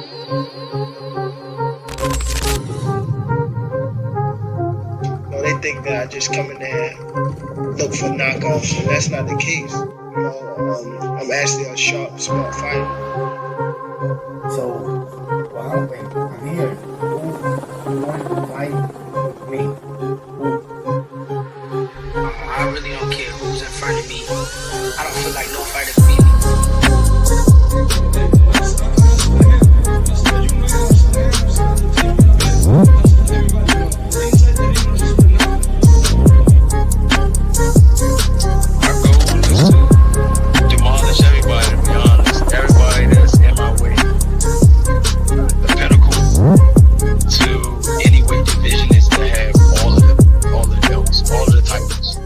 No, they think that I just come in there and look for knockoffs, and that's not the case. I'm actually a sharp, smart fighter. So, well, wait, I'm here. Who wanted to fight me? I really don't care who's in front of me. I don't feel like no fighter beat me. My goal is to demolish everybody, to be honest. Everybody that's in my way. The pinnacle to any weight division is to have all of the belts, all of the titles.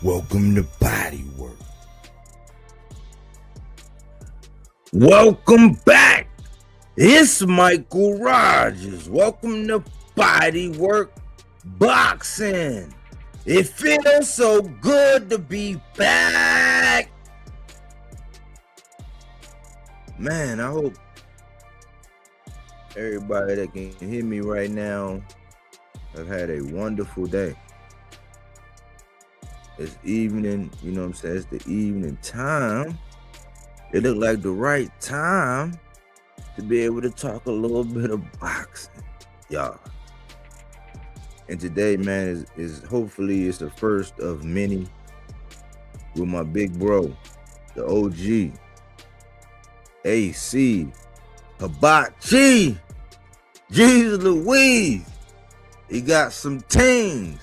Welcome to Bodywork. Welcome back. It's Michael Rogers. Welcome to Bodywork Boxing. It feels so good to be back. Man, I hope everybody that can hear me right now have had a wonderful day. It's evening, you know what I'm saying? It's the evening time. It looked like the right time to be able to talk a little bit of boxing, y'all. And today, man, is hopefully it's the first of many with my big bro, the OG, AC, Hibachi, Jesus Louise. He got some things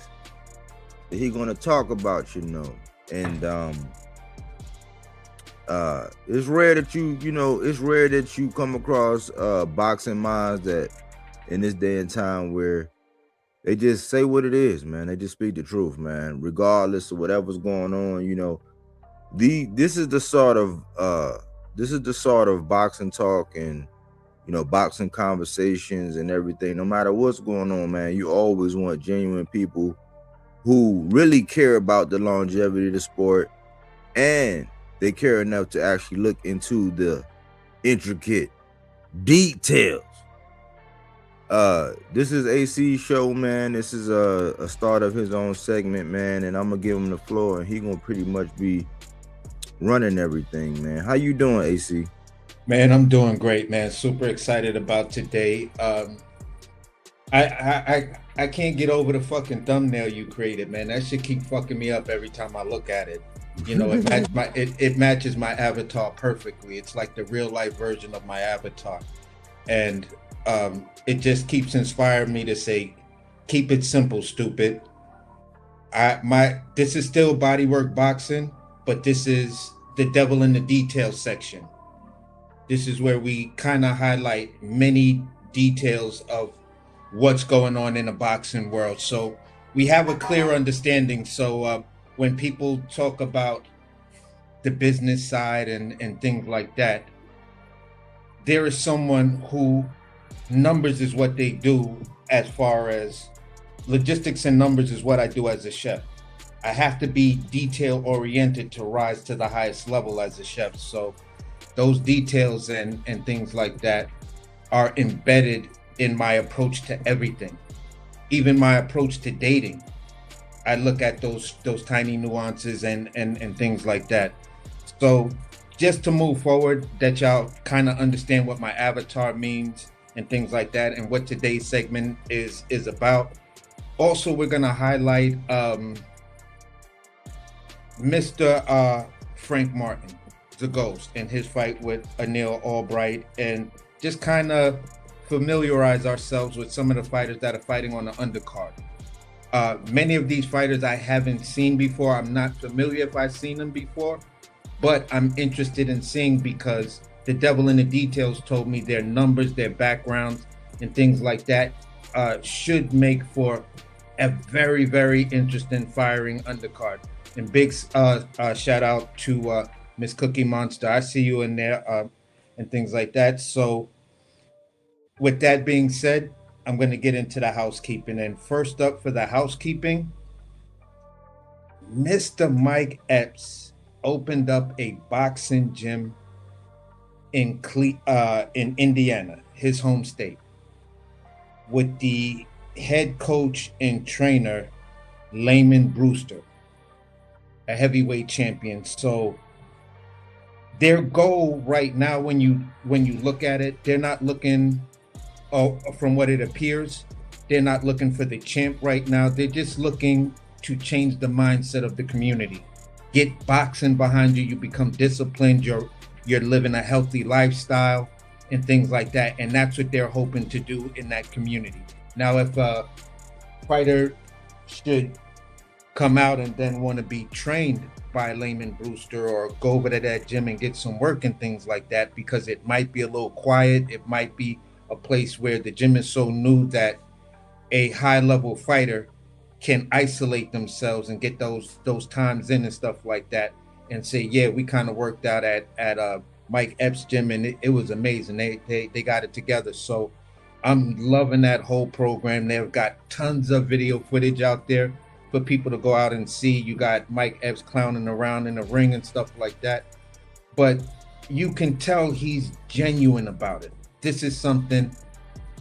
that he gonna talk about, you know. And it's rare that it's rare that you come across boxing minds that in this day and time where they just say what it is, man. They just speak the truth, man, regardless of whatever's going on. You know, this is the sort of boxing talk and, you know, boxing conversations and everything. No matter what's going on, man, you always want genuine people who really care about the longevity of the sport, and they care enough to actually look into the intricate details. This is AC's show, man. This is a start of his own segment, man, and I'm gonna give him the floor, and he gonna pretty much be running everything, man. How you doing, AC? Man, I'm doing great, man. Super excited about today. I can't get over the fucking thumbnail you created, man. That shit keep fucking me up every time I look at it. You know, it matches my avatar perfectly. It's like the real life version of my avatar, and it just keeps inspiring me to say, "Keep it simple, stupid." This is still Bodywork Boxing, but this is the devil in the details section. This is where we kind of highlight many details of what's going on in the boxing world, so we have a clear understanding. So when people talk about the business side and things like that, there is someone who numbers is what they do. As far as logistics and numbers is what I do as a chef. I have to be detail oriented to rise to the highest level as a chef. So those details and things like that are embedded in my approach to everything, even my approach to dating. I look at those tiny nuances and things like that. So just to move forward, that y'all kind of understand what my avatar means and things like that, and what today's segment is about. Also, we're gonna highlight Mr. Frank Martin, the Ghost, and his fight with Anil Albright, and just kind of familiarize ourselves with some of the fighters that are fighting on the undercard. Many of these fighters I haven't seen before. I'm not familiar if I've seen them before, but I'm interested in seeing, because the devil in the details told me their numbers, their backgrounds, and things like that should make for a very, very interesting firing undercard. And big shout out to Miss Cookie Monster. I see you in there and things like that. So with that being said, I'm going to get into the housekeeping. And first up for the housekeeping, Mr. Mike Epps opened up a boxing gym in Indiana, his home state, with the head coach and trainer Layman Brewster, a heavyweight champion. So their goal right now, when you look at it, they're not looking, from what it appears, they're not looking for the champ right now. They're just looking to change the mindset of the community. Get boxing behind you. You become disciplined. You're living a healthy lifestyle and things like that. And that's what they're hoping to do in that community. Now, if a fighter should come out and then want to be trained by Layman Brewster or go over to that gym and get some work and things like that, because it might be a little quiet, it might be a place where the gym is so new that a high-level fighter can isolate themselves and get those times in and stuff like that, and say, yeah, we kind of worked out at Mike Epps' gym, and it was amazing. They got it together. So I'm loving that whole program. They've got tons of video footage out there for people to go out and see. You got Mike Epps clowning around in the ring and stuff like that, but you can tell he's genuine about it. This is something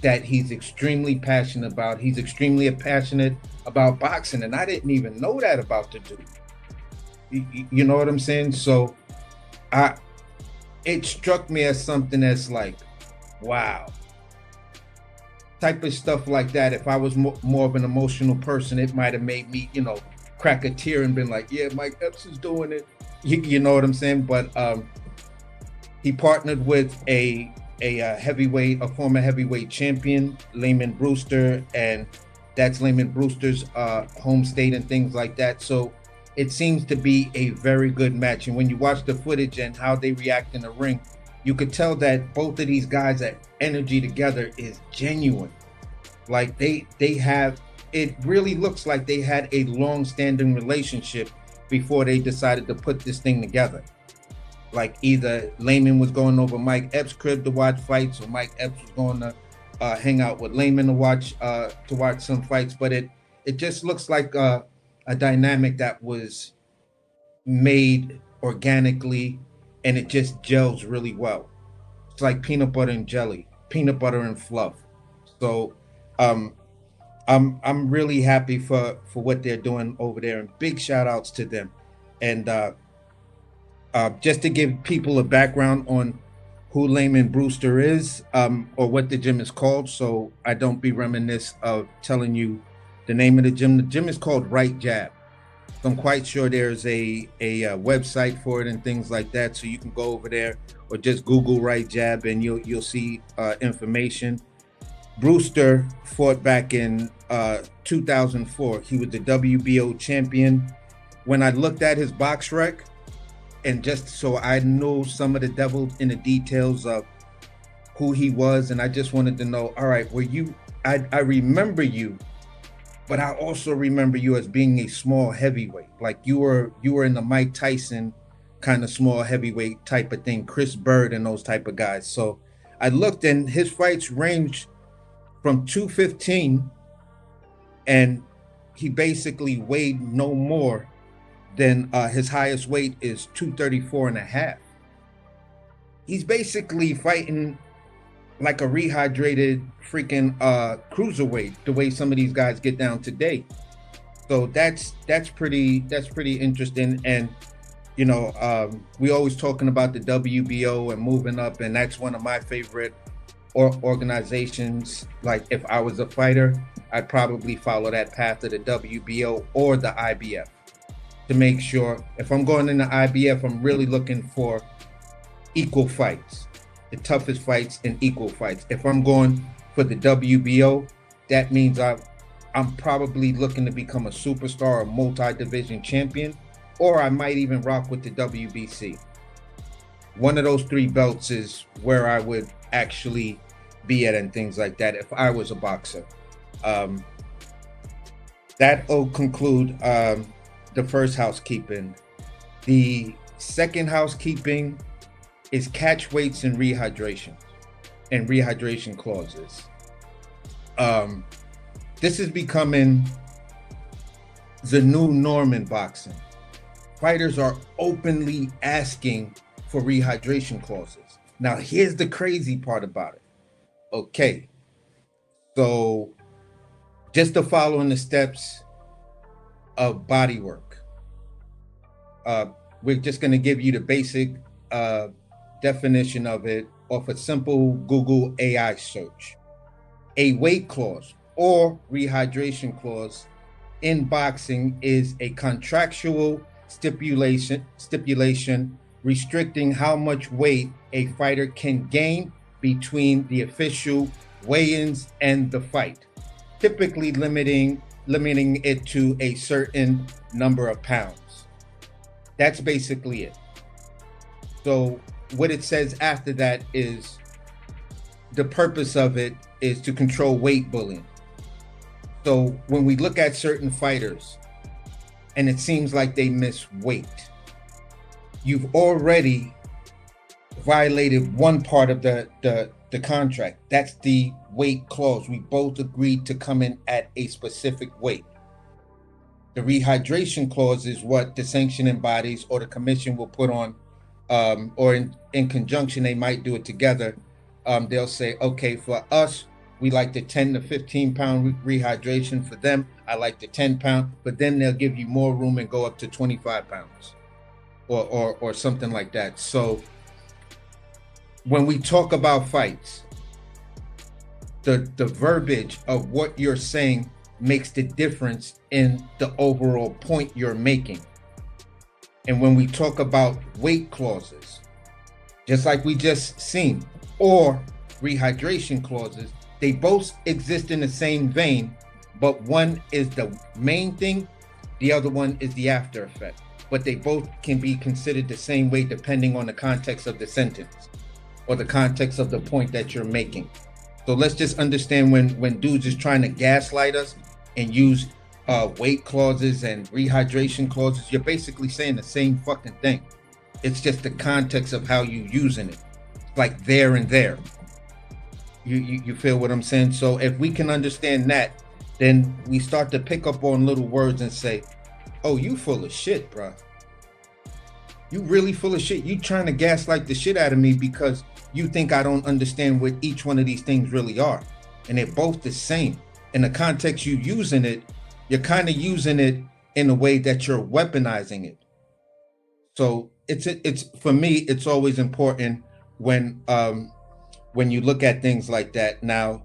that he's extremely passionate about. He's extremely passionate about boxing, and I didn't even know that about the dude. You know what I'm saying? So it struck me as something that's like, wow. Type of stuff like that. If I was more of an emotional person, it might have made me, crack a tear and been like, yeah, Mike Epps is doing it. You know what I'm saying? But he partnered with a former heavyweight champion, Layman Brewster, and that's Layman Brewster's home state and things like that. So it seems to be a very good match. And when you watch the footage and how they react in the ring, you could tell that both of these guys' energy together is genuine. Like they have, it really looks like they had a long-standing relationship before they decided to put this thing together. Like either Layman was going over Mike Epps' crib to watch fights, or Mike Epps was going to hang out with Layman to watch some fights. But it just looks like a dynamic that was made organically, and it just gels really well. It's like peanut butter and jelly, peanut butter and fluff. So I'm really happy for what they're doing over there, and big shout outs to them. And just to give people a background on who Layman Brewster is, or what the gym is called, so I don't be reminiscent of telling you the name of the gym. The gym is called Right Jab. So I'm quite sure there's a website for it and things like that, so you can go over there or just Google Right Jab and you'll see information. Brewster fought back in 2004. He was the WBO champion. When I looked at his box rec, and just so I know some of the devil in the details of who he was, and I just wanted to know, all right, I remember you, but I also remember you as being a small heavyweight. Like you were in the Mike Tyson kind of small heavyweight type of thing, Chris Bird and those type of guys. So I looked, and his fights ranged from 215, and he basically weighed no more than his highest weight is 234 and a half. He's basically fighting like a rehydrated freaking cruiserweight, the way some of these guys get down today. So that's pretty interesting. And we always talking about the WBO and moving up, and that's one of my favorite organizations. Like if I was a fighter, I'd probably follow that path of the WBO or the IBF, to make sure if I'm going in the IBF, I'm really looking for equal fights, the toughest fights and equal fights. If I'm going for the WBO, that means I'm probably looking to become a superstar or multi-division champion, or I might even rock with the WBC. One of those three belts is where I would actually be at and things like that if I was a boxer. That will conclude the first housekeeping. The second housekeeping is catch weights and rehydration clauses. This is becoming the new norm in boxing. Fighters are openly asking for rehydration clauses. Now, here's the crazy part about it. Okay, so just to follow in the steps of Bodywork, we're just going to give you the basic definition of it off a simple Google AI search. A weight clause or rehydration clause in boxing is a contractual stipulation restricting how much weight a fighter can gain between the official weigh-ins and the fight, typically limiting it to a certain number of pounds. That's basically it. So what it says after that is the purpose of it is to control weight bullying. So when we look at certain fighters and it seems like they miss weight, you've already violated one part of the contract. That's the weight clause. We both agreed to come in at a specific weight. The rehydration clause is what the sanctioning bodies or the commission will put on, or in conjunction, they might do it together. They'll say, okay, for us, we like the 10 to 15 pound rehydration. For them, I like the 10 pound, but then they'll give you more room and go up to 25 pounds or something like that. So when we talk about fights, the verbiage of what you're saying makes the difference in the overall point you're making. And when we talk about weight clauses, just like we just seen, or rehydration clauses, they both exist in the same vein, but one is the main thing, the other one is the after effect. But they both can be considered the same way depending on the context of the sentence or the context of the point that you're making. So let's just understand when dudes is trying to gaslight us and use weight clauses and rehydration clauses, you're basically saying the same fucking thing. It's just the context of how you're using it. Like there and there. You feel what I'm saying? So if we can understand that, then we start to pick up on little words and say, oh, you full of shit, bro. You really full of shit. You trying to gaslight the shit out of me because you think I don't understand what each one of these things really are. And they're both the same. In the context you using it, you're kind of using it in a way that you're weaponizing it. So it's for me, it's always important when you look at things like that. Now,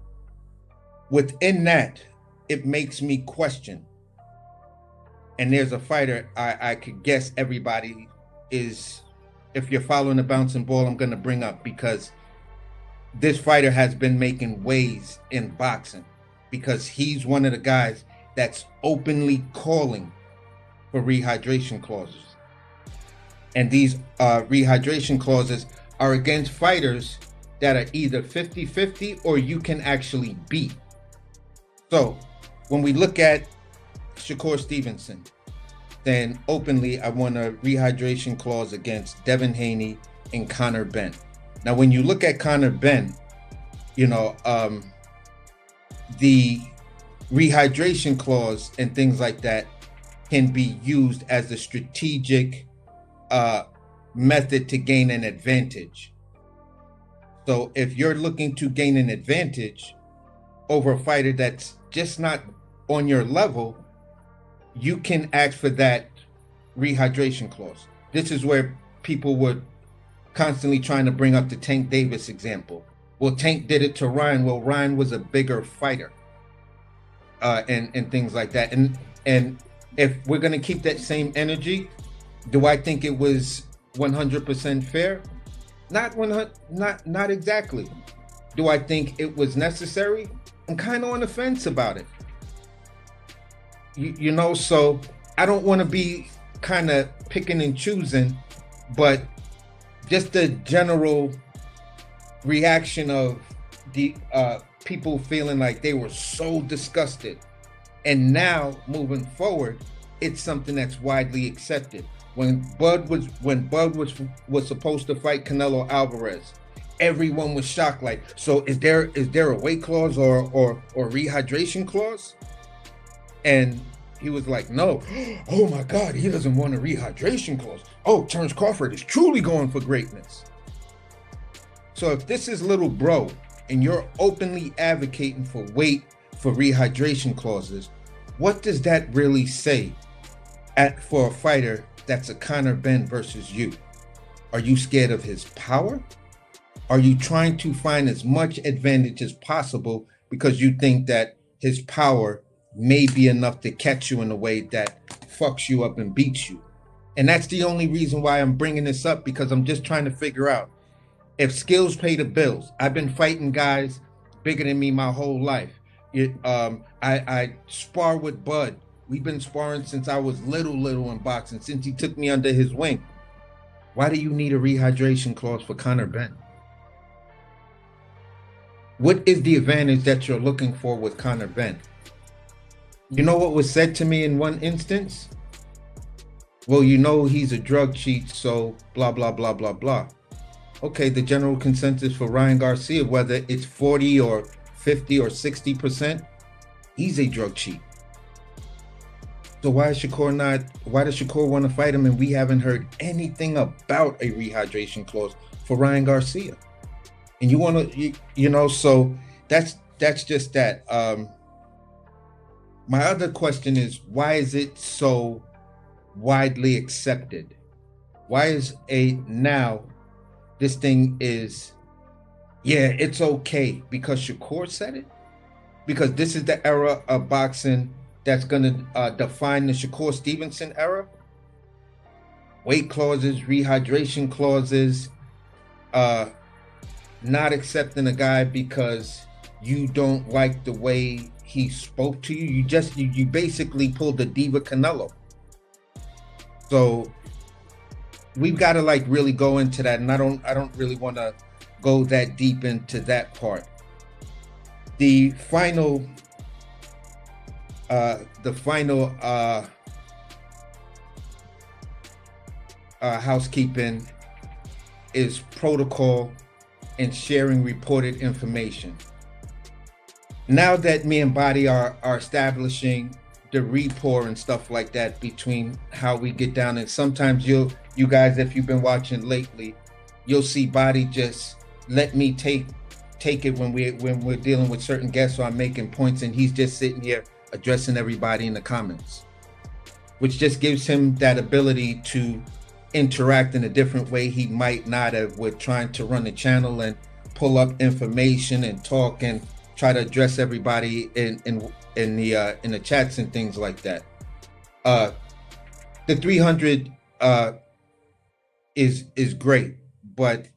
within that, it makes me question. And there's a fighter I could guess everybody is, if you're following the bouncing ball, I'm going to bring up, because this fighter has been making waves in boxing because he's one of the guys that's openly calling for rehydration clauses. And these rehydration clauses are against fighters that are either 50-50 or you can actually beat. So when we look at Shakur Stevenson, then openly I want a rehydration clause against Devin Haney and Conor Benn. Now, when you look at Conor Benn, you know, the rehydration clause and things like that can be used as a strategic method to gain an advantage. So if you're looking to gain an advantage over a fighter that's just not on your level, you can ask for that rehydration clause. This is where people were constantly trying to bring up the Tank Davis example. Well, Tank did it to Ryan. Well, Ryan was a bigger fighter, and things like that. And if we're going to keep that same energy, do I think it was 100% fair? Not exactly. Do I think it was necessary? I'm kind of on the fence about it. You know, so I don't want to be kind of picking and choosing, but just the general reaction of the people feeling like they were so disgusted. And now moving forward, it's something that's widely accepted. When Bud was supposed to fight Canelo Alvarez, everyone was shocked. Like, so is there a weight clause or rehydration clause? And he was like, no. Oh my God, he doesn't want a rehydration clause. Oh, Terrence Crawford is truly going for greatness. So if this is little bro and you're openly advocating for rehydration clauses, what does that really say for a fighter that's a Conor Benn versus you? Are you scared of his power? Are you trying to find as much advantage as possible because you think that his power may be enough to catch you in a way that fucks you up and beats you? And that's the only reason why I'm bringing this up, because I'm just trying to figure out if skills pay the bills. I've been fighting guys bigger than me my whole life. I spar with Bud. We've been sparring since I was little in boxing, since he took me under his wing. Why do you need a rehydration clause for Conor Benn? What is the advantage that you're looking for with Conor Benn? You know what was said to me in one instance? Well, you know he's a drug cheat, so blah, blah, blah, blah, blah. Okay, the general consensus for Ryan Garcia, whether it's 40 or 50 or 60%, he's a drug cheat. So why does Shakur want to fight him and we haven't heard anything about a rehydration clause for Ryan Garcia? And you want to, so that's just that. My other question is, why is it so widely accepted? Why is now this thing is, it's okay because Shakur said it? Because this is the era of boxing that's going to define the Shakur Stevenson era? Weight clauses, rehydration clauses, not accepting a guy because you don't like the way he spoke to you. You basically pulled the Diva Canelo. So we've got to like really go into that, and I don't really want to go that deep into that part. The final housekeeping is protocol and sharing reported information. Now that me and Body are establishing the rapport and stuff like that between how we get down, and sometimes you guys, if you've been watching lately, you'll see Body just let me take it when we're dealing with certain guests or I'm making points, and he's just sitting here addressing everybody in the comments, which just gives him that ability to interact in a different way he might not have with trying to run the channel and pull up information and talk and try to address everybody in the chats and things like that. The 300 is great, but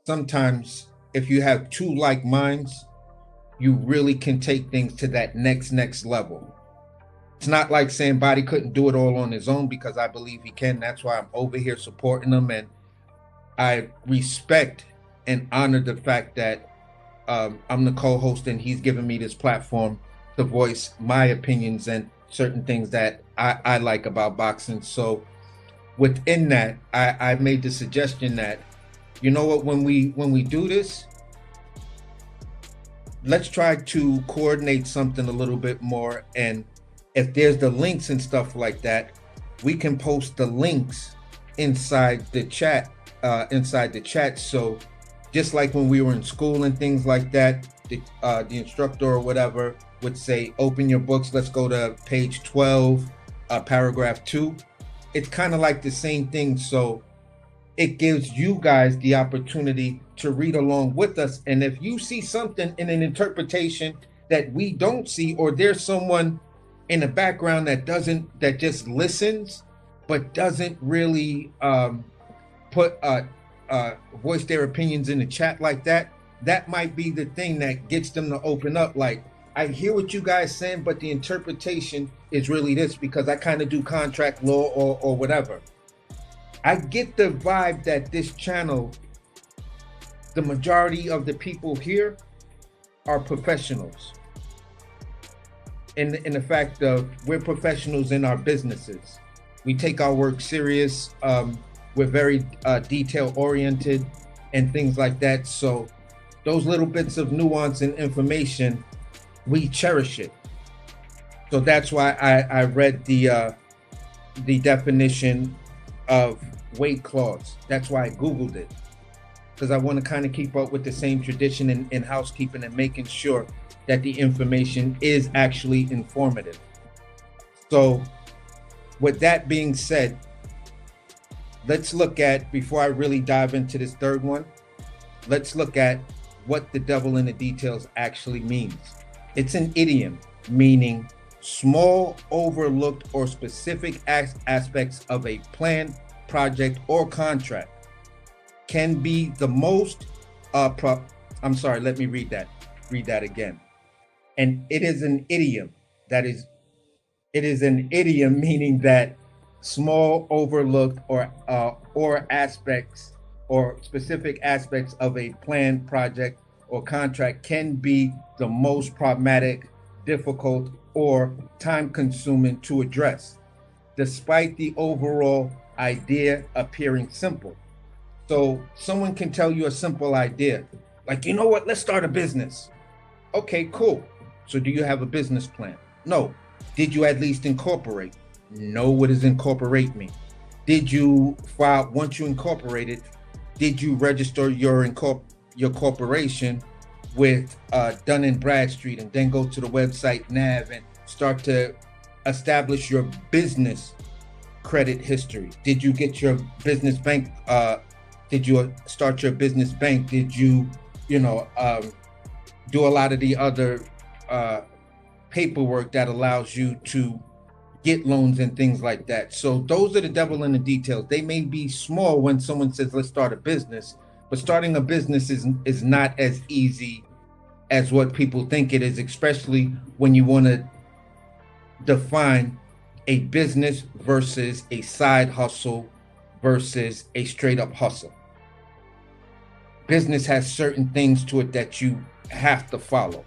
sometimes if you have two like minds, you really can take things to that next level. It's not like saying Body couldn't do it all on his own, because I believe he can. That's why I'm over here supporting him, and I respect and honor the fact that I'm the co-host and he's given me this platform to voice my opinions and certain things that I like about boxing. So within that, I made the suggestion that, you know what, when we do this, let's try to coordinate something a little bit more, and if there's the links and stuff like that, we can post the links inside the chat. So just like when we were in school and things like that, the instructor or whatever would say, open your books, let's go to page 12, paragraph 2. It's kind of like the same thing. So it gives you guys the opportunity to read along with us. And if you see something in an interpretation that we don't see, or there's someone in the background that just listens, but doesn't really voice their opinions in the chat like that, that might be the thing that gets them to open up. Like, I hear what you guys saying, but the interpretation is really this, because I kind of do contract law or whatever. I get the vibe that this channel, the majority of the people here are professionals. In the fact of, we're professionals in our businesses. We take our work serious. We're very detail oriented. and things like that. So those little bits of nuance and information, we cherish it. So that's why I read the definition of weight clause. That's why I Googled it, because I want to kind of keep up with the same tradition in housekeeping and making sure that the information is actually informative. So with that being said, let's look at, before I really dive into this third one, let's look at what the devil in the details actually means. It's an idiom meaning small, overlooked, or specific aspects of a plan, project, or contract. Can be the most, I'm sorry, let me read that again. And it is an idiom it is an idiom meaning that small, overlooked, or aspects or specific aspects of a plan, project, or contract can be the most problematic, difficult, or time-consuming to address, despite the overall idea appearing simple. So someone can tell you a simple idea, like, you know what, let's start a business. Okay, cool. So do you have a business plan? No. Did you at least incorporate? No. What does incorporate mean? Did you file, once you incorporated, did you register your corporation with Dun & Bradstreet, and then go to the website NAV and start to establish your business credit history? Did you get your business bank? Did you start your business bank? Did you, do a lot of the other paperwork that allows you to get loans and things like that? So those are the devil in the details. They may be small when someone says, let's start a business, but starting a business is not as easy as what people think it is, especially when you want to define a business versus a side hustle versus a straight up hustle. Business has certain things to it that you have to follow.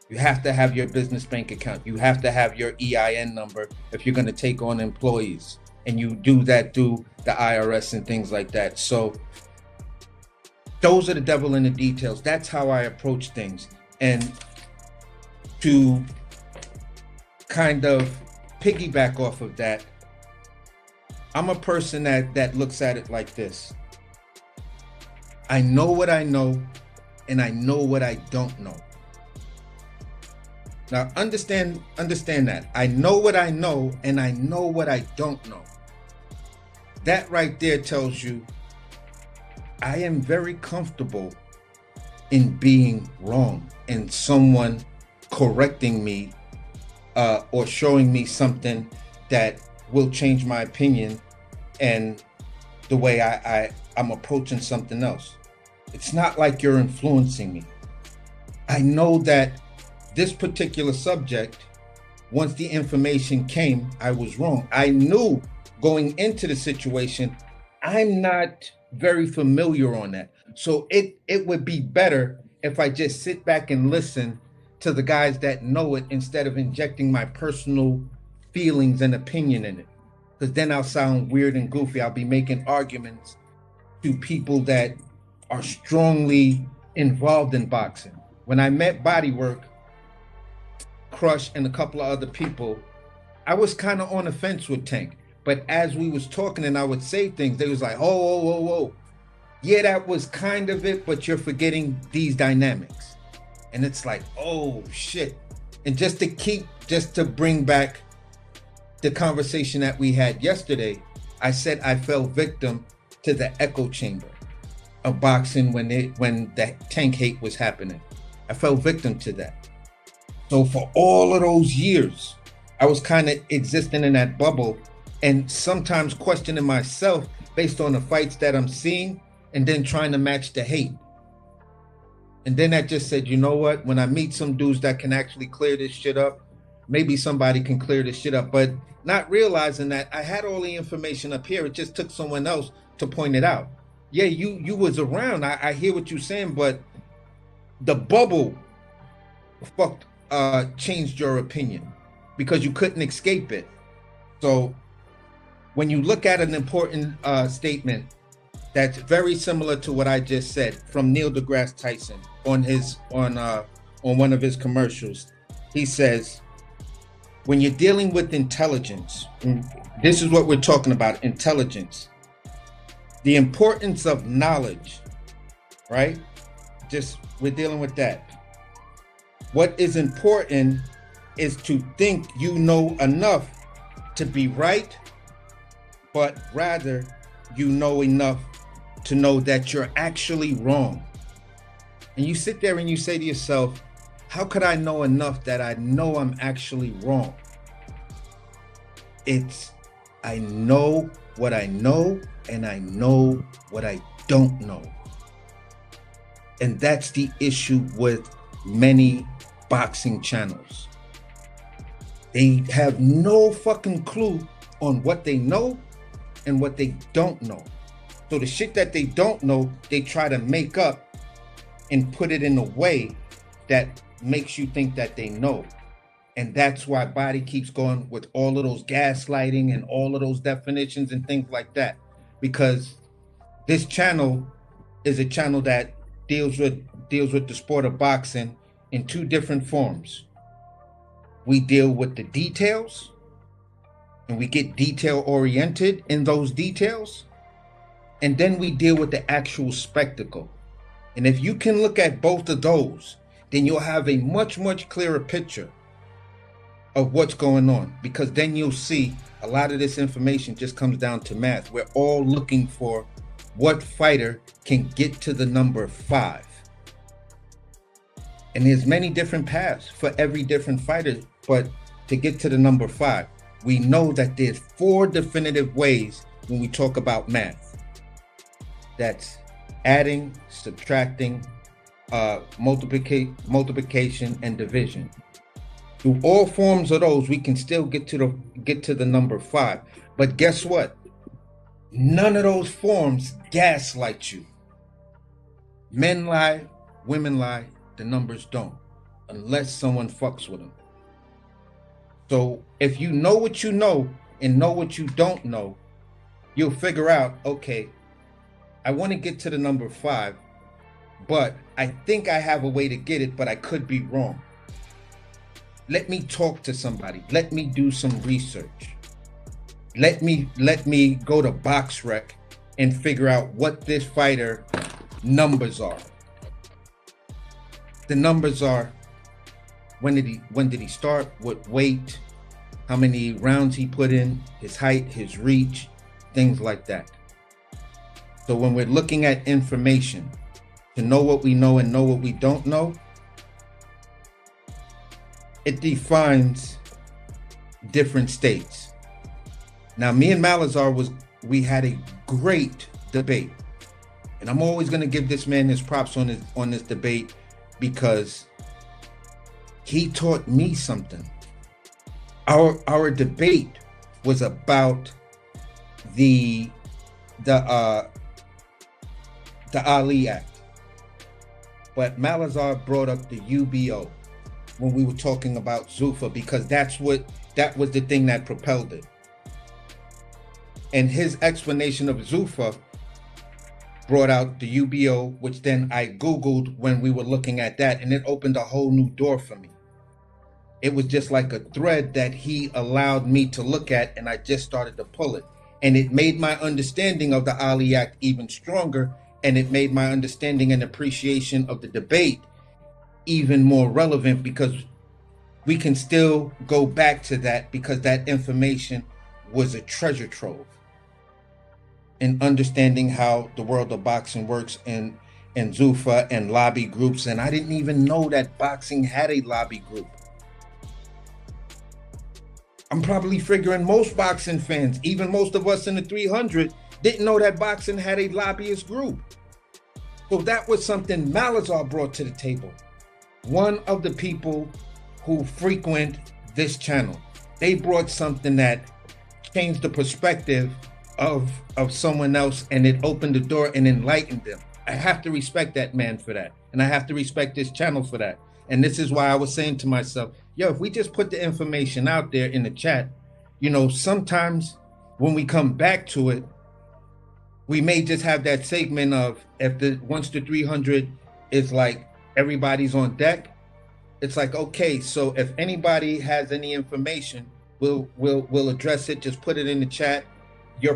You have to have your business bank account. You have to have your EIN number if you're going to take on employees. And you do that through the IRS and things like that. So those are the devil in the details. That's how I approach things. And to kind of piggyback off of that, I'm a person that looks at it like this. I know what I know, and I know what I don't know. Now understand that. I know what I know, and I know what I don't know. That right there tells you I am very comfortable in being wrong and someone correcting me or showing me something that will change my opinion and the way I'm approaching something else. It's not like you're influencing me. I know that this particular subject, once the information came, I was wrong. I knew going into the situation, I'm not very familiar on that. So it would be better if I just sit back and listen to the guys that know it instead of injecting my personal feelings and opinion in it. Because then I'll sound weird and goofy. I'll be making arguments to people that are strongly involved in boxing. When I met Bodywork, Crush, and a couple of other people, I was kind of on the fence with Tank. But as we was talking and I would say things, they was like, oh. Yeah, that was kind of it, but you're forgetting these dynamics. And it's like, oh shit. And just to bring back the conversation that we had yesterday, I said I fell victim to the echo chamber of boxing when the Tank hate was happening. I fell victim to that. So for all of those years, I was kind of existing in that bubble and sometimes questioning myself based on the fights that I'm seeing and then trying to match the hate. And then I just said, you know what? When I meet some dudes that can actually clear this shit up, maybe somebody can clear this shit up. But not realizing that I had all the information up here. It just took someone else to point it out. Yeah, you was around. I hear what you're saying, but the bubble changed your opinion because you couldn't escape it. So when you look at an important statement that's very similar to what I just said from Neil deGrasse Tyson on one of his commercials. He says, when you're dealing with intelligence, this is what we're talking about, intelligence, the importance of knowledge, right? Just we're dealing with that. What is important is to think you know enough to be right, but rather you know enough to know that you're actually wrong. And you sit there and you say to yourself, how could I know enough that I know I'm actually wrong? It's, I know what I know and I know what I don't know. And that's the issue with many boxing channels. They have no fucking clue on what they know and what they don't know. So the shit that they don't know, they try to make up and put it in a way that makes you think that they know. And that's why Body keeps going with all of those gaslighting and all of those definitions and things like that. Because this channel is a channel that deals with the sport of boxing in two different forms. We deal with the details, and we get detail oriented in those details. And then we deal with the actual spectacle. And if you can look at both of those, then you'll have a much, much clearer picture of what's going on, because then you'll see a lot of this information just comes down to math. We're all looking for what fighter can get to the number 5. And there's many different paths for every different fighter, but to get to the number 5, we know that there's 4 definitive ways when we talk about math. That's adding, subtracting, multiplication, and division. Through all forms of those, we can still get to the number 5. But guess what? None of those forms gaslight you. Men lie, women lie, the numbers don't, unless someone fucks with them. So if you know what you know and know what you don't know, you'll figure out, okay, I want to get to the number 5, but I think I have a way to get it, but I could be wrong. Let me talk to somebody. Let me do some research. Let me go to BoxRec and figure out what this fighter numbers are. The numbers are when did he start, what weight, how many rounds he put in, his height, his reach, things like that. So when we're looking at information, to know what we know and know what we don't know, it defines different states. Now, me and Malazar we had a great debate, and I'm always going to give this man his props on this debate, because he taught me something. Our debate was about the Ali Act, but Malazar brought up the UBO when we were talking about Zuffa, because that was the thing that propelled it. And his explanation of Zuffa brought out the UBO, which then I Googled when we were looking at that, and it opened a whole new door for me. It was just like a thread that he allowed me to look at, and I just started to pull it. And it made my understanding of the Ali Act even stronger, and it made my understanding and appreciation of the debate even more relevant, because we can still go back to that, because that information was a treasure trove in understanding how the world of boxing works, and Zuffa and lobby groups. And I didn't even know that boxing had a lobby group. I'm probably figuring most boxing fans, even most of us in the 300, didn't know that boxing had a lobbyist group. So that was something Malazar brought to the table. One of the people who frequent this channel, they brought something that changed the perspective of someone else, and it opened the door and enlightened them. I have to respect that man for that, and I have to respect this channel for that. And this is why I was saying to myself, yo, if we just put the information out there in the chat, sometimes when we come back to it, we may just have that segment of once the 300 is like everybody's on deck. It's like, okay, so if anybody has any information, we'll address it. Just put it in the chat. Your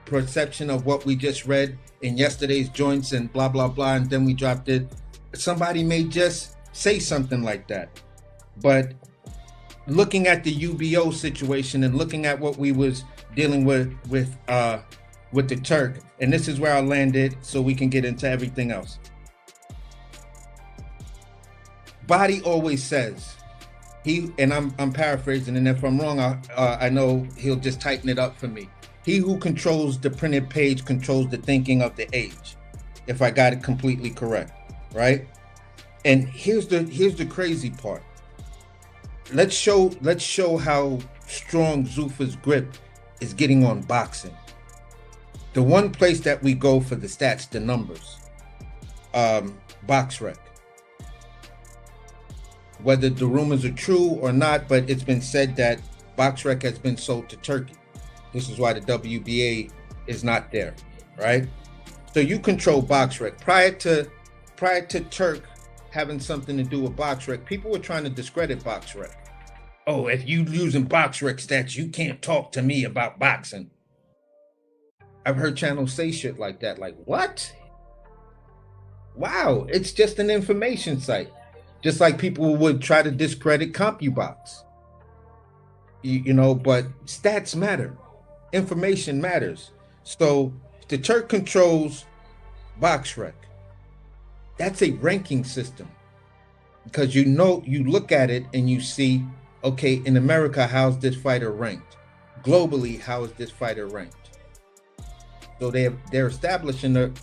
perception of what we just read in yesterday's joints and blah blah blah, and then we dropped it. Somebody may just say something like that, but looking at the UBO situation and looking at what we was dealing with the Turk, and this is where I landed, so we can get into everything else. Body always says, I'm paraphrasing, and if I'm wrong, I know he'll just tighten it up for me. He who controls the printed page controls the thinking of the age. If I got it completely correct, right? And here's the crazy part. Let's show how strong Zuffa's grip is getting on boxing. The one place that we go for the stats, the numbers, BoxRec. Whether the rumors are true or not, but it's been said that BoxRec has been sold to Turkey. This is why the WBA is not there, right? So you control BoxRec. Prior to Turk having something to do with BoxRec, people were trying to discredit BoxRec. Oh, if you using BoxRec stats, you can't talk to me about boxing. I've heard channels say shit like that. Like, what? Wow, it's just an information site. Just like people would try to discredit CompuBox. You know, but stats matter. Information matters. So the Turk controls BoxRec. That's a ranking system. Because you look at it and you see, okay, in America, how's this fighter ranked? Globally, how is this fighter ranked? So they're establishing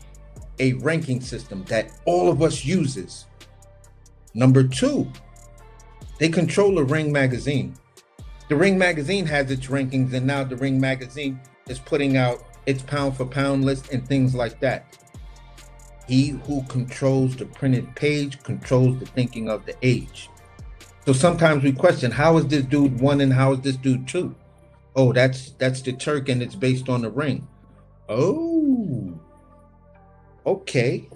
a ranking system that all of us uses. Number two, they control the Ring magazine. The Ring magazine has its rankings, and now the Ring magazine is putting out its pound for pound list and things like that. He who controls the printed page controls the thinking of the age. So sometimes we question, how is this dude 1 and how is this dude 2? Oh, that's the Turk and it's based on the Ring. Oh, okay.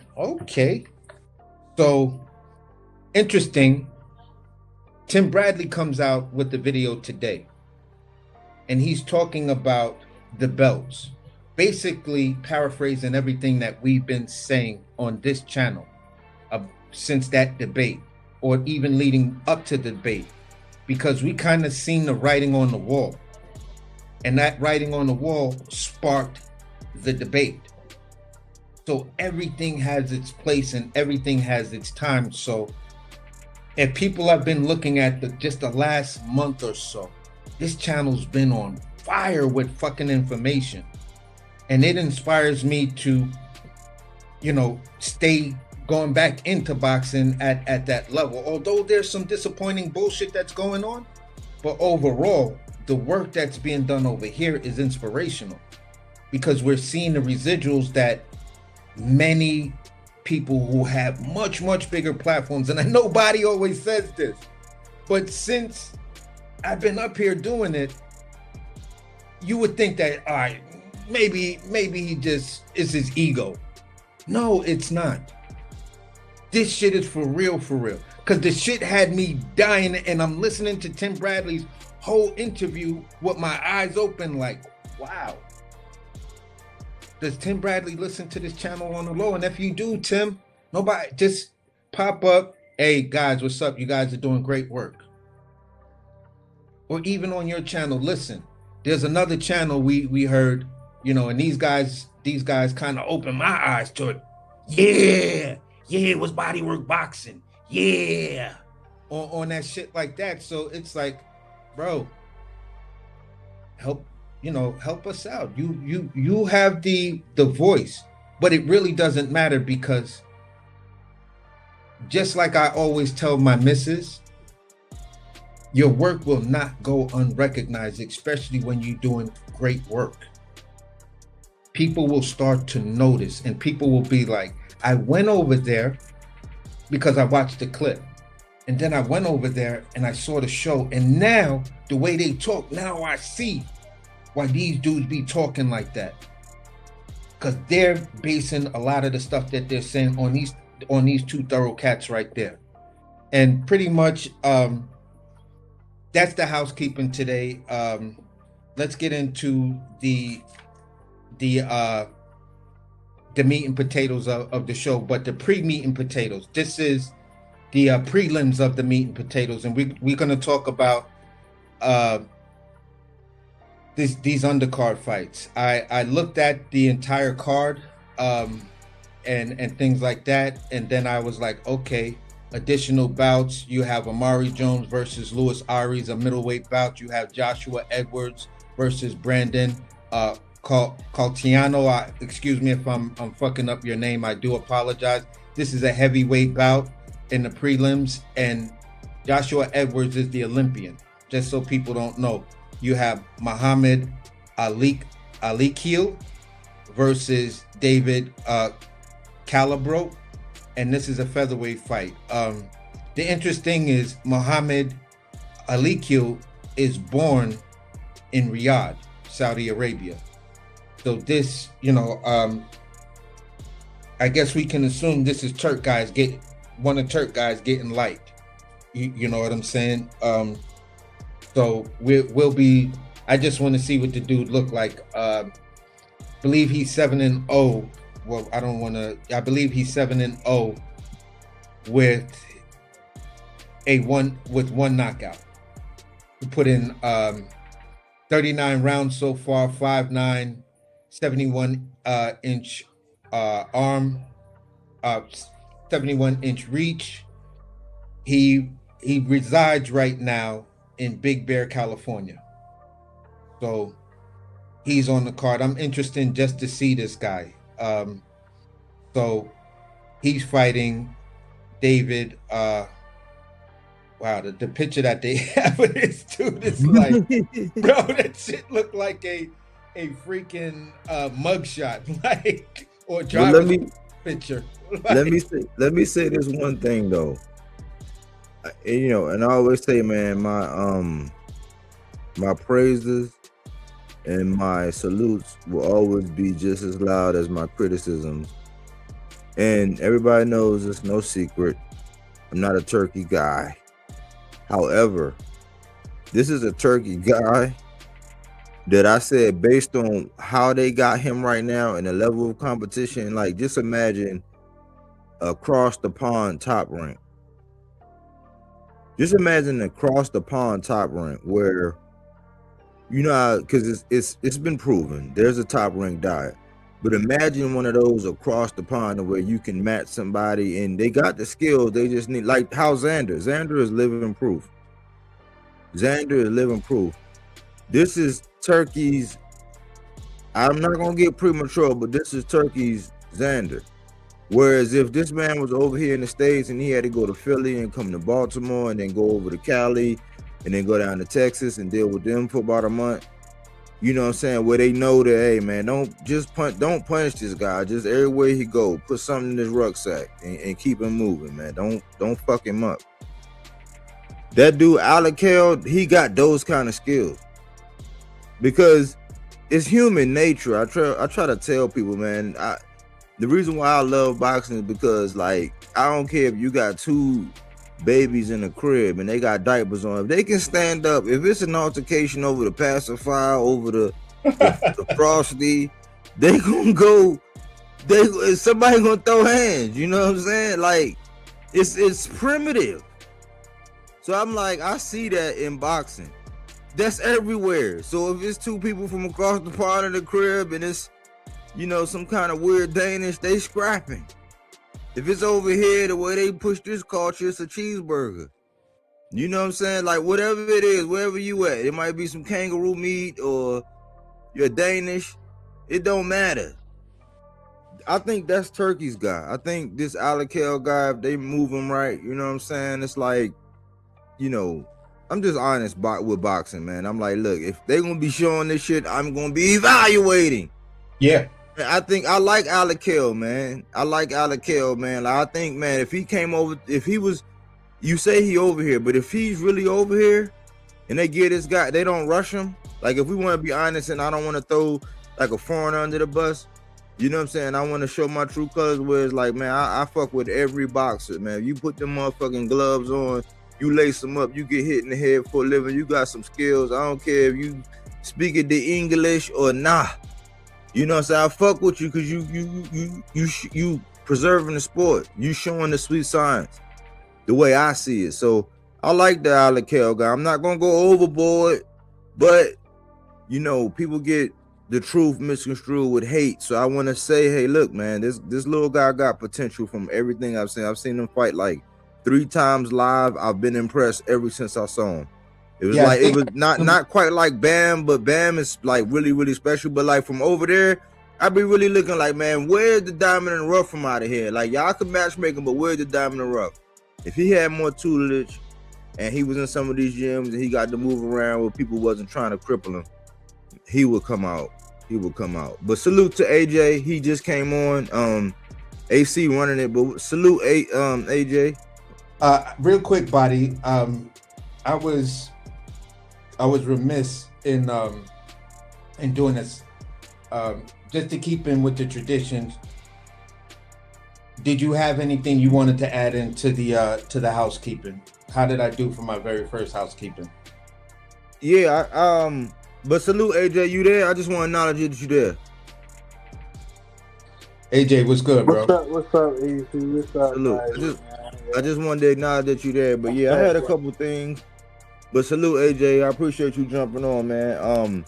So interesting. Tim Bradley comes out with the video today, and he's talking about the belts, basically paraphrasing everything that we've been saying on this channel since that debate, or even leading up to the debate, because we kind of seen the writing on the wall, and that writing on the wall sparked the debate. So everything has its place and everything has its time. So if people have been looking at just the last month or so, this channel's been on fire with fucking information. And it inspires me to, stay going back into boxing at that level. Although there's some disappointing bullshit that's going on, but overall, the work that's being done over here is inspirational, because we're seeing the residuals that many people who have much, much bigger platforms, and I know Body always says this, but since I've been up here doing it, you would think that, all right, maybe he just is his ego. No, it's not. This shit is for real, because the shit had me dying, and I'm listening to Tim Bradley's whole interview with my eyes open like, wow. Does Tim Bradley listen to this channel on the low? And if you do, Tim, nobody, just pop up. Hey guys, what's up? You guys are doing great work. Or even on your channel, listen. There's another channel we heard, and these guys kind of opened my eyes to it. Yeah, it was Bodywork boxing. Yeah, on that shit like that. So it's like, bro, help us out. You have the voice, but it really doesn't matter, because just like I always tell my missus, your work will not go unrecognized, especially when you're doing great work. People will start to notice, and people will be like, I went over there because I watched the clip, and then I went over there and I saw the show, and now the way they talk, now I see why these dudes be talking like that. because they're basing a lot of the stuff that they're saying on these two thorough cats right there. And pretty much that's the housekeeping today. Let's get into the meat and potatoes of the show, but the pre-meat and potatoes. This is the prelims of the meat and potatoes, and we're going to talk about these undercard fights. I looked at the entire card and things like that, and then I was like, okay, additional bouts. You have Amari Jones versus Luis Ariz, a middleweight bout. You have Joshua Edwards versus Brandon Caltiano. Excuse me if I'm fucking up your name. I do apologize. This is a heavyweight bout in the prelims, and Joshua Edwards is the Olympian. Just so people don't know, you have Muhammad Alikiel versus David Calabro, and this is a featherweight fight. The interesting is Muhammad Alikiel is born in Riyadh, Saudi Arabia. So this, I guess we can assume this is Turk guys getting light. You know what I'm saying? So we'll be. I just want to see what the dude look like. Believe he's 7-0. Well, I don't want to. I believe he's 7-0 with one knockout. He put in 39 rounds so far, 5'9", 71 inch arm, 71 inch reach. He resides right now in Big Bear, California. So he's on the card. I'm interested just to see this guy. So he's fighting David. Wow, the picture that they have of this dude is like, bro, that shit looked like a freaking mugshot, like, or driver's picture. Like, let me say this one thing though. And I always say, man, my praises and my salutes will always be just as loud as my criticisms. And everybody knows it's no secret, I'm not a turkey guy. However, this is a turkey guy that I said, based on how they got him right now and the level of competition, like, just imagine across the pond top rank. Just imagine across the pond top rank where, because it's been proven there's a top rank diet, but imagine one of those across the pond where you can match somebody and they got the skills. They just need, like how Xander is living proof. This is Turkey's. I'm not gonna get premature, but this is Turkey's Xander. Whereas if this man was over here in the States and he had to go to Philly and come to Baltimore and then go over to Cali and then go down to Texas and deal with them for about a month, you know what I'm saying, where they know that, hey man, don't punish this guy. Just everywhere he go, put something in his rucksack and keep him moving, man. Don't fuck him up. That dude Alikel, he got those kind of skills. Because it's human nature. I try to tell people, man, the reason why I love boxing is because, like, I don't care if you got two babies in the crib and they got diapers on. If they can stand up, if it's an altercation over the pacifier, over the frosty, they gonna go. Somebody gonna throw hands. You know what I'm saying? Like, it's primitive. So I'm like, I see that in boxing. That's everywhere. So if it's two people from across the pond in the crib and it's, some kind of weird Danish, they scrapping. If it's over here, the way they push this culture, it's a cheeseburger. You know what I'm saying? Like, whatever it is, wherever you at, it might be some kangaroo meat or you're Danish. It don't matter. I think that's Turkey's guy. I think this Alikel guy, if they move him right, you know what I'm saying? It's like, I'm just honest with boxing, man. I'm like, look, if they gonna be showing this shit, I'm gonna be evaluating. Yeah. I think I like Alikel, man. Like, I think, man, if he came over, if he was, you say he over here, but if he's really over here and they get this guy, they don't rush him. Like, if we want to be honest and I don't want to throw like a foreigner under the bus, You know what I'm saying? I want to show my true colors where it's like, man, I fuck with every boxer, man. You put them motherfucking gloves on, you lace them up, you get hit in the head for a living, you got some skills. I don't care if you speaking the English or nah. You know what I'm saying? I fuck with you because you preserving the sport. You showing the sweet science the way I see it. So I like the Alakel guy. I'm not gonna go overboard, but you know, people get the truth misconstrued with hate. So I want to say, hey, look, man, this little guy got potential from everything I've seen. I've seen him fight like 3 times live. I've been impressed ever since I saw him. It was it was not quite like Bam, but Bam is like really, really special. But like from over there, I'd be really looking like, man, where's the diamond in the rough from out of here? Like y'all could matchmake him, but where's the diamond in the rough? If he had more tutelage and he was in some of these gyms and he got to move around where people wasn't trying to cripple him, he would come out. He would come out. But salute to AJ. He just came on. AC running it, but salute AJ. Real quick, Body. I was remiss in doing this. Just to keep in with the traditions. Did you have anything you wanted to add into the housekeeping? How did I do for my very first housekeeping? Yeah, but salute AJ, you there? I just want to acknowledge you that you there. AJ, what's good, bro? What's up, AC? What's up, salute. I just wanted to acknowledge that you there. But yeah, I had a couple things. But salute AJ, I appreciate you jumping on, man.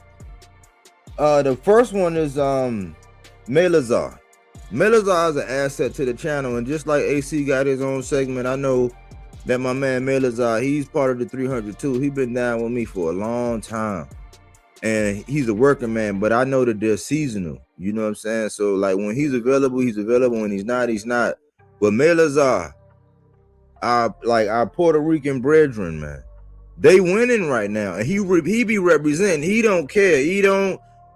The first one is Melazar. Melazar is an asset to the channel, and just like AC got his own segment, I know that my man Melazar, he's part of the 300 too. He's been down with me for a long time. And he's a working man, but I know that they're seasonal. You know what I'm saying? So like when he's available, he's available. When he's not, he's not. But Melazar, our Puerto Rican brethren, man, they winning right now, and he be representing. He don't care.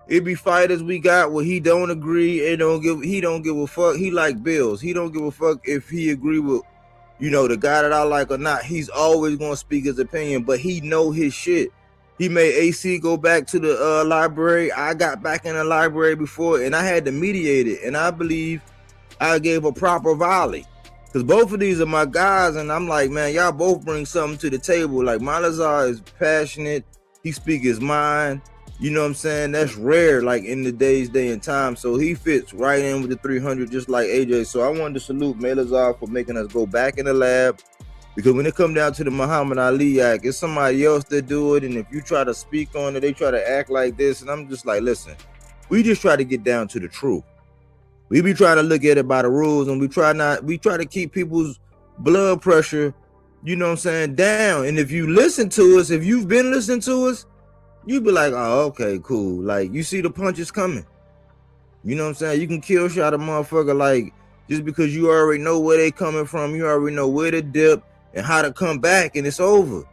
It be fighters we got where he don't agree. He don't give a fuck. He like bills. He don't give a fuck if he agree with, you know, the guy that I like or not. He's always gonna speak his opinion, but he know his shit. He made AC go back to the library. I got back in the library before, and I had to mediate it. And I believe I gave a proper volley. Because both of these are my guys, and I'm like, man, y'all both bring something to the table. Like, Malazar is passionate. He speak his mind. You know what I'm saying? That's rare, like, in the day and time. So he fits right in with the 300, just like AJ. So I wanted to salute Malazar for making us go back in the lab. Because when it come down to the Muhammad Ali Act, it's somebody else that do it. And if you try to speak on it, they try to act like this. And I'm just like, listen, we just try to get down to the truth. We be trying to look at it by the rules, and we try to keep people's blood pressure, you know what I'm saying, down. And if you listen to us, if you've been listening to us, you be like, oh, okay, cool. Like, you see the punches coming. You know what I'm saying? You can kill shot a motherfucker, like, just because you already know where they coming from, you already know where to dip and how to come back, and it's over.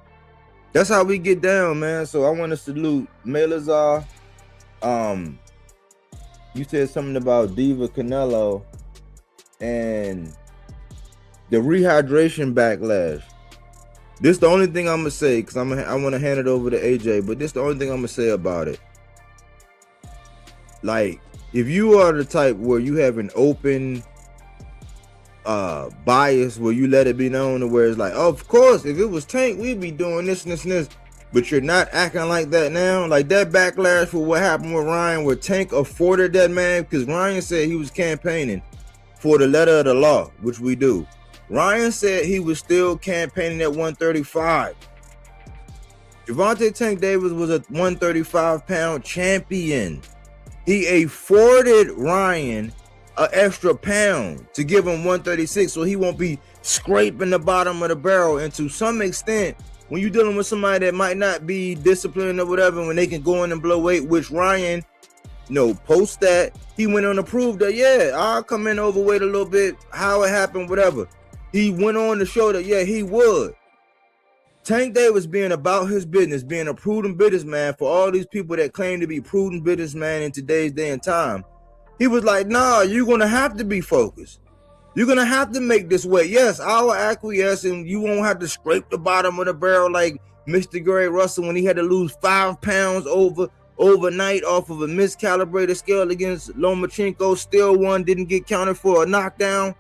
That's how we get down, man. So I want to salute Melazar. You said something about Diva Canelo and the rehydration backlash. This the only thing I'm gonna say, because I want to hand it over to AJ, but this the only thing I'm gonna say about it. Like, if you are the type where you have an open bias, where you let it be known, to where it's like, oh, of course, if it was Tank, we'd be doing this and this and this. But you're not acting like that now. Like that backlash for what happened with Ryan, where Tank afforded that man, because Ryan said he was campaigning for the letter of the law, which we do. Ryan said he was still campaigning at 135. Gervonta Tank Davis was a 135-pound champion. He afforded Ryan an extra pound to give him 136, so he won't be scraping the bottom of the barrel. And to some extent, when you're dealing with somebody that might not be disciplined or whatever, when they can go in and blow weight, which Ryan, post that, he went on to prove that, yeah, I'll come in overweight a little bit, how it happened, whatever. He went on to show that, yeah, he would. Tank Davis being about his business, being a prudent businessman, for all these people that claim to be prudent businessmen in today's day and time, he was like, nah, you're going to have to be focused. You're going to have to make this weight. Yes, I will acquiesce, and you won't have to scrape the bottom of the barrel like Mr. Gary Russell when he had to lose 5 pounds over overnight off of a miscalibrated scale against Lomachenko. Still won, didn't get counted for a knockdown.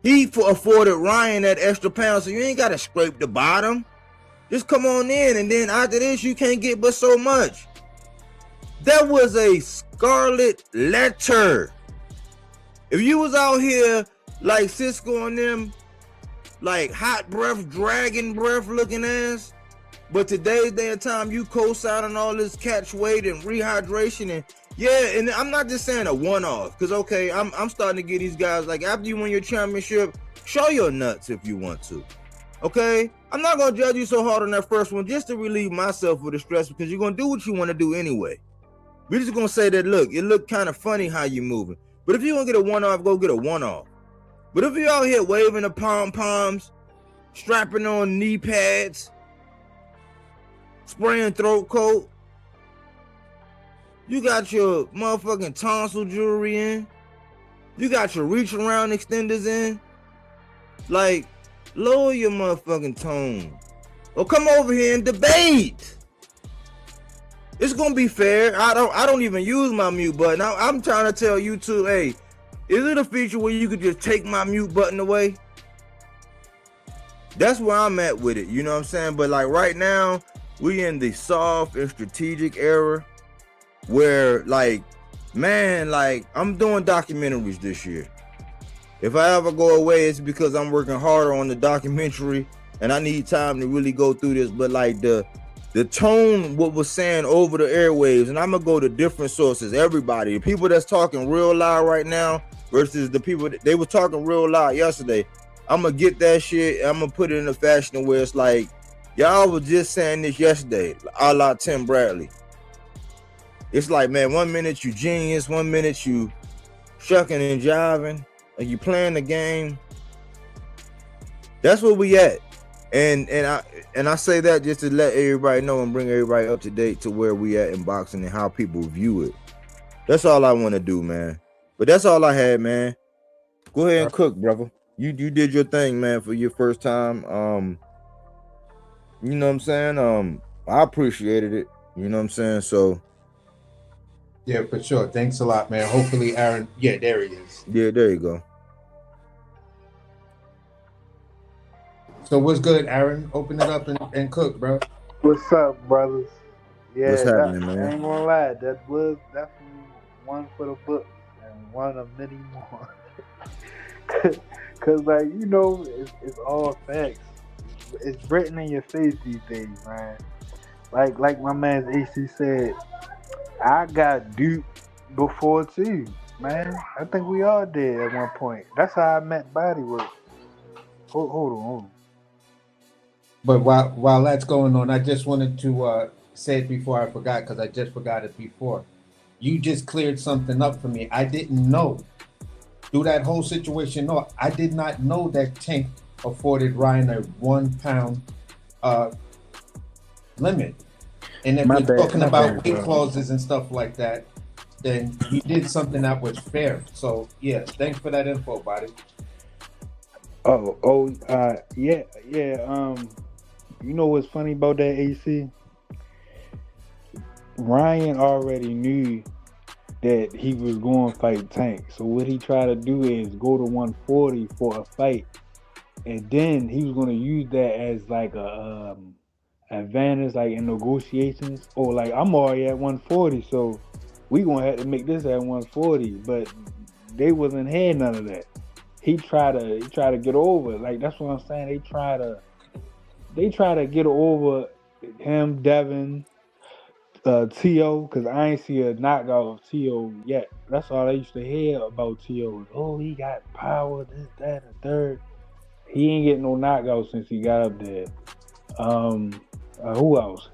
He afforded Ryan that extra pound, so you ain't got to scrape the bottom. Just come on in, and then after this, you can't get but so much. That was a scarlet letter. If you was out here like Cisco and them, like hot breath, dragon breath looking ass, but today's day and time, you co-signing all this catch weight and rehydration and yeah, and I'm not just saying a one-off, because okay, I'm starting to get these guys, like after you win your championship, show your nuts if you want to. Okay? I'm not gonna judge you so hard on that first one just to relieve myself of the stress, because you're gonna do what you want to do anyway. We're just gonna say that look, it look kind of funny how you moving. But if you want to get a one-off, go get a one-off. But if you're out here waving the pom-poms, strapping on knee pads, spraying throat coat, you got your motherfucking tonsil jewelry in, you got your reach around extenders in, like, lower your motherfucking tone. Or come over here and debate. It's gonna be fair. I don't even use my mute button. I'm trying to tell you too, hey, is it a feature where you could just take my mute button away? That's where I'm at with it, you know what I'm saying? But like right now, we in the soft and strategic era where like, man, like I'm doing documentaries this year. If I ever go away, it's because I'm working harder on the documentary and I need time to really go through this. But like the tone, what was saying over the airwaves, and I'm gonna go to different sources, everybody, the people that's talking real loud right now versus the people they were talking real loud yesterday. I'm gonna get that shit, I'm gonna put it in a fashion where it's like, y'all was just saying this yesterday, a la Tim Bradley. It's like, man, 1 minute you genius, 1 minute you shucking and jiving, and you playing the game. That's where we at. And I say that just to let everybody know and bring everybody up to date to where we at in boxing and how people view it. That's all I want to do, man. But that's all I had, man. Go ahead and cook, brother. You did your thing, man, for your first time. You know what I'm saying? I appreciated it. You know what I'm saying? So yeah, for sure. Thanks a lot, man. Hopefully Aaron, yeah, there he is. Yeah, there you go. So what's good, Aaron? Open it up and cook, bro. What's up, brothers? Yeah, What's happening, man? I ain't gonna lie, that was definitely one for the books and one of many more. Cause like, you know, it's all facts. It's written in your face these days, man. Like my man AC said, I got duped before too, man. I think we all did at one point. That's how I met Bodywork. Hold on. But while that's going on, I just wanted to say it before I forgot, because I just forgot it before. You just cleared something up for me. I didn't know. Through that whole situation, no, I did not know that Tank afforded Ryan a 1 pound limit. And if we're talking about weight clauses and stuff like that, then you did something that was fair. So yeah, thanks for that info, buddy. Yeah. You know what's funny about that, AC? Ryan already knew that he was going to fight Tank. So what he tried to do is go to 140 for a fight. And then he was going to use that as like a advantage, like in negotiations. Or like, I'm already at 140, so we going to have to make this at 140. But they wasn't had none of that. He tried to get over. Like, that's what I'm saying. They try to get over him, Devin, T.O., because I ain't see a knockout of T.O. yet. That's all I used to hear about T.O. Oh, he got power, this, that, and third. He ain't getting no knockout since he got up there. Who else?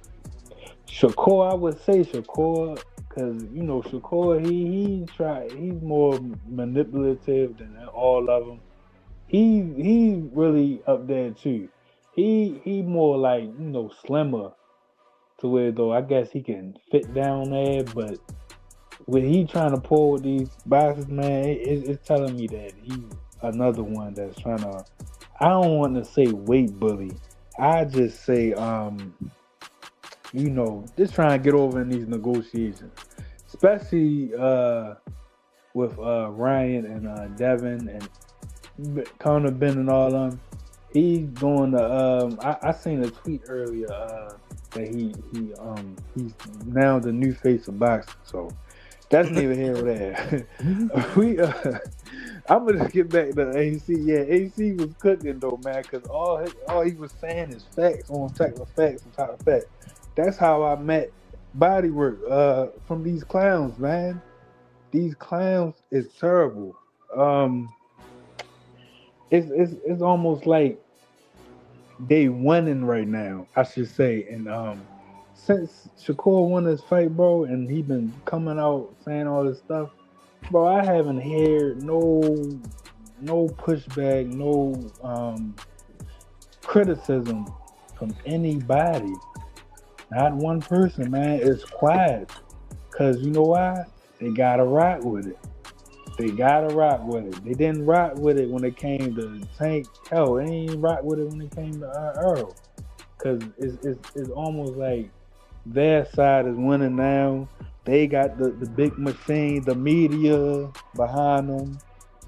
Shakur, I would say Shakur, because, you know, Shakur, he's more manipulative than all of them. He's really up there too. He more like, you know, slimmer to where though I guess he can fit down there, but when he trying to pull with these boxes, man, it's telling me that he's another one that's trying to, I don't want to say weight bully. I just say, just trying to get over in these negotiations, especially with Ryan and Devin and Connor Ben and all them. He's doing the. I seen a tweet earlier that he's now the new face of boxing. So that's neither here nor there. I'm gonna get back to AC. Yeah, AC was cooking though, man, because all he was saying is facts on top of facts on top of facts. That's how I met Bodywork from these clowns, man. These clowns is terrible. It's almost like they winning right now, I should say. And since Shakur won his fight, bro, and he been coming out saying all this stuff, bro, I haven't heard no pushback, no criticism from anybody. Not one person, man. It's quiet. Cause you know why? They gotta rock with it. They didn't rock with it when it came to Tank. Hell, they ain't rock with it when it came to Earl. Cause it's almost like their side is winning now. They got the big machine, the media behind them.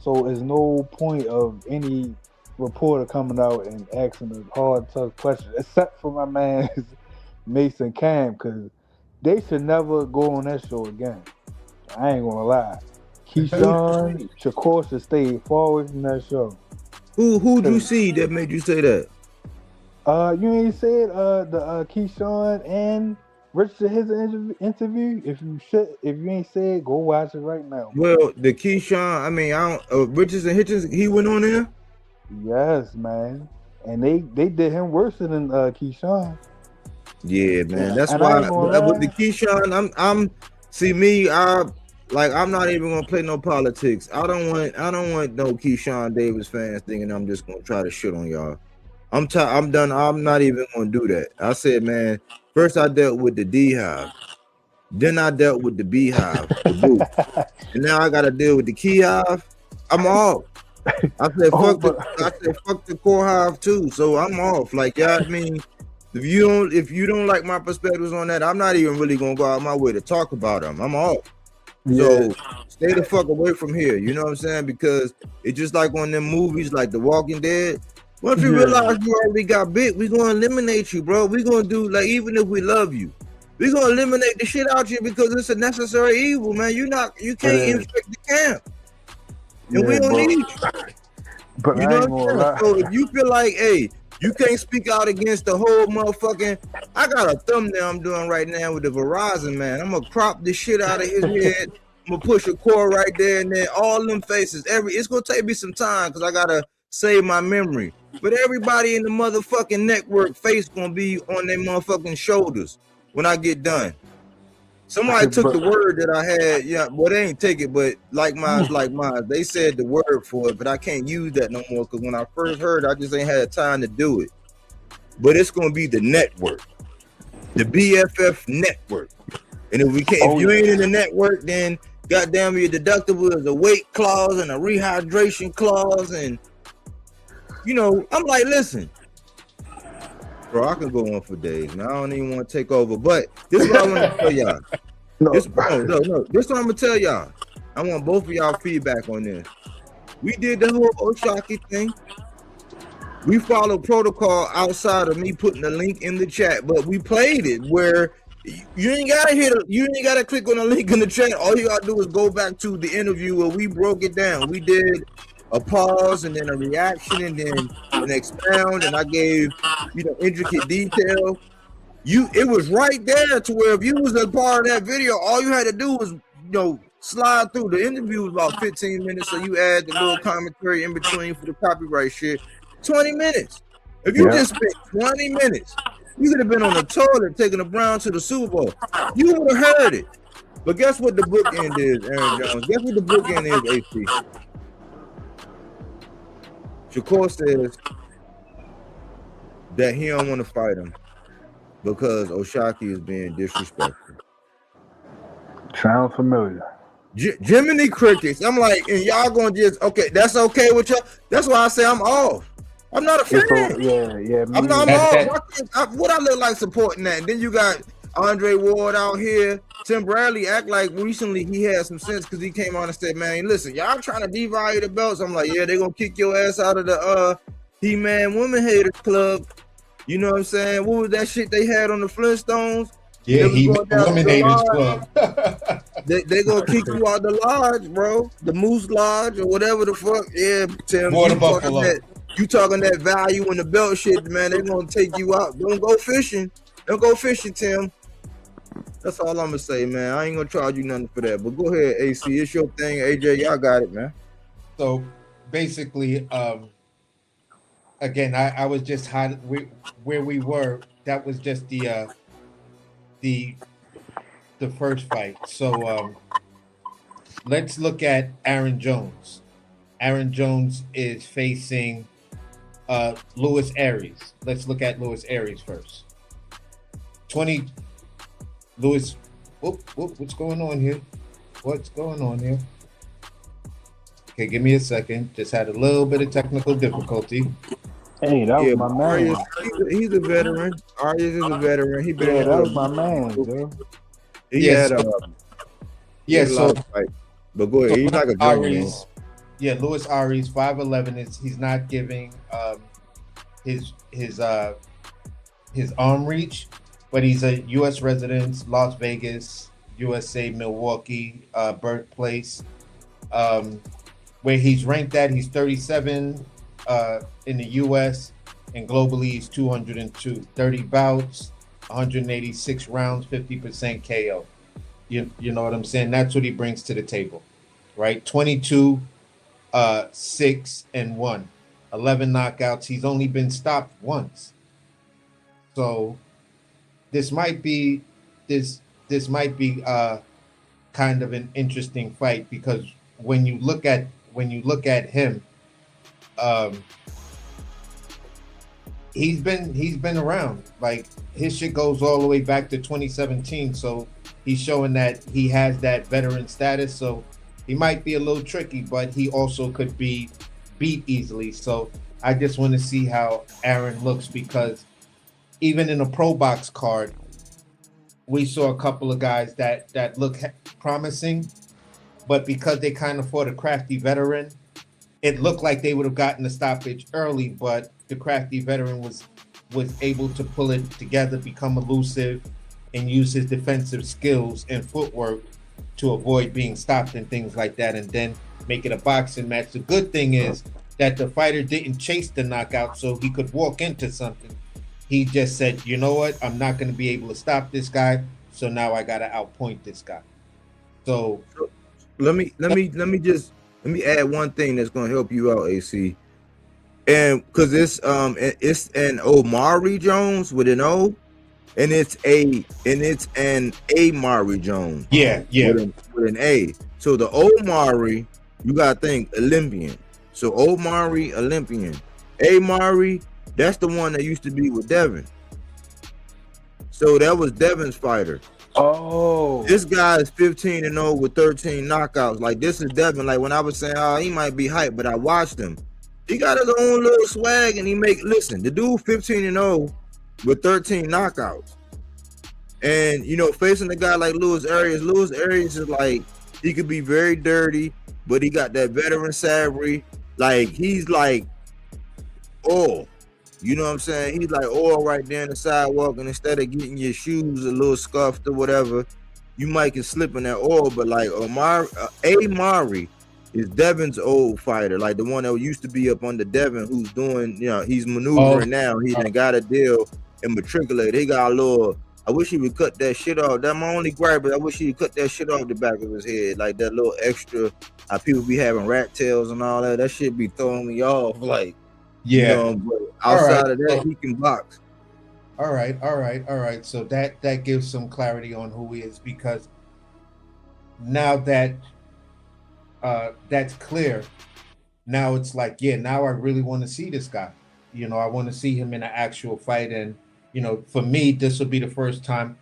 So there's no point of any reporter coming out and asking a hard, tough question, except for my man Mason Cam, because they should never go on that show again. I ain't gonna lie. Keyshawn, Shakur should stay far away from that show. Who'd you see that made you say that? You ain't said the Keyshawn and Richard his interview. If you ain't said, go watch it right now. Well, the Keyshawn, I mean, I don't. Richards and Hitchens, he went on there. Yes, man, and they did him worse than Keyshawn. Yeah, man. That's why with the Keyshawn, I'm not even gonna play no politics. I don't want no Keyshawn Davis fans thinking I'm just gonna try to shit on y'all. I'm done. I'm not even gonna do that. I said, man, first I dealt with the D-Hive, then I dealt with the Beehive, the Boo, and now I gotta deal with the Key Hive. I'm off. I said fuck the Core Hive too. So I'm off. Like, yeah, I mean, if you don't like my perspectives on that, I'm not even really gonna go out my way to talk about them. I'm off. Yeah. So stay the fuck away from here. You know what I'm saying? Because it's just like on them movies like The Walking Dead. Once you realize you already got bit, we're gonna eliminate you, bro. We're gonna do, like, even if we love you, we're gonna eliminate the shit out of you because it's a necessary evil, man. You can't infect the camp. And we don't need you. But you know what I'm saying? So if you feel like, hey, you can't speak out against the whole motherfucking. I got a thumbnail I'm doing right now with the Verizon man. I'm gonna crop the shit out of his head. I'm gonna push a core right there and then all them faces. It's gonna take me some time because I gotta save my memory. But everybody in the motherfucking network face gonna be on their motherfucking shoulders when I get done. Somebody took the word that I had. Yeah, well, they ain't take it, but like mine, they said the word for it, but I can't use that no more because when I first heard, I just ain't had time to do it. But it's gonna be the network, the BFF network. And if you ain't in the network, then goddamn, your deductible is a weight clause and a rehydration clause, and I'm like, listen, bro, I can go on for days. Now I don't even want to take over, but this is what I want to tell y'all. This is what I'm gonna tell y'all. I want both of y'all feedback on this. We did the whole Oshaki thing. We followed protocol outside of me putting the link in the chat, but we played it where you ain't gotta click on the link in the chat. All you gotta do is go back to the interview where we broke it down. We did a pause and then a reaction and then an expound, and I gave intricate detail. It was right there to where if you was a part of that video, all you had to do was slide through. The interview was about 15 minutes, so you add the little commentary in between for the copyright shit. 20 minutes. If you just spent 20 minutes, you could have been on the toilet taking a Brown to the Super Bowl. You would have heard it. But guess what the bookend is, Aaron Jones? Guess what the bookend is, AC? Shakur says that he don't want to fight him because Oshaki is being disrespectful. Sounds familiar. Jiminy Crickets. I'm like, and y'all gonna just that's okay with y'all. That's why I say I'm off. I'm not a fan. Yeah. I'm off. What I look like supporting that? And then you got Andre Ward out here. Tim Bradley act like recently he had some sense because he came on and said, man, listen, y'all trying to devalue the belts. I'm like, yeah, they gonna kick your ass out of the He-Man Women Haters Club. You know what I'm saying? What was that shit they had on the Flintstones? Yeah, They was he going down to the Eliminators lodge. Club. They gonna kick you out the lodge, bro. The Moose Lodge or whatever the fuck. Yeah, Tim, Water you Buffalo. talking that value in the belt shit, man. They gonna take you out. Don't go fishing. Don't go fishing, Tim. That's all I'm gonna say, man. I ain't gonna charge you nothing for that. But go ahead, AC. It's your thing, AJ. Y'all got it, man. So basically, again, I was just where we were. That was just the first fight. So let's look at Aaron Jones. Aaron Jones is facing Luis Aries. Let's look at Luis Aries first. Luis, what's going on here? What's going on here? Okay, give me a second. Just had a little bit of technical difficulty. Hey, that was my man. He's a veteran. Arias is a veteran. He been that was my man, Joe. He had so fight. But go ahead. He's like a journeyman. Yeah, Luis Aries, 5'11". He's not giving his arm reach, but he's a U.S. resident, Las Vegas, USA, Milwaukee birthplace. Where he's ranked at, he's 37 in the U.S. and globally he's 202. 30 bouts, 186 rounds, 50% KO. You know what I'm saying? That's what he brings to the table, right? 22, 6-1, 11 knockouts. He's only been stopped once. So this might be kind of an interesting fight because when you look at him, he's been around. Like his shit goes all the way back to 2017. So he's showing that he has that veteran status. So he might be a little tricky, but he also could be beat easily. So I just want to see how Aaron looks because even in a pro box card, we saw a couple of guys that look promising, but because they kind of fought a crafty veteran, it looked like they would have gotten the stoppage early, but the crafty veteran was able to pull it together, become elusive, and use his defensive skills and footwork to avoid being stopped and things like that, and then make it a boxing match. The good thing is that the fighter didn't chase the knockout so he could walk into something. He just said, you know what, I'm not going to be able to stop this guy, so now I got to outpoint this guy. So let me add one thing that's going to help you out, AC. And because it's an Omari Jones with an O, and it's an Amari Jones. Yeah. With an A. So the Omari, you gotta think Olympian. So Omari, Olympian. Amari, that's the one that used to be with Devin. So that was Devin's fighter. Oh, This guy is 15-0 with 13 knockouts. Like this is Devin. Like when I was saying, oh, he might be hyped, but I watched him. He got his own little swag, and listen, the dude 15-0 with 13 knockouts. And facing a guy like Luis Aries is like, he could be very dirty, but he got that veteran savvy. Like he's like oil. You know what I'm saying? He's like oil right there in the sidewalk, and instead of getting your shoes a little scuffed or whatever, you might can slip in that oil. But like Amari is Devin's old fighter, like the one that used to be up under Devin, who's doing, he's maneuvering now. He done got a deal and matriculated. He got a little. I wish he would cut that shit off. That's my only gripe, but I wish he would cut that shit off the back of his head, like that little extra. How people be having rat tails and all that. That shit be throwing me off. Like, but outside of that, he can box. All right. So that gives some clarity on who he is, because now that that's clear, now it's like, now I really want to see this guy. I want to see him in an actual fight, and for me, this will be the first time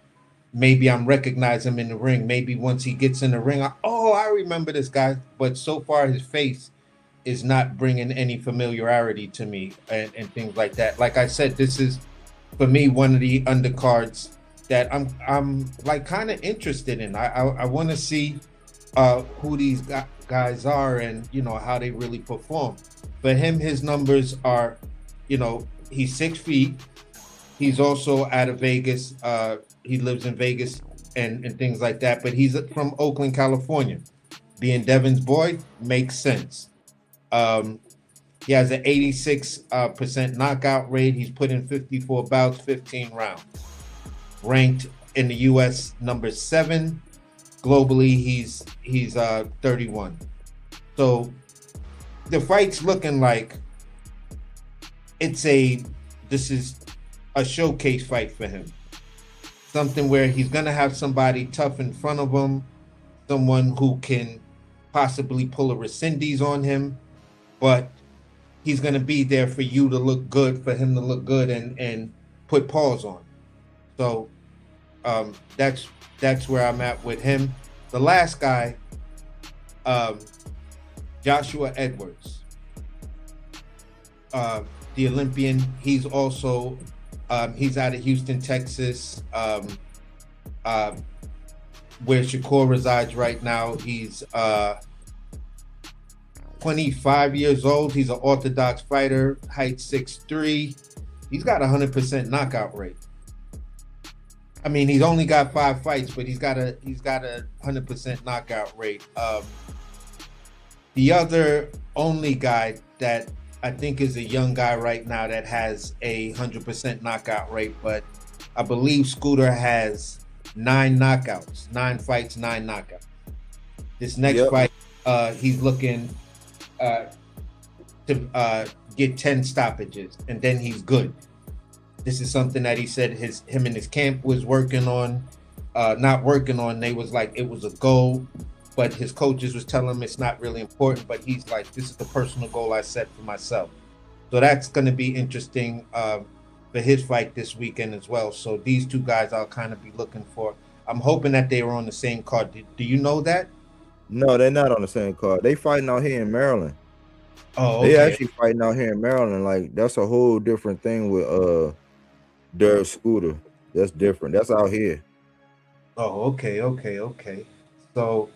maybe I'm recognizing him in the ring. Maybe once he gets in the ring, I remember this guy. But so far, his face is not bringing any familiarity to me and things like that. Like I said, this is, for me, one of the undercards that I'm like kind of interested in. I want to see who these guys are and how they really perform. For him, his numbers are, he's 6 feet. He's also out of Vegas. He lives in Vegas and things like that. But he's from Oakland, California. Being Devin's boy makes sense. He has an 86% knockout rate. He's put in 54 bouts, 15 rounds. Ranked in the U.S. number 7. Globally, he's 31. So the fight's looking like this is a showcase fight for him. Something where he's gonna have somebody tough in front of him, someone who can possibly pull a Rescindes on him, but he's gonna be there for you to look good, for him to look good and put paws on. So that's where I'm at with him. The last guy, Joshua Edwards, the Olympian. He's also he's out of Houston, Texas, where Shakur resides right now. He's 25 years old. He's an orthodox fighter, height 6'3". He's got a 100% knockout rate. I mean, he's only got 5 fights, but he's got a 100% knockout rate. The other only guy that I think is a young guy right now that has a 100% knockout rate, but I believe Scooter has 9 knockouts, 9 fights, 9 knockouts. This next fight, he's looking to get 10 stoppages, and then he's good. This is something that he said him and his camp was working on, not working on. They was like, it was a goal, but his coaches was telling him it's not really important. But he's like, this is the personal goal I set for myself. So that's going to be interesting for his fight this weekend as well. So these 2 guys I'll kind of be looking for. I'm hoping that they were on the same card. Do you know that? No, they're not on the same card. They fighting out here in Maryland. Oh, okay. They actually fighting out here in Maryland. Like, that's a whole different thing with Derek Scooter. That's different. That's out here. Oh, okay. So,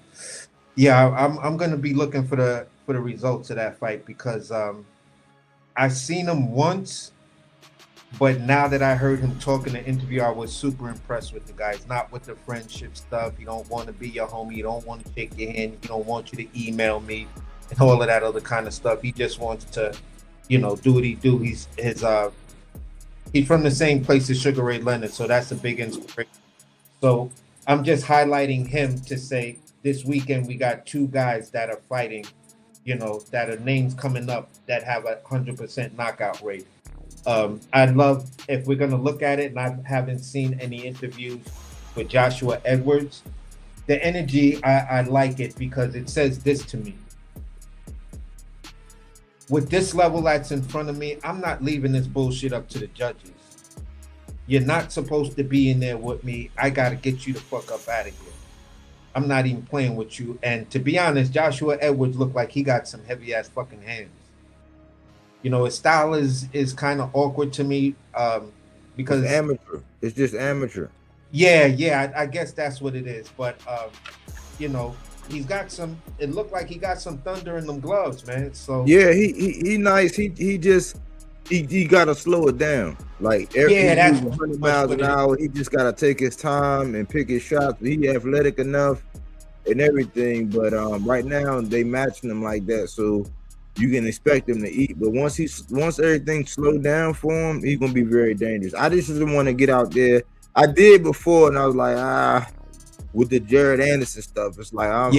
yeah, I'm gonna be looking for the results of that fight because I've seen him once, but now that I heard him talk in the interview, I was super impressed with the guy. It's not with the friendship stuff. He don't want to be your homie. He don't want to shake your hand. He don't want you to email me and all of that other kind of stuff. He just wants to, do what he do. He's from the same place as Sugar Ray Leonard, so that's a big inspiration. So I'm just highlighting him to say this weekend we got 2 guys that are fighting, that are names coming up that have a 100% knockout rate. I'd love, if we're going to look at it, and I haven't seen any interviews with Joshua Edwards, the energy, I like it because it says this to me. With this level that's in front of me, I'm not leaving this bullshit up to the judges. You're not supposed to be in there with me. I got to get you the fuck up out of here. I'm not even playing with you. And to be honest, Joshua Edwards looked like he got some heavy ass fucking hands. His style is kind of awkward to me because it's amateur. It's just amateur. Yeah, I guess that's what it is. But he's got some. It looked like he got some thunder in them gloves, man. So yeah, he nice. He gotta slow it down. Like that's 100 miles an hour. He just gotta take his time and pick his shots. He athletic enough and everything, but right now they matching him like that, so you can expect him to eat. But once everything slowed down for him, he's gonna be very dangerous. I just didn't want to get out there. I did before, and I was like, with the Jared Anderson stuff, it's like, I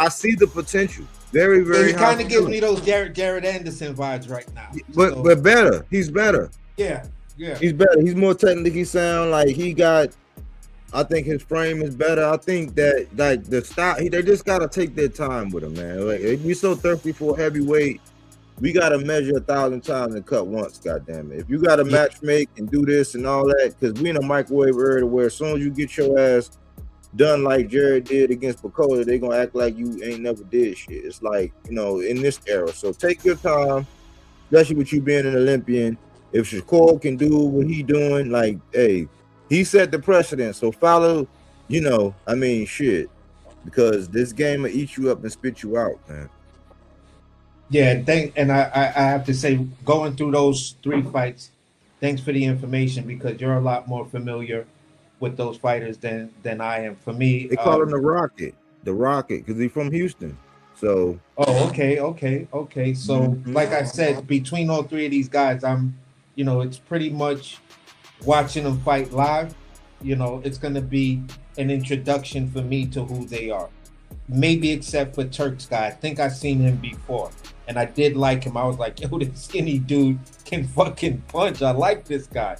see the potential. Very, very. He kind of gives me those Jared Anderson vibes right now. But better. He's better. Yeah. He's better. He's more technically sound. Like he got. I think his frame is better. I think that like the style. They just gotta take their time with him, man. Like if you're so thirsty for a heavyweight, we gotta measure 1,000 times and cut once. Goddamn it! If you gotta match make and do this and all that, because we in a microwave era where as soon as you get your ass done like Jared did against Bacola, they gonna act like you ain't never did shit. It's like, in this era. So take your time, especially with you being an Olympian. If Shakur can do what he doing, like, hey, He set the precedent. So follow, you know, I mean, shit, because this game will eat you up and spit you out, man. Yeah, and I have to say, going through those 3 fights, thanks for the information because you're a lot more familiar with those fighters than I am. For me, They call him the Rocket, because he's from Houston. So, oh, okay. So, mhm. like I said, between all three of these guys, it's pretty much watching them fight live. It's going to be an introduction for me to who they are. Maybe except for Turk's guy. I think I've seen him before, and I did like him. I was like, yo, this skinny dude can fucking punch. I like this guy.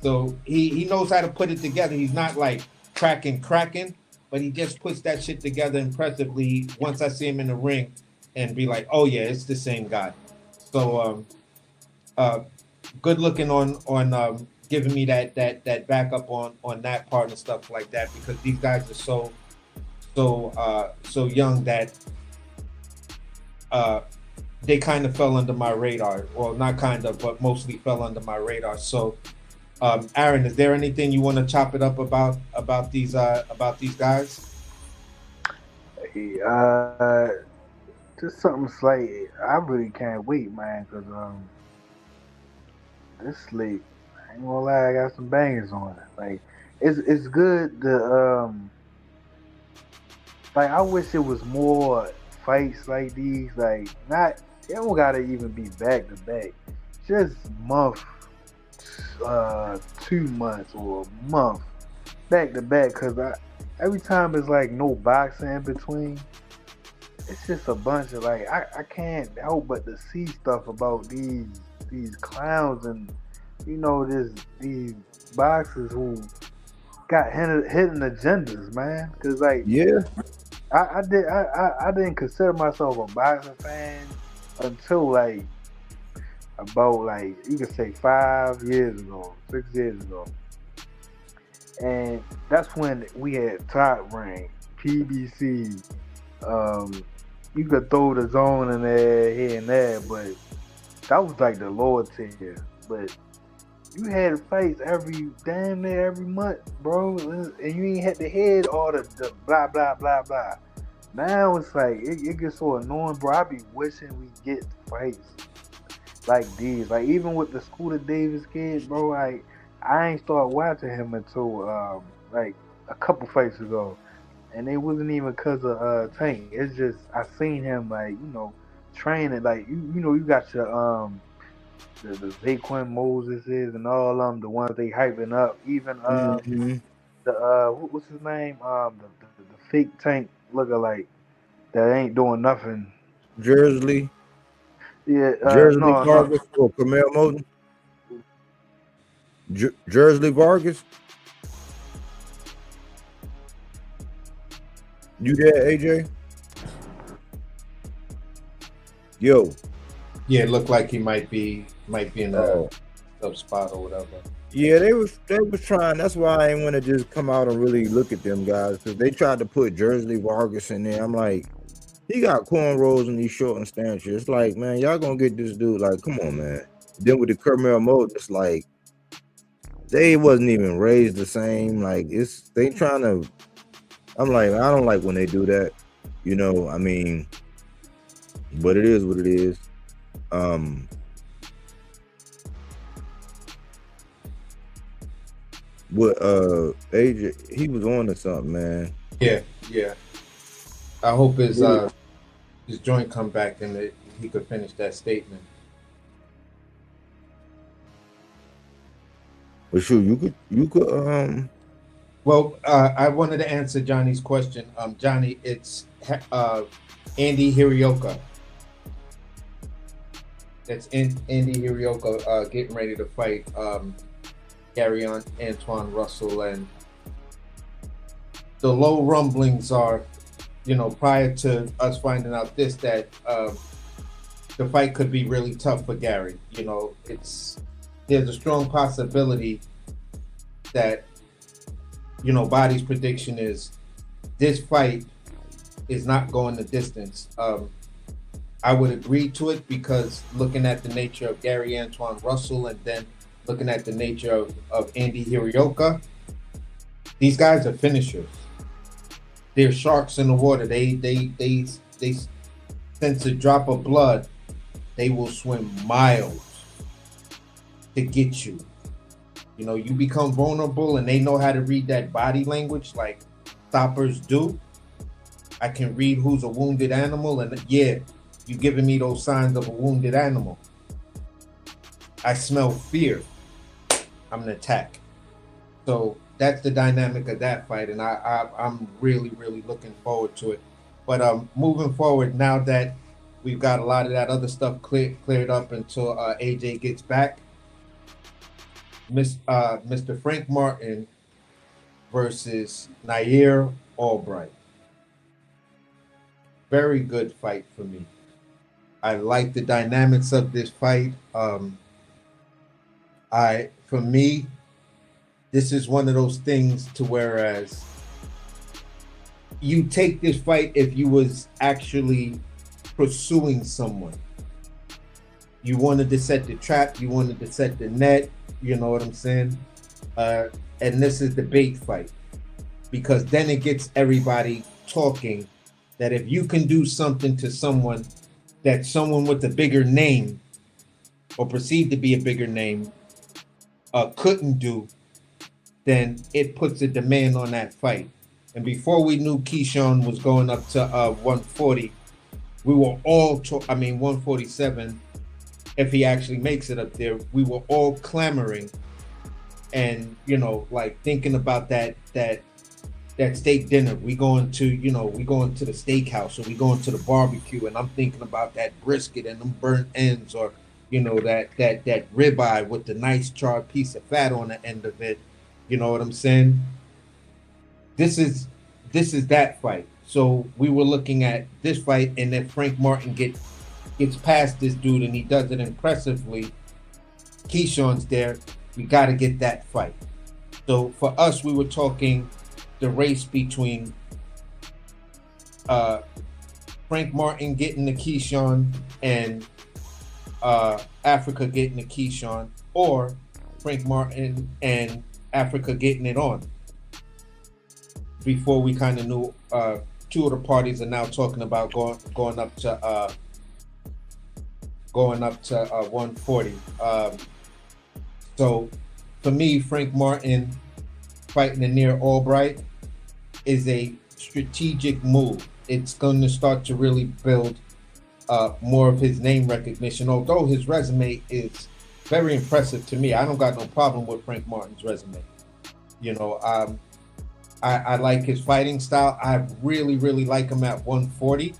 So he knows how to put it together. He's not like cracking, but he just puts that shit together impressively once I see him in the ring and be like, oh yeah, it's the same guy. So good looking on giving me that backup on that part and stuff like that, because these guys are so young that they kind of fell under my radar. Well, not kind of, but mostly fell under my radar. So Aaron, is there anything you want to chop it up about these guys? Just something slight. I really can't wait, man, because this sleep, I ain't gonna lie, I got some bangers on it. Like, it's good to like, I wish it was more fights like these. Like, not, it don't gotta even be back to back. Just month, 2 months or a month back to back. Cause every time it's like no boxing in between. It's just a bunch of like, I can't help but to see stuff about these clowns and these boxers who got hidden agendas, man. Cause like, Yeah. I didn't consider myself a boxing fan until like about, like, you could say 5 years ago, 6 years ago, and that's when we had Top Rank, PBC. You could throw the zone in there here and there, but that was like the lower tier. But you had fights damn near every month, bro, and you ain't had to hear all the blah blah blah blah. Now it's like it gets so annoying, bro. I be wishing we get fights like these. Like, even with the Scooter Davis kid, bro. Like, I ain't started watching him until like a couple fights ago, and it wasn't even because of Tank. It's just I seen him, like, training. Like, you got your the Zaquan Moses and all them, the ones they hyping up. Even Mhm. what's his name? The fake Tank lookalike that ain't doing nothing. Jersey Yeah, no, Vargas or Camille Moten. Jersey Vargas. You there, AJ? Yo. Yeah, it looked like he might be in a tough spot or whatever. Yeah, they was trying. That's why I ain't want to just come out and really look at them guys, because they tried to put Jersey Vargas in there. I'm like, he got cornrows and he's short in stature. It's like, man, y'all gonna get this dude. Like, come on, man. Then with the Kermel mode, it's like they wasn't even raised the same. Like, they trying to. I'm like, I don't like when they do that. I mean, but it is what it is. What AJ, he was on to something, man. Yeah. I hope his joint come back and that he could finish that statement. But sure, you could Well, I wanted to answer Johnny's question. Johnny, it's Andy Hirioka. That's Andy Hirioka getting ready to fight Gary Antoine Russell, and the low rumblings are, prior to us finding out that the fight could be really tough for Gary. There's a strong possibility that, Body's prediction is this fight is not going the distance. I would agree to it, because looking at the nature of Gary Antoine Russell and then looking at the nature of Andy Hirioka, These guys are finishers. They're sharks in the water. They sense a drop of blood, they will swim miles to get you. You know, you become vulnerable and they know how to read that body language like stoppers do. I can read who's a wounded animal, and yeah, you giving me those signs of a wounded animal. I smell fear. I'm an attack. So that's the dynamic of that fight, and I'm really looking forward to it. But moving forward, now that we've got a lot of that other stuff cleared up until AJ gets back, Mr. Frank Martin versus Nahir Albright. Very good fight for me. I like the dynamics of this fight. For me, this is one of those things to whereas you take this fight if you was actually pursuing someone. You wanted to set the trap, you wanted to set the net, you know what I'm saying? And this is the bait fight, because then it gets everybody talking that if you can do something to someone that someone with a bigger name or perceived to be a bigger name couldn't do, then it puts a demand on that fight. And before we knew Keyshawn was going up to 140, we were all 147, if he actually makes it up there, we were all clamoring and, you know, like thinking about that steak dinner. We going to the steakhouse, or we going to the barbecue, and I'm thinking about that brisket and them burnt ends, or, you know, that ribeye with the nice charred piece of fat on the end of it. You know what I'm saying? This is that fight. So we were looking at this fight, and then Frank Martin gets past this dude, and he does it impressively. Keyshawn's there. We got to get that fight. So for us, we were talking the race between Frank Martin getting the Keyshawn and Africa getting the Keyshawn, or Frank Martin and Africa getting it on. Before we kind of knew, two of the parties are now talking about going up to 140. So for me, Frank Martin fighting Nahir Albright is a strategic move. It's going to start to really build more of his name recognition, although his resume is very impressive to me. I don't got no problem with Frank Martin's resume. You know, I like his fighting style. I really like him at 140.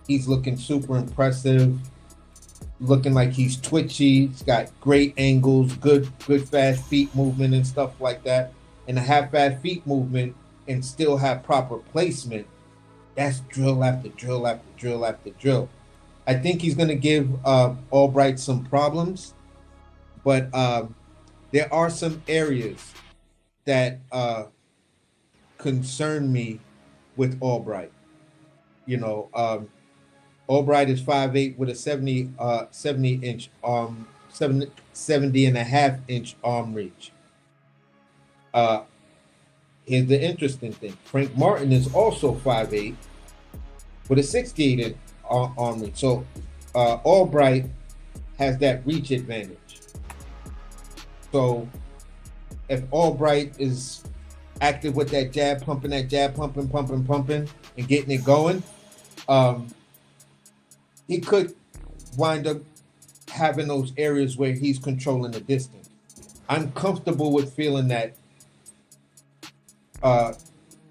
He's looking super impressive, looking like he's twitchy. He's got great angles, good fast feet movement and stuff like that. And to have fast feet movement and still have proper placement, that's drill after drill after drill after drill. I think he's going to give Albright some problems, but there are some areas that concern me with Albright. You know, Albright is 5'8" with a 70 and a half inch arm reach. Here's the interesting thing. Frank Martin is also 5'8" with a 68 inch arm reach. So Albright has that reach advantage. So if Albright is active with that jab pumping, and getting it going, he could wind up having those areas where he's controlling the distance. I'm comfortable with feeling that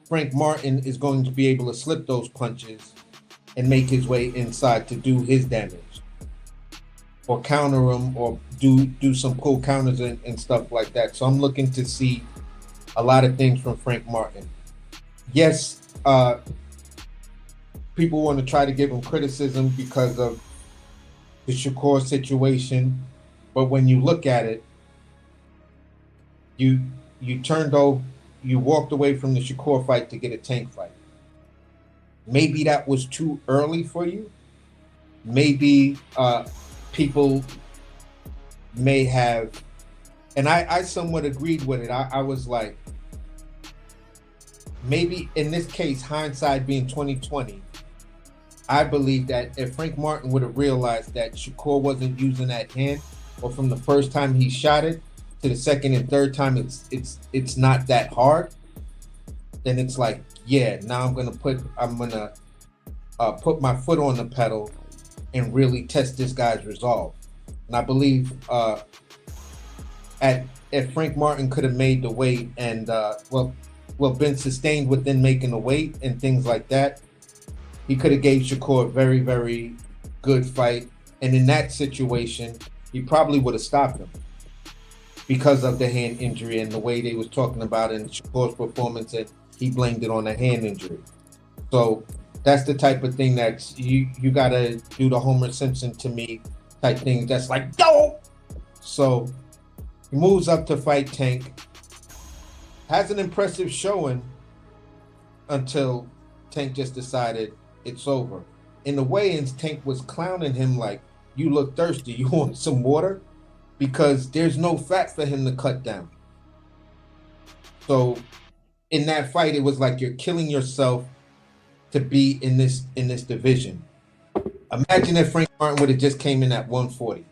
Frank Martin is going to be able to slip those punches and make his way inside to do his damage, or counter him, or do some cool counters and stuff like that. So I'm looking to see a lot of things from Frank Martin. Yes, people want to try to give him criticism because of the Shakur situation, but when you look at it, you walked away from the Shakur fight to get a Tank fight. Maybe that was too early for you. Maybe people may have, and I somewhat agreed with it. I was like, maybe in this case, hindsight being 2020, I believe that if Frank Martin would have realized that Shakur wasn't using that hand, or from the first time he shot it to the second and third time it's not that hard, then it's like, yeah, now I'm gonna put my foot on the pedal and really test this guy's resolve. And I believe if Frank Martin could have made the weight and been sustained within making the weight and things like that, he could have gave Shakur a very, very good fight. And in that situation, he probably would have stopped him because of the hand injury and the way they was talking about in Shakur's performance, and he blamed it on a hand injury. So that's the type of thing that you gotta do the Homer Simpson to me type thing. That's like, no. So he moves up to fight Tank, has an impressive showing until Tank just decided it's over. In the weigh-ins, Tank was clowning him like, you look thirsty, you want some water? Because there's no fat for him to cut down. So in that fight, it was like you're killing yourself to be in this division. Imagine if Frank Martin would have just came in at 140.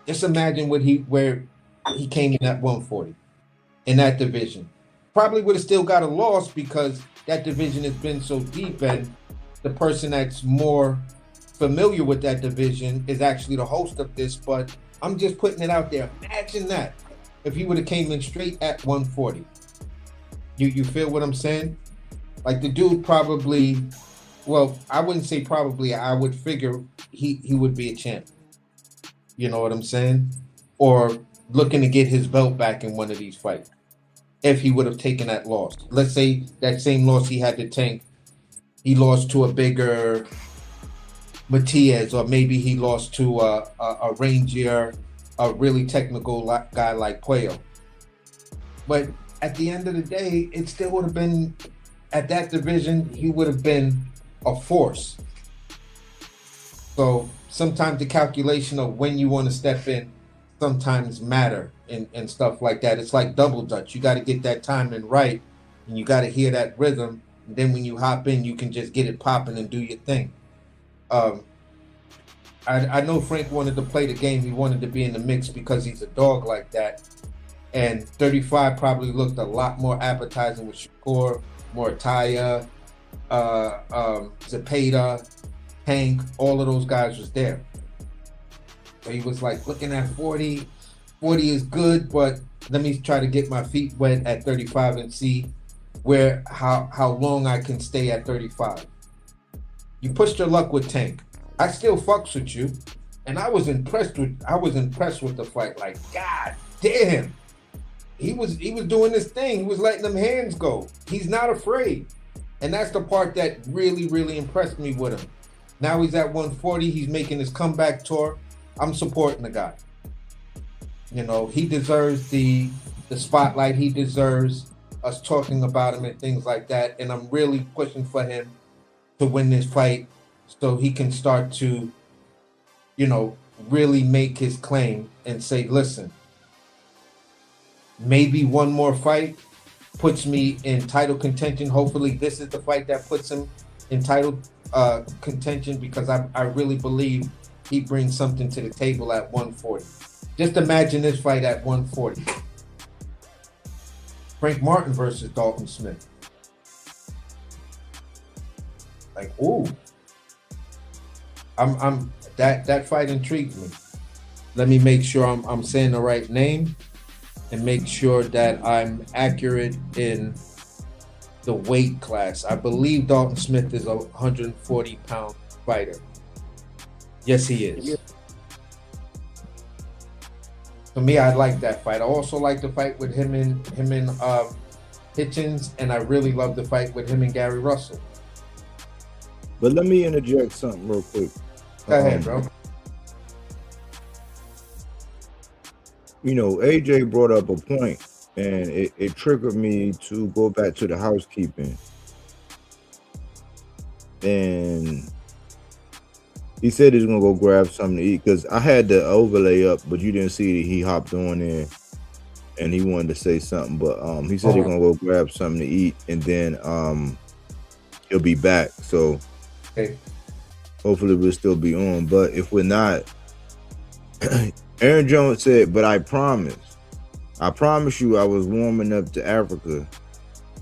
Just imagine where he came in at 140 in that division. Probably would have still got a loss because that division has been so deep, and the person that's more familiar with that division is actually the host of this. But I'm just putting it out there. Imagine that if he would have came in straight at 140. You feel what I'm saying? Like the dude probably, well, I wouldn't say probably, I would figure he would be a champ. You know what I'm saying? Or looking to get his belt back in one of these fights if he would have taken that loss. Let's say that same loss he had to Tank, he lost to a bigger Matias, or maybe he lost to a rangier, a really technical guy like Puello. But at the end of the day, it still would have been, at that division, he would have been a force. So sometimes the calculation of when you want to step in sometimes matter and stuff like that. It's like double dutch. You got to get that timing right, and you got to hear that rhythm. And then when you hop in, you can just get it popping and do your thing. I know Frank wanted to play the game. He wanted to be in the mix because he's a dog like that. And 35 probably looked a lot more appetizing with Shakur, Mortaya, Zepeda, Tank, all of those guys was there. So he was like looking at 40. 40 is good, but let me try to get my feet wet at 35 and see how long I can stay at 35. You pushed your luck with Tank. I still fucks with you, and I was impressed with the fight. Like, God damn, he was doing this thing. He was letting them hands go. He's not afraid, and that's the part that really, really impressed me with him. Now he's at 140. He's making his comeback tour. I'm supporting the guy. You know, he deserves the spotlight. He deserves us talking about him and things like that. And I'm really pushing for him to win this fight so he can start to, you know, really make his claim and say, listen, maybe one more fight puts me in title contention. Hopefully this is the fight that puts him in title contention, because I really believe he brings something to the table at 140. Just imagine this fight at 140. Frank Martin versus Dalton Smith. Like, ooh. That fight intrigues me. Let me make sure I'm saying the right name and make sure that I'm accurate in the weight class. I believe Dalton Smith is a 140-pound fighter. Yes, he is. Yeah. For me, I like that fight. I also like the fight with him and Hitchens, and I really love the fight with him and Gary Russell. But let me interject something real quick. Go ahead, bro. You know, AJ brought up a point, and it triggered me to go back to the housekeeping. And he said he's gonna go grab something to eat, because I had the overlay up, but you didn't see that he hopped on there and he wanted to say something, but he said he's gonna go grab something to eat, and then he'll be back. So Okay. hopefully we'll still be on. But if we're not, Aaron Jones said, "But I promise you, I was warming up to Africa."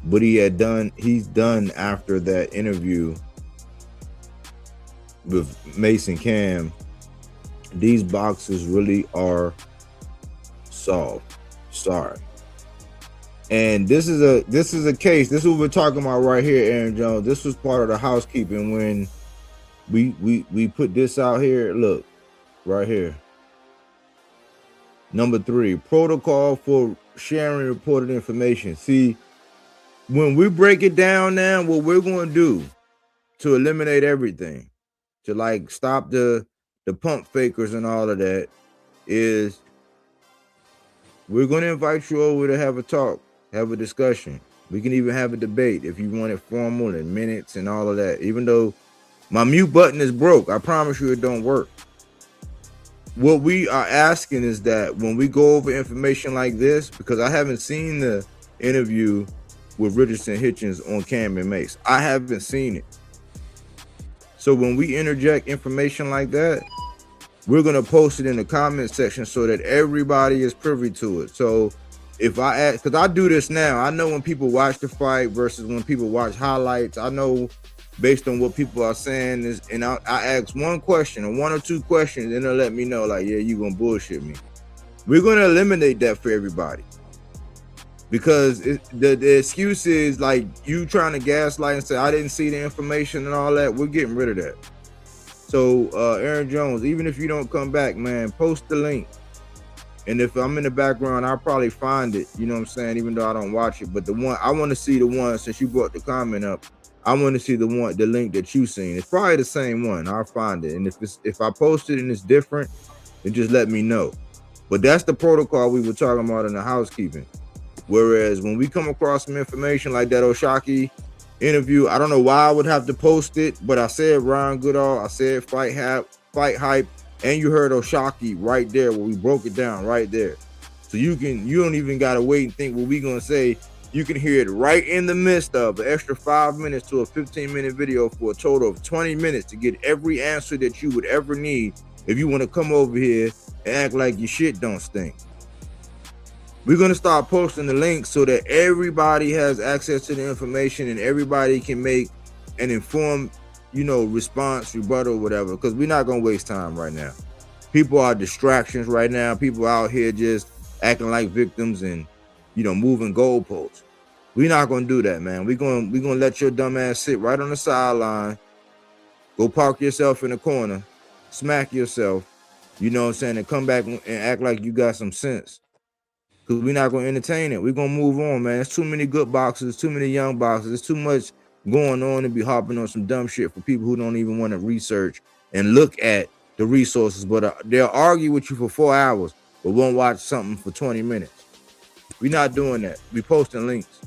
But he's done after that interview with Mason Cam. These boxes really are soft. Sorry. And this is a case. This is what we're talking about right here, Aaron Jones. This was part of the housekeeping when we put this out here. Look, right here. Number 3, protocol for sharing reported information. See, when we break it down now, what we're going to do to eliminate everything, to like stop the pump fakers and all of that, is we're going to invite you over to have a talk, have a discussion. We can even have a debate if you want it formal and minutes and all of that. Even though my mute button is broke, I promise you it don't work. What we are asking is that when we go over information like this, because I haven't seen the interview with Richardson Hitchens on Cam and Mace. I haven't seen it. So when we interject information like that, we're going to post it in the comment section so that everybody is privy to it. So if I ask, because I do this now, I know when people watch the fight versus when people watch highlights. I know based on what people are saying is, and I ask one question or one or two questions, and they'll let me know, like, yeah, you gonna bullshit me. We're gonna eliminate that for everybody, because the excuse is like you trying to gaslight and say I didn't see the information and all that. We're getting rid of that. So Aaron Jones, even if you don't come back, man, post the link. And if I'm in the background, I'll probably find it. You know what I'm saying? Even though I don't watch it, but the one I want to see, the one, since you brought the comment up, I want to see the link that you seen. It's probably the same one. I'll find it. And if I post it and it's different, then just let me know. But that's the protocol we were talking about in the housekeeping. Whereas when we come across some information like that Oshaki interview, I don't know why I would have to post it, but I said Ryan Goodall, I said fight hype, and you heard Oshaki right there where we broke it down right there. So you don't even gotta wait and think what we gonna say. You can hear it right in the midst of an extra 5 minutes to a 15-minute video for a total of 20 minutes to get every answer that you would ever need if you want to come over here and act like your shit don't stink. We're going to start posting the links so that everybody has access to the information and everybody can make an informed, response, rebuttal, whatever, because we're not going to waste time right now. People are distractions right now. People out here just acting like victims and moving goalposts. We're not gonna do that, man. We're gonna let your dumb ass sit right on the sideline, go park yourself in the corner, smack yourself, and come back and act like you got some sense. Because we're not gonna entertain it. We're gonna move on, man. There's too many good boxers, too many young boxers. There's too much going on to be hopping on some dumb shit for people who don't even want to research and look at the resources. But they'll argue with you for 4 hours, but won't watch something for 20 minutes. We're not doing that. We posting links.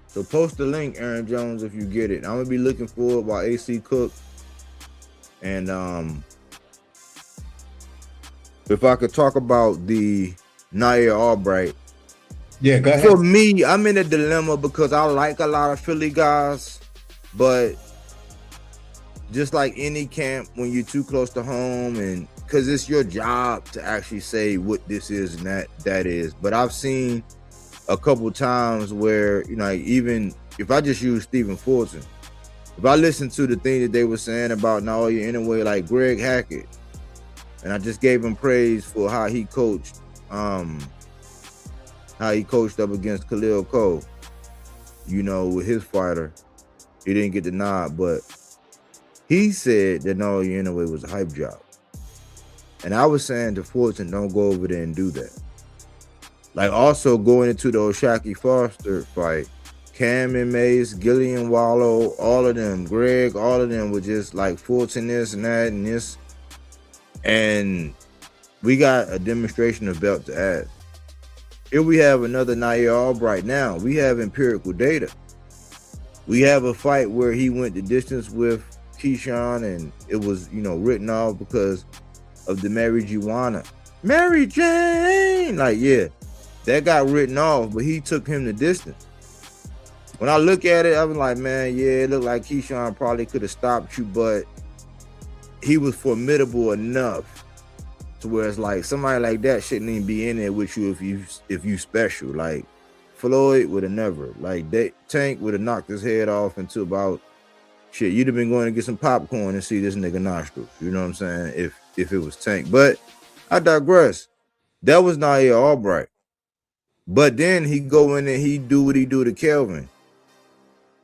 So post the link, Aaron Jones, if you get it. I'm gonna be looking for it while AC cook. And if I could talk about the Nahir Albright. Yeah, go ahead. For me, I'm in a dilemma because I like a lot of Philly guys, but just like any camp, when you're too close to home, and because it's your job to actually say what this is and that is. But I've seen a couple times where, even if I just use Stephen Fulton, if I listen to the thing that they were saying about Nahir anyway, like Greg Hackett, and I just gave him praise for how he coached up against Khalil Cole, with his fighter. He didn't get the nod, but he said that Nahir anyway was a hype job. And I was saying to Fulton, don't go over there and do that. Like, also going into the Oshaki Foster fight, Cam and Mace, Gillian Wallow, all of them, Greg, all of them were just like Fulton this and that and this. And we got a demonstration of belt to ass. Here we have another Nahir Albright. Now we have empirical data. We have a fight where he went the distance with Keyshawn, and it was, written off because of the Mary Jane. Like, yeah, that got written off, but he took him the distance. When I look at it, I was like, man, yeah, it looked like Keyshawn probably could have stopped you, but he was formidable enough to where it's like somebody like that shouldn't even be in there with you if you special. Like Floyd would have never. Like Tank would have knocked his head off into about shit. You'd have been going to get some popcorn and see this nigga nostrils. You know what I'm saying? If it was Tank. But I digress. That was Nahir Albright. But then he go in and he do what he do to Kelvin.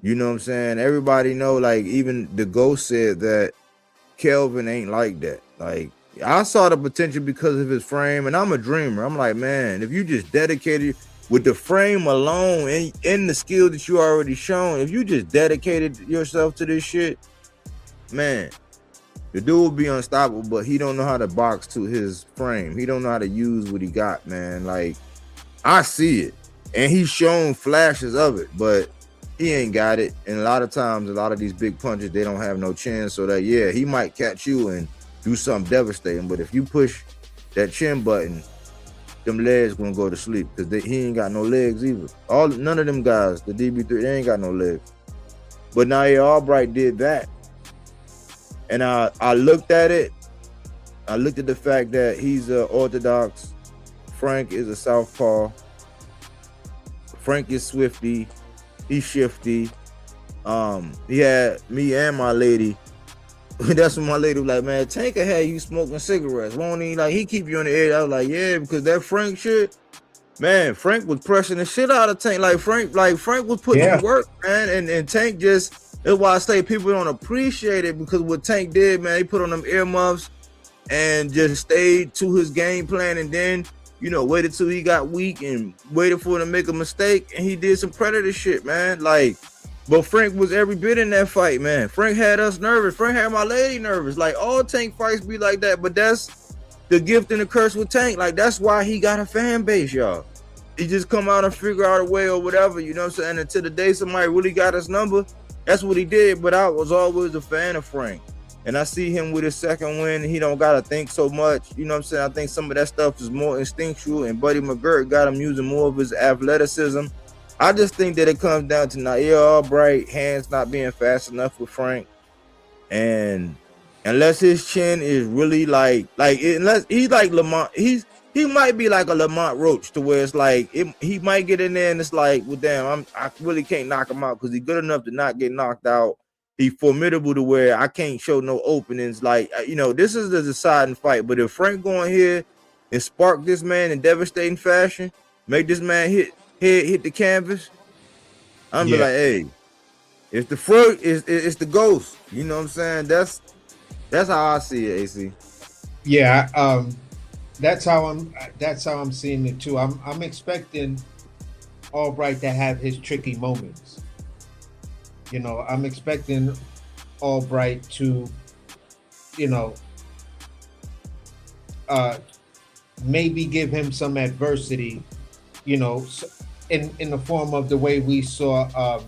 You know what I'm saying? Everybody know, like, even the Ghost said that Kelvin ain't like that. Like, I saw the potential because of his frame, and I'm a dreamer. I'm like, man, if you just dedicated with the frame alone and the skill that you already shown, if you just dedicated yourself to this shit, man, the dude will be unstoppable, but he don't know how to box to his frame. He don't know how to use what he got, man. Like, I see it, and he's shown flashes of it, but he ain't got it. And a lot of times, a lot of these big punches, they don't have no chance. So that, yeah, he might catch you and do something devastating. But if you push that chin button, them legs gonna go to sleep because he ain't got no legs either. None of them guys, the DB3, they ain't got no legs. But Nahir Albright did that. And I looked at it. I looked at the fact that he's orthodox. Frank is a southpaw. Frank is swifty. He's shifty. He had me and my lady. That's when my lady was like, man, Tank had you smoking cigarettes. Won't he? Like, he keep you on the edge. I was like, yeah, because that Frank shit, man, Frank was pressing the shit out of Tank. Like Frank was putting in work, man. And Tank just, that's why I say people don't appreciate it, because what Tank did, man, he put on them earmuffs and just stayed to his game plan, and then, waited till he got weak and waited for him to make a mistake, and he did some predator shit, man. Like, but Frank was every bit in that fight, man. Frank had us nervous. Frank had my lady nervous. Like, all Tank fights be like that, but that's the gift and the curse with Tank. Like, that's why he got a fan base, y'all. He just come out and figure out a way or whatever, you know what I'm saying? Until the day somebody really got his number, that's what he did. But I was always a fan of Frank. And I see him with his second win. He don't got to think so much. You know what I'm saying? I think some of that stuff is more instinctual. And Buddy McGirt got him using more of his athleticism. I just think that it comes down to Nahir Albright, hands not being fast enough with Frank. And unless his chin is really unless he's like Lamont, he might be like a Lamont Roach, to where it's like, he might get in there and it's like, well, damn, I really can't knock him out because he's good enough to not get knocked out. He's formidable to where I can't show no openings. Like, this is the deciding fight. But if Frank go in here and spark this man in devastating fashion, make this man hit the canvas, I'm be like, hey, it's the fruit, it's the ghost. You know what I'm saying? That's how I see it, AC. Yeah, that's how I'm seeing it too. I'm expecting Albright to have his tricky moments. I'm expecting Albright to, maybe give him some adversity, in the form of the way we saw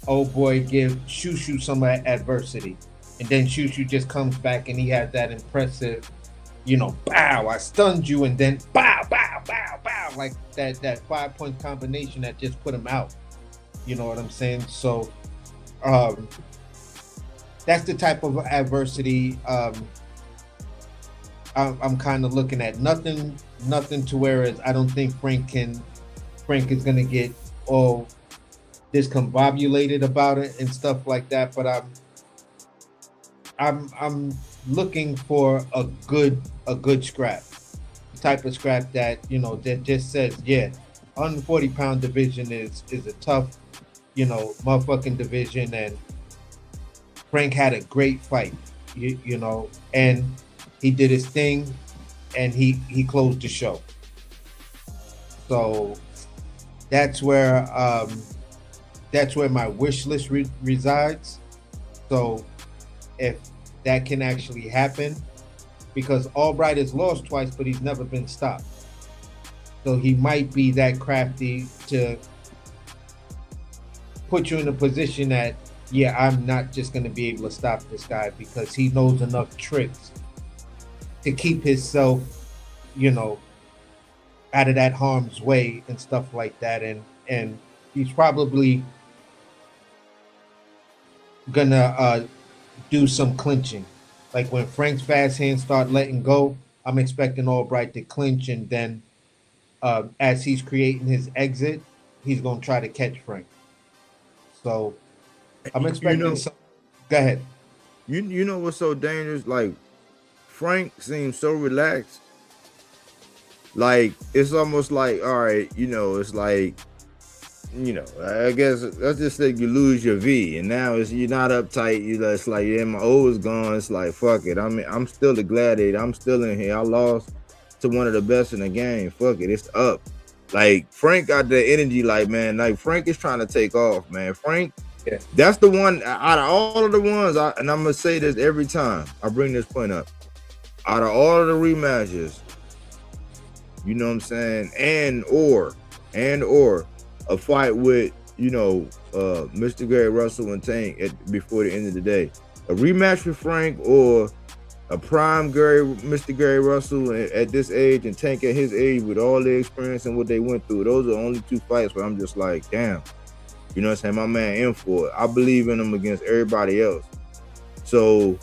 old boy give Shushu some adversity. And then Shushu just comes back and he has that impressive, bow, I stunned you, and then bow, bow, bow, bow, like that 5-point combination that just put him out. You know what I'm saying? So that's the type of adversity I'm kind of looking at. Nothing to where I don't think Frank is gonna get all discombobulated about it and stuff like that. But I'm looking for a good scrap, type of scrap that that just says, yeah, 140-pound division is a tough, motherfucking division, and Frank had a great fight, and he did his thing, and he closed the show. So that's where my wish list resides. So if that can actually happen, because Albright has lost twice, but he's never been stopped. So he might be that crafty to put you in a position that yeah, I'm not just going to be able to stop this guy because he knows enough tricks to keep himself, you know, out of that harm's way and stuff like that. And he's probably gonna do some clinching. Like when Frank's fast hands start letting go, I'm expecting Albright to clinch, and then as he's creating his exit, he's gonna try to catch Frank. So I'm You expecting know, some. Go ahead. you know what's so dangerous? Like Frank seems so relaxed. Like it's almost like, all right, it's like, I guess let's just say you lose your V, and now you're not uptight. It's like, yeah, my O is gone. It's like, fuck it. I mean, I'm still the gladiator. I'm still in here. I lost to one of the best in the game. Fuck it. It's up. Like Frank got the energy. Like, man, like Frank is trying to take off, man. Frank, Yeah. that's the one out of all of the ones. And I'm gonna say this every time I bring this point up. Out of all of the rematches, you know what I'm saying, and or a fight with Mr. Gary Russell and Tank before the end of the day, a rematch with Frank or a prime Mr. Gary Russell at this age and Tank at his age with all the experience and what they went through. Those are the only two fights where I'm just like, damn, you know what I'm saying, my man in for it. I believe in him against everybody else. So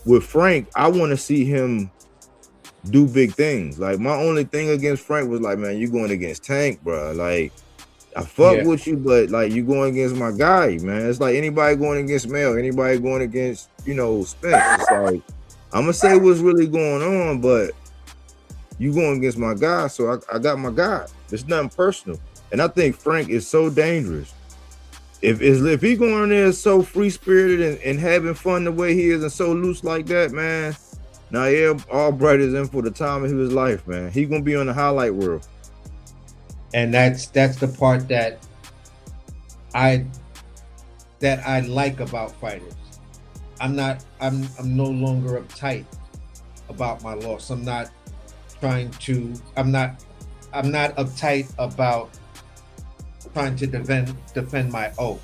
with Frank, I want to see him do big things. Like my only thing against Frank was like, man, you going against Tank, bro. Like I fuck Yeah. with you, but like you going against my guy, man. It's like anybody going against Mel, anybody going against, Spence. It's like I'm gonna say what's really going on, but you going against my guy, so I got my guy. It's nothing personal. And I think Frank is so dangerous. If he going there so free spirited and having fun the way he is and so loose like that, man. Nahir Albright is in for the time of his life, man. He gonna be on the highlight reel. And that's the part that I like about fighters. I'm no longer uptight about my loss. I'm not uptight about trying to defend my O.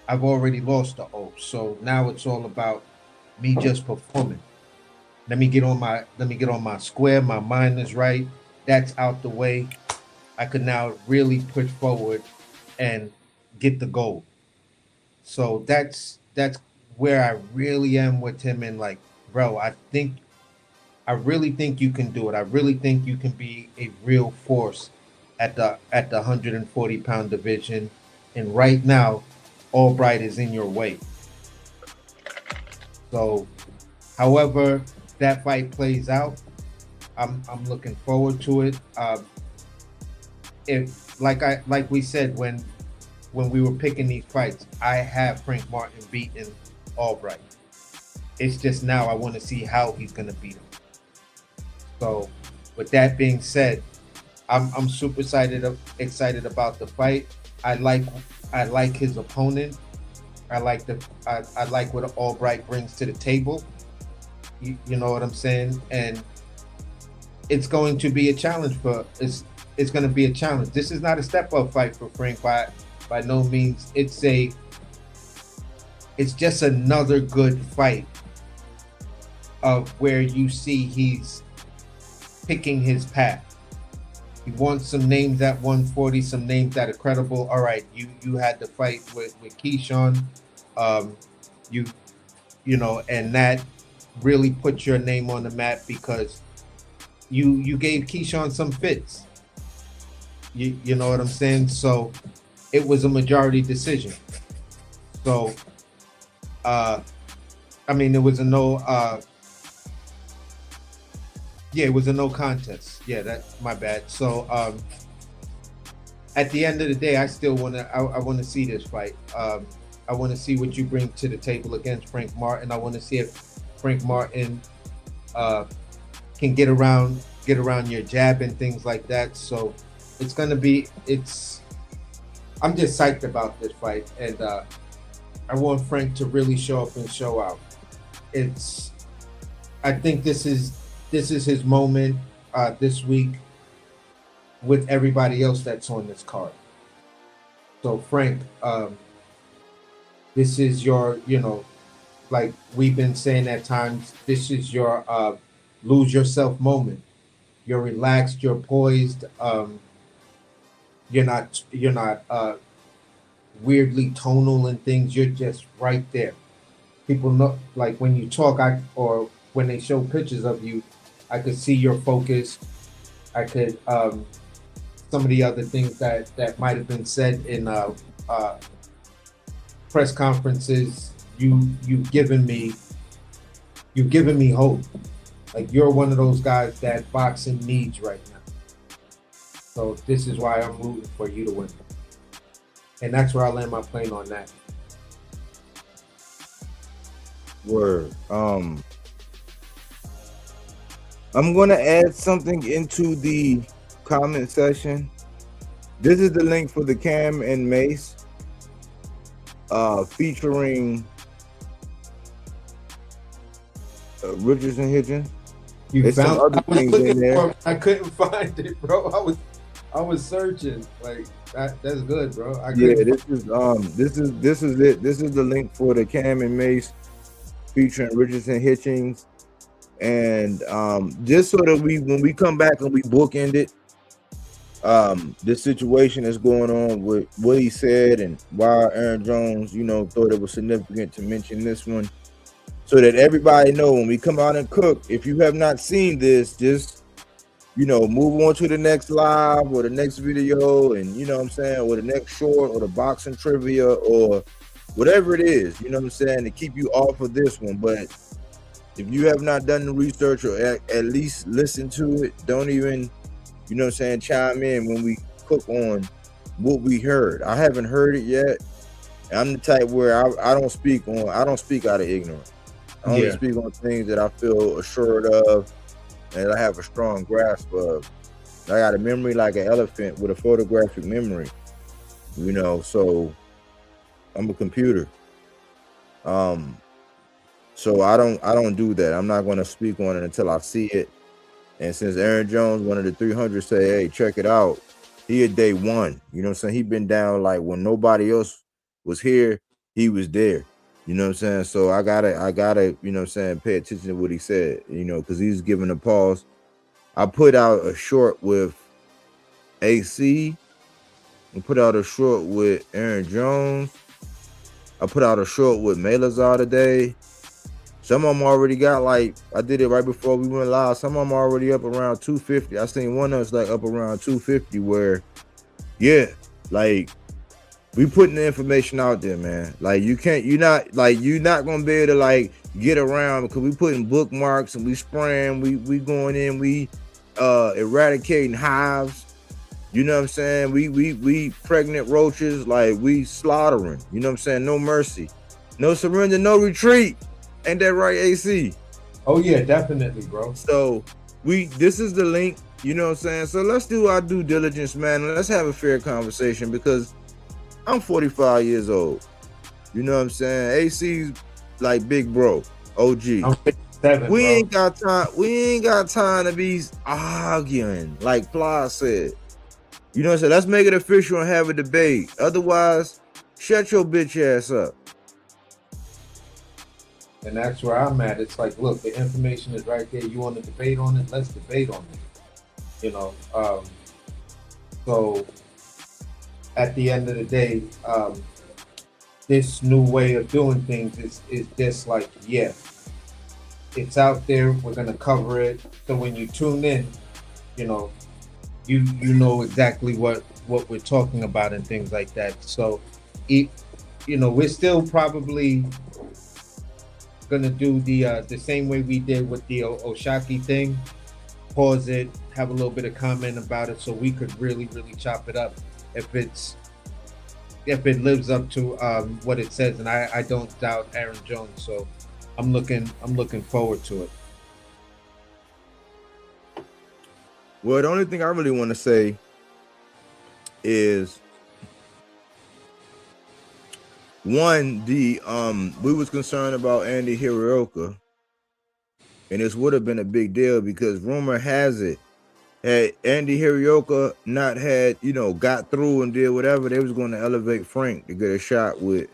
I've already lost the O. So now it's all about me just performing. Let me get on my square. My mind is right. That's out the way. I could now really push forward and get the goal. So that's where I really am with him. And like, bro, I really think you can do it. I really think you can be a real force at the 140-pound division. And right now, Albright is in your way. So, however that fight plays out, I'm looking forward to it. If like we said when we were picking these fights, I have Frank Martin beating Albright. It's just now I want to see how he's gonna beat him. So, with that being said, I'm super excited about the fight. I like his opponent. I like what Albright brings to the table. You know what I'm saying? And it's going to be a challenge it's going to be a challenge. This is not a step up fight for Frank by no means. It's just another good fight of where you see he's picking his path. He wants some names at 140, some names that are credible. All right, you had the fight with Keyshawn, and that really put your name on the map because you gave Keyshawn some fits. You know what I'm saying? So it was a majority decision. So it was a no. It was a no contest. Yeah, that's my bad. So at the end of the day, I still want to see this fight. I want to see what you bring to the table against Frank Martin. I want to see if Frank Martin can get around your jab and things like that. So I'm just psyched about this fight, and I want Frank to really show up and show out. I think this is his moment this week with everybody else that's on this card. So Frank, This is your, like we've been saying at times, this is your lose yourself moment. You're relaxed, you're poised, you're not weirdly tonal and things. You're just right there. People know, like when you talk, or when they show pictures of you, I could see your focus. I could some of the other things that might have been said in uh, press conferences. You've given me hope. Like you're one of those guys that boxing needs right now. So this is why I'm rooting for you to win, and that's where I land my plane on that. Word. I'm gonna add something into the comment section. This is the link for the Cam and Mace, featuring Richardson Hitchens. You There's some found? other I was things in looking there. for it. I couldn't find it, bro. I was searching. Like that's good, bro. Yeah, this is it. This is the link for the Cam and Mace featuring Richardson Hitchens. And just so that when we come back and we bookend it, this situation is going on with what he said and why Aaron Jones, thought it was significant to mention this one, so that everybody know when we come out and cook. If you have not seen this, just move on to the next live or the next video, and or the next short or the boxing trivia or whatever it is, to keep you off of this one. But if you have not done the research or at least listen to it, don't even, chime in when we cook on what we heard. I haven't heard it yet. I'm the type where I don't speak out of ignorance. I only speak on things that I feel assured of and I have a strong grasp of. I got a memory like an elephant with a photographic memory, so I'm a computer. So I don't do that. I'm not going to speak on it until I see it. And since Aaron Jones, one of the 300, say, hey, check it out, he at day one. He been down like when nobody else was here, he was there. So I gotta, pay attention to what he said, because he's giving a pause. I put out a short with AC. I put out a short with Aaron Jones. I put out a short with Melazar today. Some of them already got, like, I did it right before we went live. Some of them already up around 250. I seen one that's like up around 250 where, like, we putting the information out there, man. Like, you're not going to be able to, like, get around because we putting bookmarks and we spraying, we going in, we eradicating hives. You know what I'm saying? We pregnant roaches, like, we slaughtering. You know what I'm saying? No mercy. No surrender, no retreat. Ain't that right, AC? Oh yeah, definitely, bro. So this is the link, you know what I'm saying? So let's do our due diligence, man. Let's have a fair conversation because I'm 45 years old. You know what I'm saying? AC's like big bro, OG. I'm 57, we bro. ain't got time to be arguing, like Ply said. You know what I'm saying? Let's make it official and have a debate. Otherwise, shut your bitch ass up. And that's where I'm at. It's like, look, the information is right there. You want to debate on it? Let's debate on it. So at the end of the day, this new way of doing things is just like, it's out there. We're gonna cover it. So when you tune in, you know exactly what we're talking about and things like that. So, we're still probably gonna do the same way we did with the Oshaki thing. Pause it, have a little bit of comment about it, so we could really chop it up if it lives up to what it says. And I don't doubt Aaron Jones, so I'm looking forward to it. Well, the only thing I really want to say is, one, we was concerned about Andy Hirooka, and this would have been a big deal because rumor has it, had Andy Hirooka not had, got through and did whatever, they was going to elevate Frank to get a shot with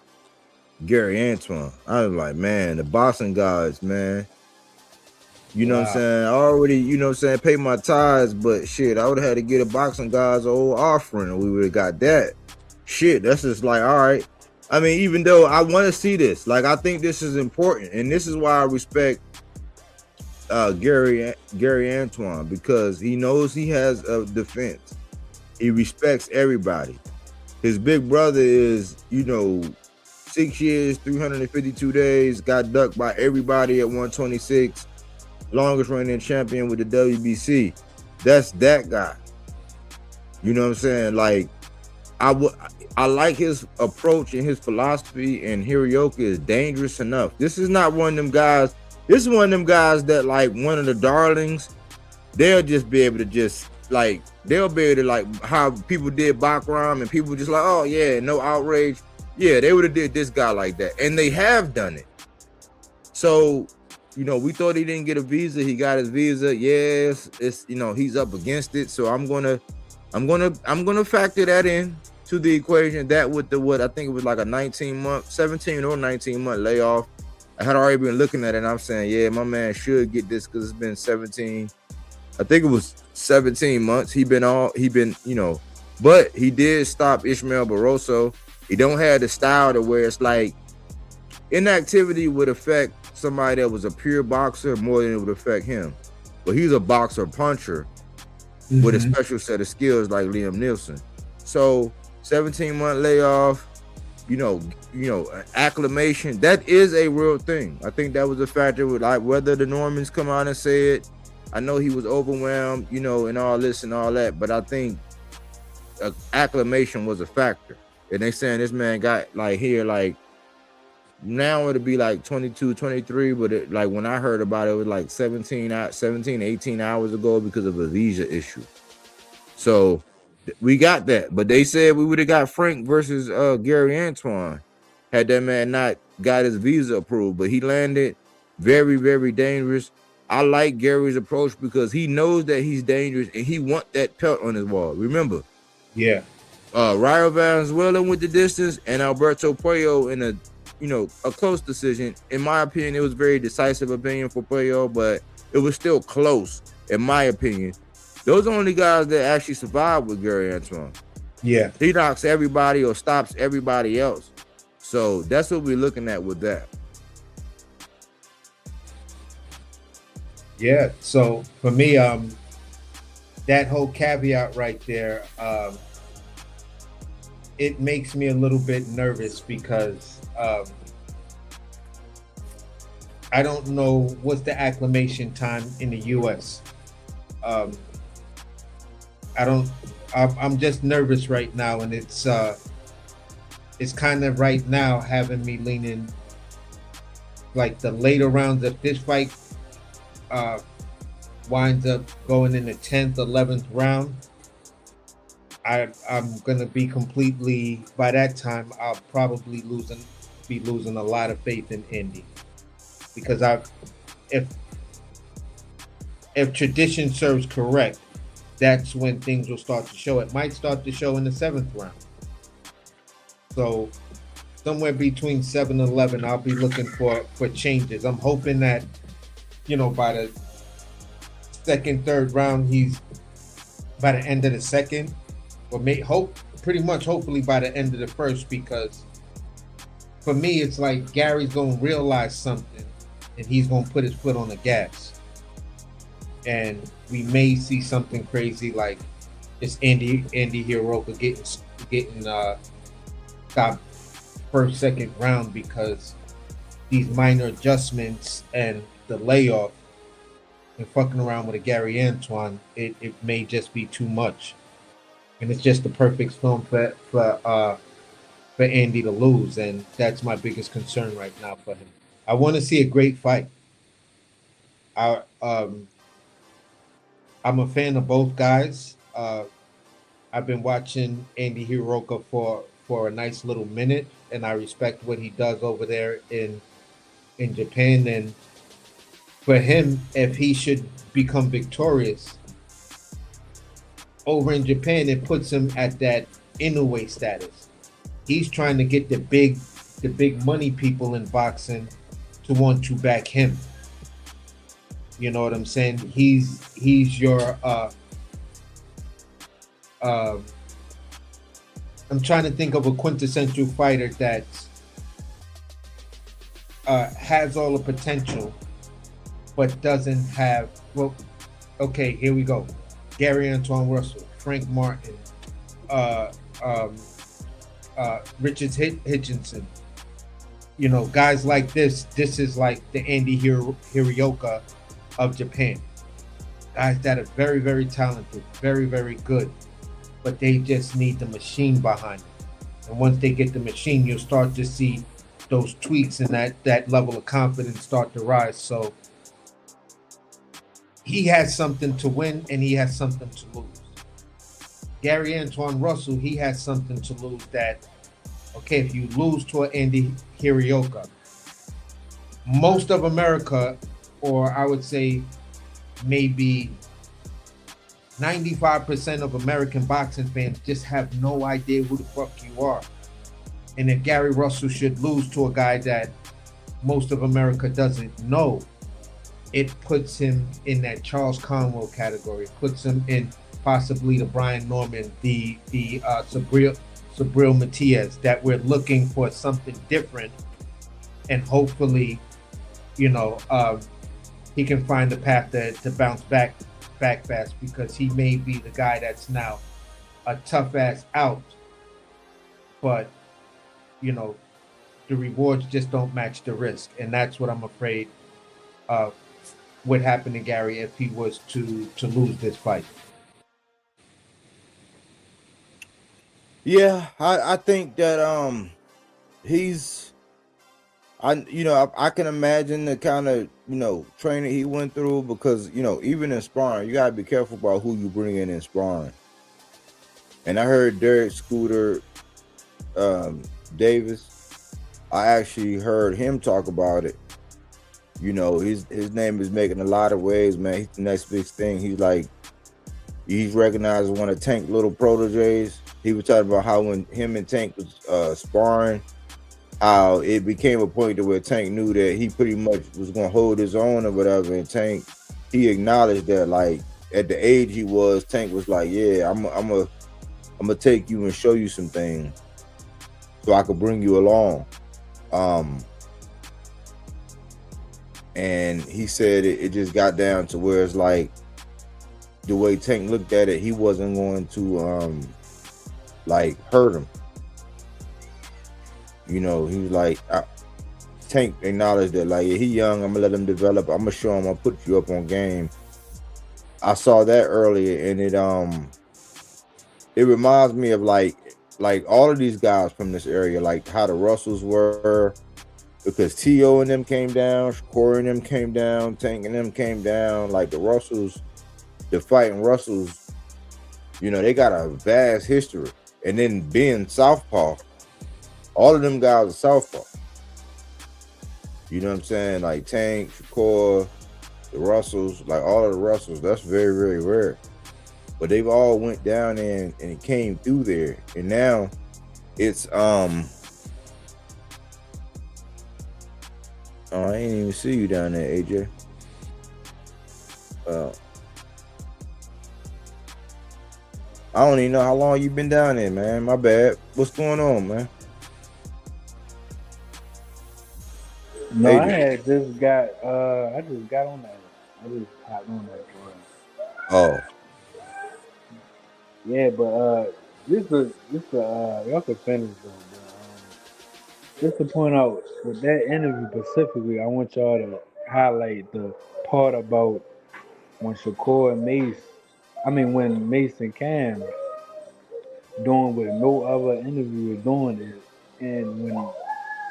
Gary Antoine. I was like, man, the boxing gods, man. You know what I'm Wow. saying? I already, you know what I'm saying, pay my tithes, but shit, I would have had to get a boxing guys old offering and we would have got that. Shit, that's just like, all right. I mean, even though I want to see this, like I think this is important, and this is why I respect Gary Antoine, because he knows he has a defense. He respects everybody. His big brother is, 6 years, 352 days, got ducked by everybody at 126. Longest reigning champion with the WBC. That's that guy. You know what I'm saying? Like, I like his approach and his philosophy, and Hirooki is dangerous enough. This is not one of them guys. This is one of them guys that, like, one of the darlings, they'll just be able to just, like, they'll be able to, like, how people did Bakram and people just like, oh, yeah, no outrage. Yeah, they would have did this guy like that. And they have done it. So, we thought he didn't get a visa. He got his visa. Yes, it's he's up against it. So I'm gonna factor that in to the equation. That with what I think it was like a 17 or 19 month layoff. I had already been looking at it, and I'm saying, yeah, my man should get this because it's been 17. I think it was 17 months. But he did stop Ishmael Barroso. He don't have the style to where it's like inactivity would affect somebody that was a pure boxer more than it would affect him. But he's a boxer puncher with a special set of skills like Liam Nielsen. So 17-month layoff, acclimation, that is a real thing. I think that was a factor with like whether the Normans come out and say it. I know he was overwhelmed, and all this and all that, but I think acclimation was a factor. And they saying this man got like here, like now it'll be like 22, 23, but like when I heard about it, it was like 17, 18 hours ago because of a visa issue. So we got that, but they said we would have got Frank versus Gary Antoine had that man not got his visa approved, but he landed very, very dangerous. I like Gary's approach because he knows that he's dangerous and he want that pelt on his wall. Remember? Yeah. Rayo Valenzuela went the distance and Alberto Puello in a close decision. In my opinion, it was very decisive opinion for Puello, but it was still close, in my opinion. Those are the only guys that actually survived with Gary Antoine. Yeah. He knocks everybody or stops everybody else. So that's what we're looking at with that. Yeah. So for me, that whole caveat right there, it makes me a little bit nervous because I don't know what's the acclimation time in the U.S. I'm just nervous right now, and it's kind of right now having me leaning like the later rounds. If this fight winds up going in the 10th, 11th round, I'm gonna be completely, by that time I'll probably be losing a lot of faith in Indy, because if tradition serves correct, that's when things will start to show. It might start to show in the 7th round. So somewhere between 7 and 11, I'll be looking for changes. I'm hoping that, by the 2nd, 3rd round, he's by the end of the 2nd, or hopefully by the end of the 1st, because for me, it's like Gary's going to realize something and he's going to put his foot on the gas. And we may see something crazy like it's Andy Hirooki getting stopped 1st, 2nd round because these minor adjustments and the layoff and fucking around with a Gary Antoine, it may just be too much. And it's just the perfect storm for Andy to lose, and that's my biggest concern right now for him. I want to see a great fight. I'm a fan of both guys. I've been watching Andy Hirooki for a nice little minute, and I respect what he does over there in Japan. And for him, if he should become victorious over in Japan, it puts him at that Inoue status. He's trying to get the the big money people in boxing to want to back him. You know what I'm saying? He's your I'm trying to think of a quintessential fighter that has all the potential, but doesn't have. Well, okay, here we go. Gary Antoine Russell, Frank Martin, Richard Hitchinson. You know, guys like this. This is like the Andy Hirioka of Japan. Guys that are very, very talented, very, very good, but they just need the machine behind them. And once they get the machine, you'll start to see those tweaks and that level of confidence start to rise. So he has something to win and he has something to lose. Gary Antoine Russell, he has something to lose that, okay, if you lose to an Andy Hirioka, most of America, or I would say maybe 95% of American boxing fans just have no idea who the fuck you are. And if Gary Russell should lose to a guy that most of America doesn't know, it puts him in that Charles Conwell category. It puts him in possibly the Brian Norman, the Sabril Matias, that we're looking for something different. And hopefully, you know, he can find the path to bounce back fast, because he may be the guy that's now a tough ass out, but you know, the rewards just don't match the risk, and that's what I'm afraid would happen to Gary if he was to lose this fight. Yeah, I think that he's I can imagine the kind of training he went through, because even in sparring you gotta be careful about who you bring in sparring. And I heard Derek Scooter Davis, I actually heard him talk about it. His name is making a lot of waves, man. He's the next big thing. He's recognized as one of Tank's little proteges. He was talking about how when him and Tank was sparring, how it became a point to where Tank knew that he pretty much was going to hold his own or whatever. And Tank, he acknowledged that, like, at the age he was, Tank was like, yeah, I'm gonna take you and show you some things so I could bring you along. And he said it just got down to where it's like, the way Tank looked at it, he wasn't going to like hurt him. He was like, Tank acknowledged that, like, yeah, he young, I'm gonna let him develop, I'm gonna show him, I'll put you up on game. I saw that earlier, and it reminds me of like all of these guys from this area, like how the Russells were, because T.O. and them came down, Corey and them came down, Tank and them came down. Like the Russells, the fighting Russells, they got a vast history. And then being Southpaw, all of them guys are Southpaw. You know what I'm saying? Like Tank, Shakur, the Russells, like all of the Russells, that's very, very rare. But they've all went down there and it came through there. And now it's oh, I ain't even see you down there, AJ. I don't even know how long you've been down there, man. My bad. What's going on, man? No, AJ. I just got on that. I just hopped on that. Oh. Yeah, but this y'all can finish though. Just to point out with that interview specifically, I want y'all to highlight the part about when Shakur and when Mace and Cam doing what no other interviewer doing it, and when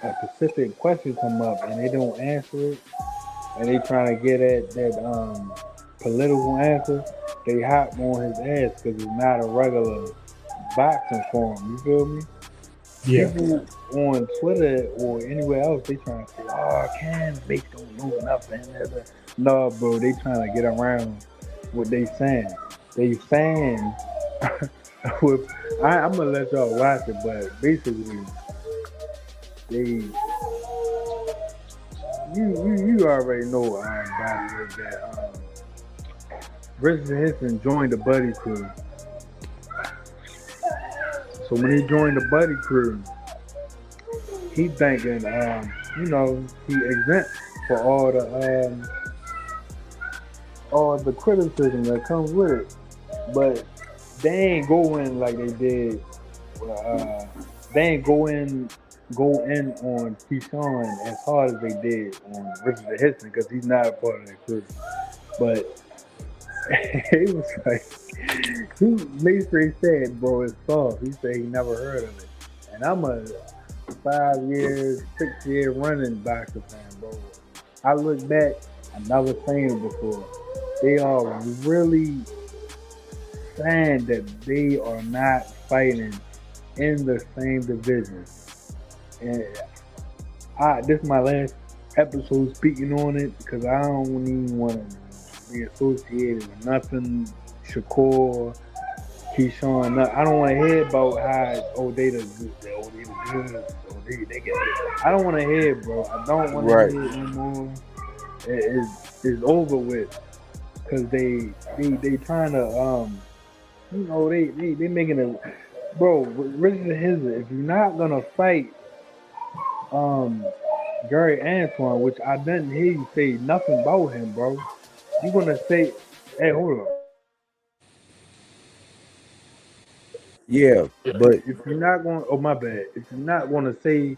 a specific question come up and they don't answer it, and they trying to get at that political answer, they hop on his ass because it's not a regular boxing forum. You feel me? Yeah. People on Twitter or anywhere else, they trying to say, "Oh, Cam Mace don't know nothing." No, bro, they trying to get around what they saying. They fans. I'm gonna let y'all watch it, but basically, they you already know Bodywork that Richard Henson joined the Buddy crew. So when he joined the Buddy crew, he thinking he exempt for all the criticism that comes with it. But they ain't go in like they did. They ain't go in on Keyshawn as hard as they did on Richard Henson because he's not a part of that crew. But he was like, Maestri said, bro, it's soft. He said he never heard of it. And I'm a 5 years, 6 year running boxer fan, bro. I look back, I've never seen it before. They are really saying that they are not fighting in the same division. And this is my last episode speaking on it because I don't even want to be associated with nothing Shakur, Keyshawn. I don't want to hear about how they the good, they get it. I don't want to hear it, bro. I don't want to hear it anymore. It's over with because they trying to they making it, bro. Richard Henson, if you're not gonna fight Gary Antoine, which I didn't hear you say nothing about him, bro. You gonna say, hey, hold on. Yeah, but if you're not going, oh my bad. If you're not gonna say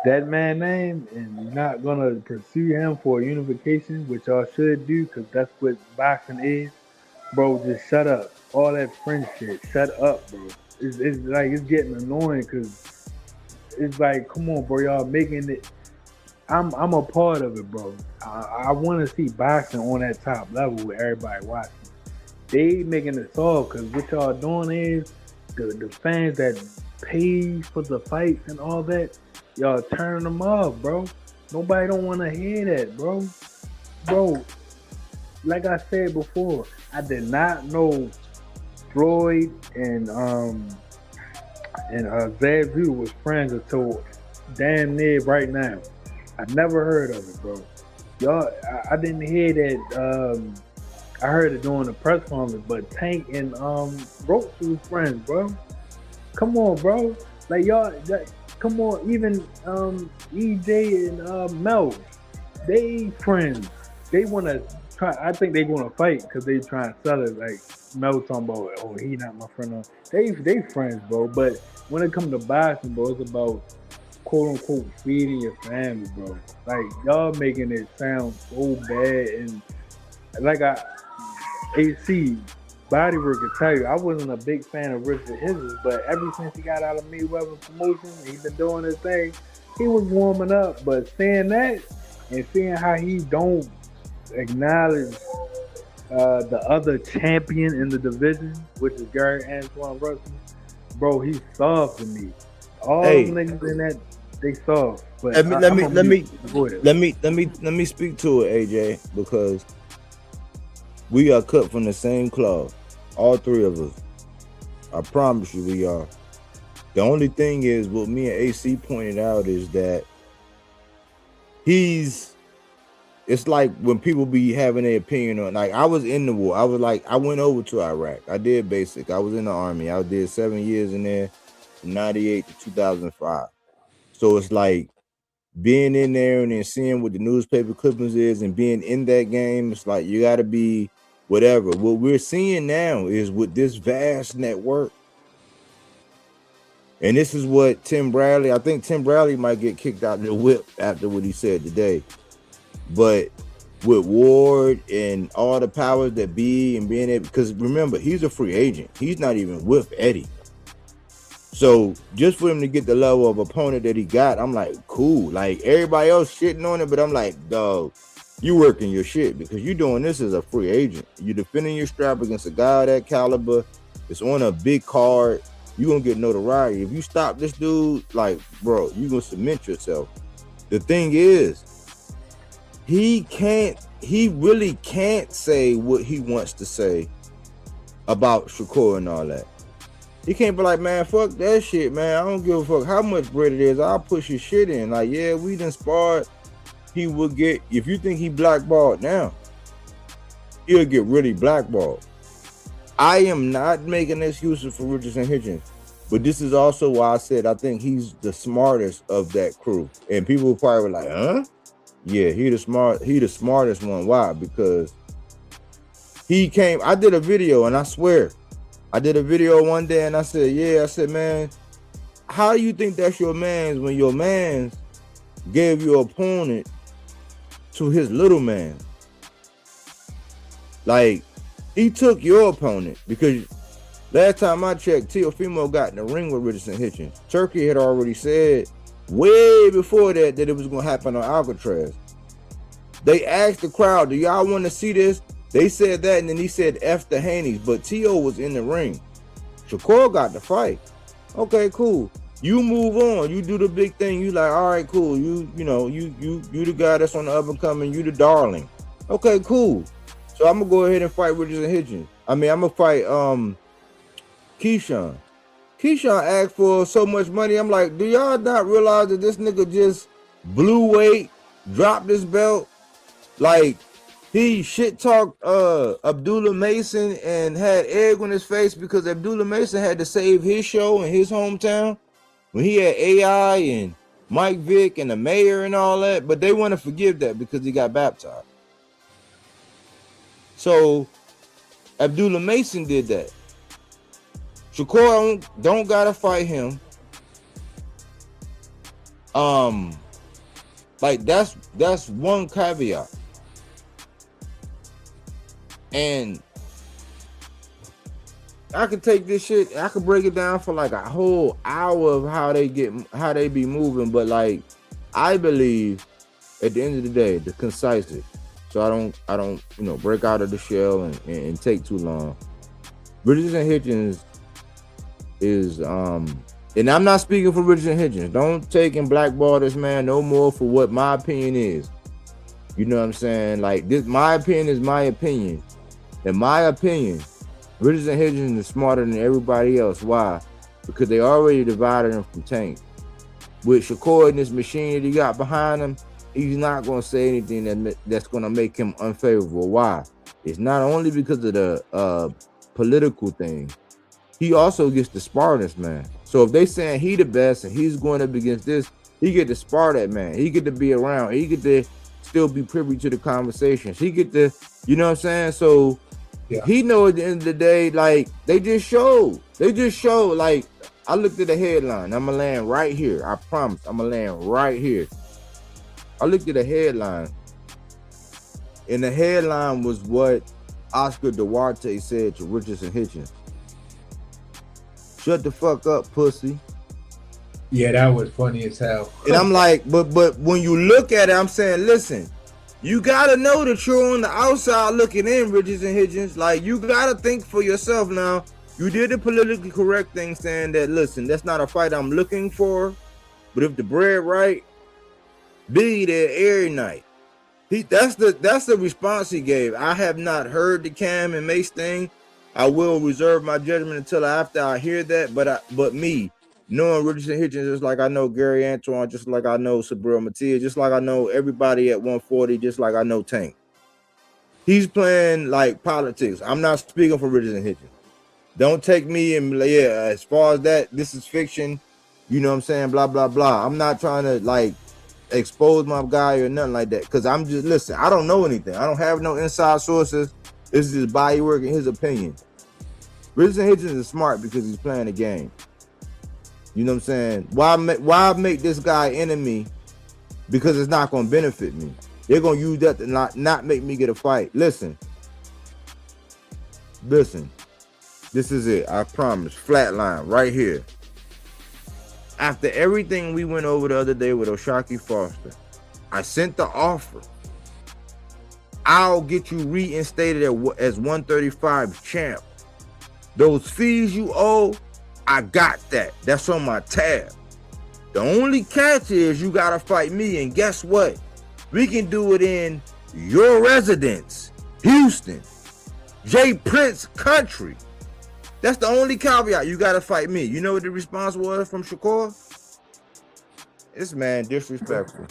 that man's name and you're not gonna pursue him for unification, which y'all should do, because that's what boxing is, bro. Just shut up. All that French shit, shut up, bro. It's like it's getting annoying because it's like, come on, bro, y'all making it. I'm a part of it, bro. I want to see boxing on that top level with everybody watching. They making it soft because what y'all doing is the fans that pay for the fights and all that, y'all turning them off, bro. Nobody don't want to hear that, bro. Bro, like I said before, I did not know Floyd and Zazu was friends until damn near right now. I never heard of it, bro. Y'all, I didn't hear that. I heard it during the press conference, but Tank and Brooks was friends, bro. Come on, bro. Like y'all, come on. Even EJ and Mel, they friends. They want to try. I think they want to fight because they trying to sell it. Like Mel talking about, oh, he not my friend. They friends, bro. But when it comes to boxing, bro, it's about quote unquote feeding your family, bro. Like y'all making it sound so bad, and like AC Bodywork can tell you, I wasn't a big fan of Richard Henson, but ever since he got out of Mayweather promotion, he been doing his thing. He was warming up, but seeing that and seeing how he don't acknowledge the other champion in the division, which is Gary Antoine Russell, bro, he's soft to me. All them niggas in that, they soft. But let me speak to it, AJ, because we are cut from the same cloth. All three of us. I promise you we are. The only thing is, what me and AC pointed out is that it's like when people be having their opinion on, like, I was in the war. I went over to Iraq. I did basic. I was in the army. I did 7 years in there from 98 to 2005. So it's like being in there and then seeing what the newspaper clippings is and being in that game, it's like you got to be whatever. What we're seeing now is with this vast network, and this is what Tim Bradley, I think Tim Bradley might get kicked out of the whip after what he said today, but with Ward and all the powers that be and being able, because remember, he's a free agent. He's not even with Eddie. So just for him to get the level of opponent that he got, I'm like, cool. Like everybody else shitting on it, but I'm like, dog, you working your shit because you doing this as a free agent. You defending your strap against a guy of that caliber. It's on a big card. You gonna get notoriety. If you stop this dude, like, bro, you gonna cement yourself. The thing is, he really can't say what he wants to say about Shakur and all that. He can't be like, man, fuck that shit, man. I don't give a fuck how much bread it is. I'll push his shit in. Like, yeah, we done sparred. He will get, if you think he blackballed now, he'll get really blackballed. I am not making excuses for Richardson Hitchens, but this is also why I said I think he's the smartest of that crew. And people probably were like, huh? Yeah, he the smartest one. Why? Because he came, I did a video, and I swear, I did a video one day and I said, yeah, I said, man, how do you think that's your man's when your man's gave your opponent to his little man? Like, he took your opponent, because last time I checked, Teofimo got in the ring with Richardson Hitchens. Turkey had already said way before that it was going to happen on Alcatraz. They asked the crowd, do y'all want to see this? They said that, and then he said F the Haney's, but T.O. was in the ring. Shakur got the fight. Okay, cool. You move on. You do the big thing. You like, all right, cool. You the guy that's on the up and coming. You the darling. Okay, cool. So I'm gonna go ahead and fight Richardson Hitchens. I'm gonna fight Keyshawn. Keyshawn asked for so much money. I'm like, do y'all not realize that this nigga just blew weight, dropped his belt? Like, he shit talked Abdullah Mason and had egg on his face because Abdullah Mason had to save his show in his hometown when he had AI and Mike Vick and the mayor and all that. But they want to forgive that because he got baptized. So Abdullah Mason did that. Shakur don't gotta fight him. Like that's one caveat. And I could take this shit, I could break it down for like a whole hour of how they be moving, but like I believe at the end of the day, the concise, so I don't break out of the shell and take too long. Richardson Hitchens is and I'm not speaking for Richardson Hitchens. Don't take and blackball this man no more for what my opinion is. You know what I'm saying? Like this, my opinion is my opinion. In my opinion, Richardson Hitchens is smarter than everybody else. Why? Because they already divided him from Tank. With Shakur and this machine that he got behind him, he's not going to say anything that's going to make him unfavorable. Why? It's not only because of the political thing. He also gets to spar this man. So if they saying he the best and he's going up against this, he get to spar that man. He get to be around. He get to still be privy to the conversations. He get to, you know what I'm saying? So yeah. He know at the end of the day, like they just showed, like I looked at the headline. I'm gonna land right here. I promise. I'm gonna land right here. I looked at the headline, and the headline was what Oscar Duarte said to Richardson Hitchens. Shut the fuck up, pussy. Yeah, that was funny as hell. And I'm like, but when you look at it, I'm saying, listen, you gotta know that you're on the outside looking in, Richardson Hitchens. Like, you gotta think for yourself now. You did the politically correct thing, saying that, listen, that's not a fight I'm looking for, but if the bread right, be there every night. That's the response he gave. I have not heard the Cam and Mace thing. I will reserve my judgment until after I hear that. But me, knowing Richardson Hitchens, just like I know Gary Antoine, just like I know Sabril Matias, just like I know everybody at 140, just like I know Tank. He's playing like politics. I'm not speaking for Richardson Hitchens. Don't take me and yeah, as far as that, this is fiction. You know what I'm saying? Blah, blah, blah. I'm not trying to like expose my guy or nothing like that. Because I'm just, listen, I don't know anything. I don't have no inside sources. This is his Bodywork and his opinion. Richardson Hitchens is smart because he's playing the game. You know what I'm saying? Why make this guy enemy? Because it's not going to benefit me. They're going to use that to not make me get a fight. Listen. This is it. I promise. Flatline right here. After everything we went over the other day with O'Shaquie Foster, I sent the offer. I'll get you reinstated as 135 champ. Those fees you owe, I got that. That's on my tab. The only catch is you gotta fight me, and guess what? We can do it in your residence, Houston, Jay Prince country. That's the only caveat. You gotta fight me. You know what the response was from Shakur? This man disrespectful.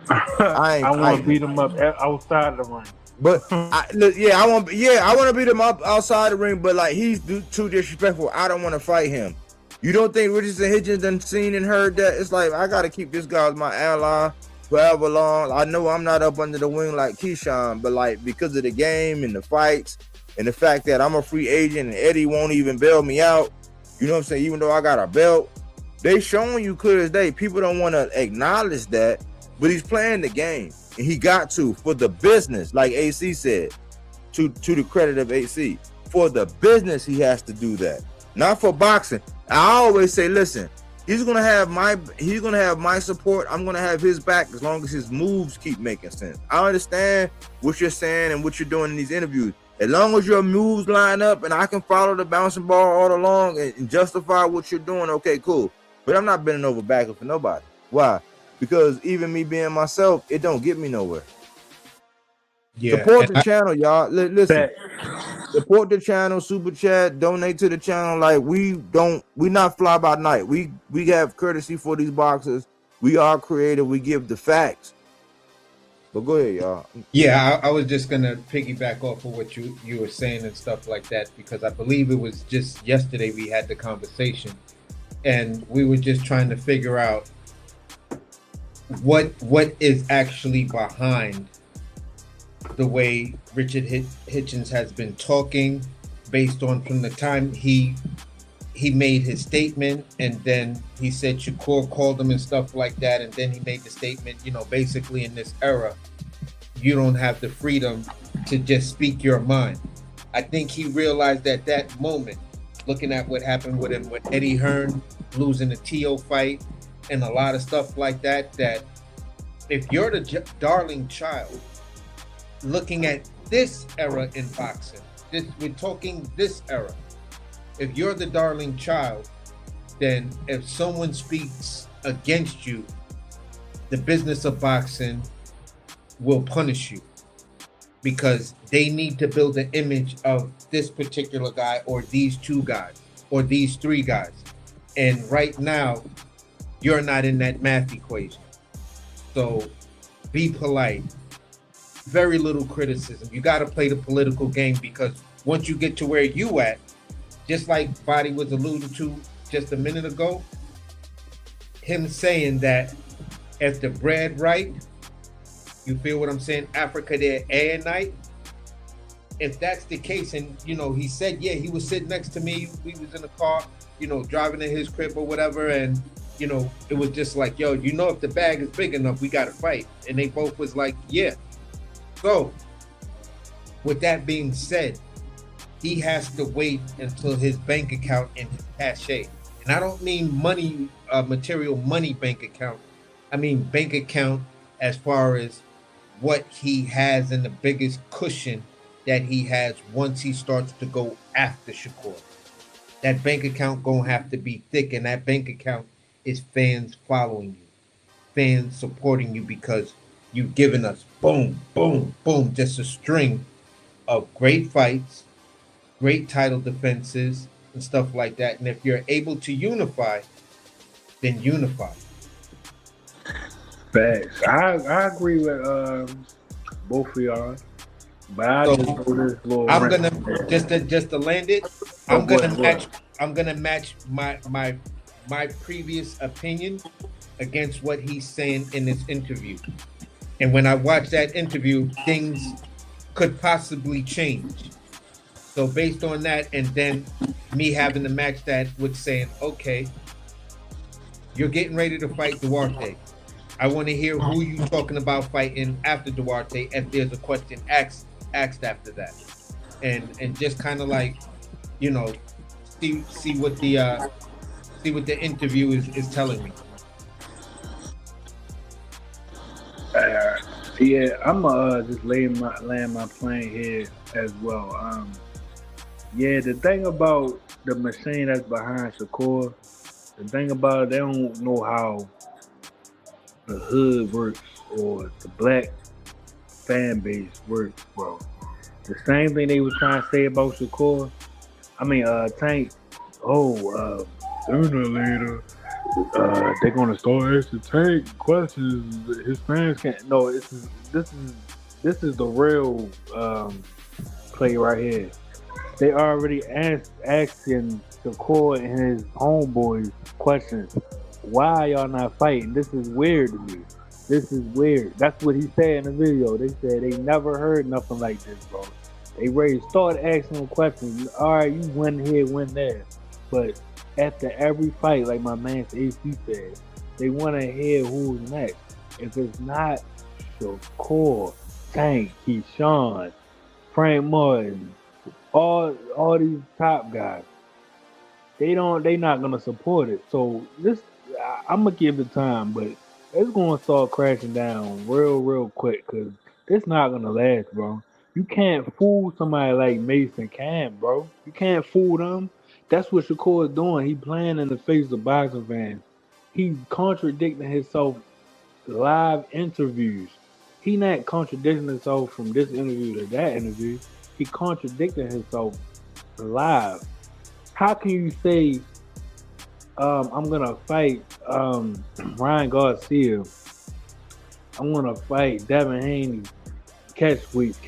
I I ain't want to fighting beat him. him up outside the ring. But I want to beat him up outside the ring, but like he's too disrespectful. I don't want to fight him. You don't think Richardson Hitchens done seen and heard that? It's like I gotta keep this guy as my ally forever long. I know I'm not up under the wing like Keyshawn, but like because of the game and the fights and the fact that I'm a free agent and Eddie won't even bail me out. You know what I'm saying? Even though I got a belt, they showing you clear as day. People don't want to acknowledge that, but he's playing the game. And he got to for the business, like AC said, to the credit of AC. For the business, he has to do that. Not for boxing. I always say, listen, he's gonna have my support. I'm gonna have his back as long as his moves keep making sense. I understand what you're saying and what you're doing in these interviews. As long as your moves line up and I can follow the bouncing ball all along and justify what you're doing, okay, cool. But I'm not bending over backwards for nobody. Why? Because even me being myself, it don't get me nowhere. Yeah. Support the channel, y'all. Listen, That, support the channel, super chat, donate to the channel. Like we not fly by night. We have courtesy for these boxers. We are creative. We give the facts. But go ahead, y'all. Yeah, I was just gonna piggyback off of what you were saying and stuff like that, because I believe it was just yesterday we had the conversation, and we were just trying to figure out what is actually behind the way Richard Hitchens has been talking, based on from the time he made his statement, and then he said Shakur called him and stuff like that, and then he made the statement, you know, basically in this era, you don't have the freedom to just speak your mind. I think he realized at that moment, looking at what happened with him with Eddie Hearn losing the T.O. fight and a lot of stuff like that, that if you're the darling child, looking at this era in boxing, we're talking this era, if you're the darling child, then if someone speaks against you, the business of boxing will punish you, because they need to build an image of this particular guy or these two guys or these three guys. And right now, you're not in that math equation. So be polite. Very little criticism. You got to play the political game, because once you get to where you at, just like Body was alluding to just a minute ago, him saying that if the bread right, you feel what I'm saying? Africa there and night. If that's the case, and you know, he said, yeah, he was sitting next to me. We was in the car, you know, driving to his crib or whatever, and you know, it was just like, yo, you know, if the bag is big enough, we got to fight. And they both was like, yeah. So, with that being said, he has to wait until his bank account and his cachet. And I don't mean money, material money bank account. I mean bank account as far as what he has and the biggest cushion that he has once he starts to go after Shakur. That bank account gonna have to be thick, and that bank account is fans following you, fans supporting you, because you've given us boom, boom, boom, just a string of great fights, great title defenses, and stuff like that. And if you're able to unify, then unify. facts. I agree with both of y'all, but I So, just go this little. I'm rant. gonna just to land it. I'm gonna match my previous opinion against what he's saying in this interview. And when I watch that interview, things could possibly change. So based on that, and then me having to match that with saying, okay, you're getting ready to fight Duarte. I want to hear who you talking about fighting after Duarte, if there's a question asked after that. And just kind of like, you know, see what the interview is telling me. Yeah, I'm just land my plane here as well. Yeah, the thing about the machine that's behind Shakur, the thing about it, they don't know how the hood works or the black fan base works, bro. The same thing they was trying to say about Shakur, Tank. Oh, sooner or later, they're gonna start asking Tank questions. His fans can't. No, this is the real play right here. They already asking Shakur and his homeboys questions. Why y'all not fighting? This is weird to me. This is weird. That's what he said in the video. They said they never heard nothing like this, bro. They ready to start asking them questions. All right, you win here, win there. But after every fight, like my man AC said, they want to hear who's next. If it's not Shakur, Tank, Keyshawn, Frank Martin, all these top guys, they not gonna support it. So I'm gonna give it time, but it's gonna start crashing down real quick because it's not gonna last, bro. You can't fool somebody like Mason Cam, bro. You can't fool them. That's what Shakur is doing. He playing in the face of boxing fans. He contradicting himself live interviews. He not contradicting himself from this interview to that interview. He contradicting himself live. How can you say I'm gonna fight Ryan Garcia? I'm gonna fight Devin Haney, catch weeks.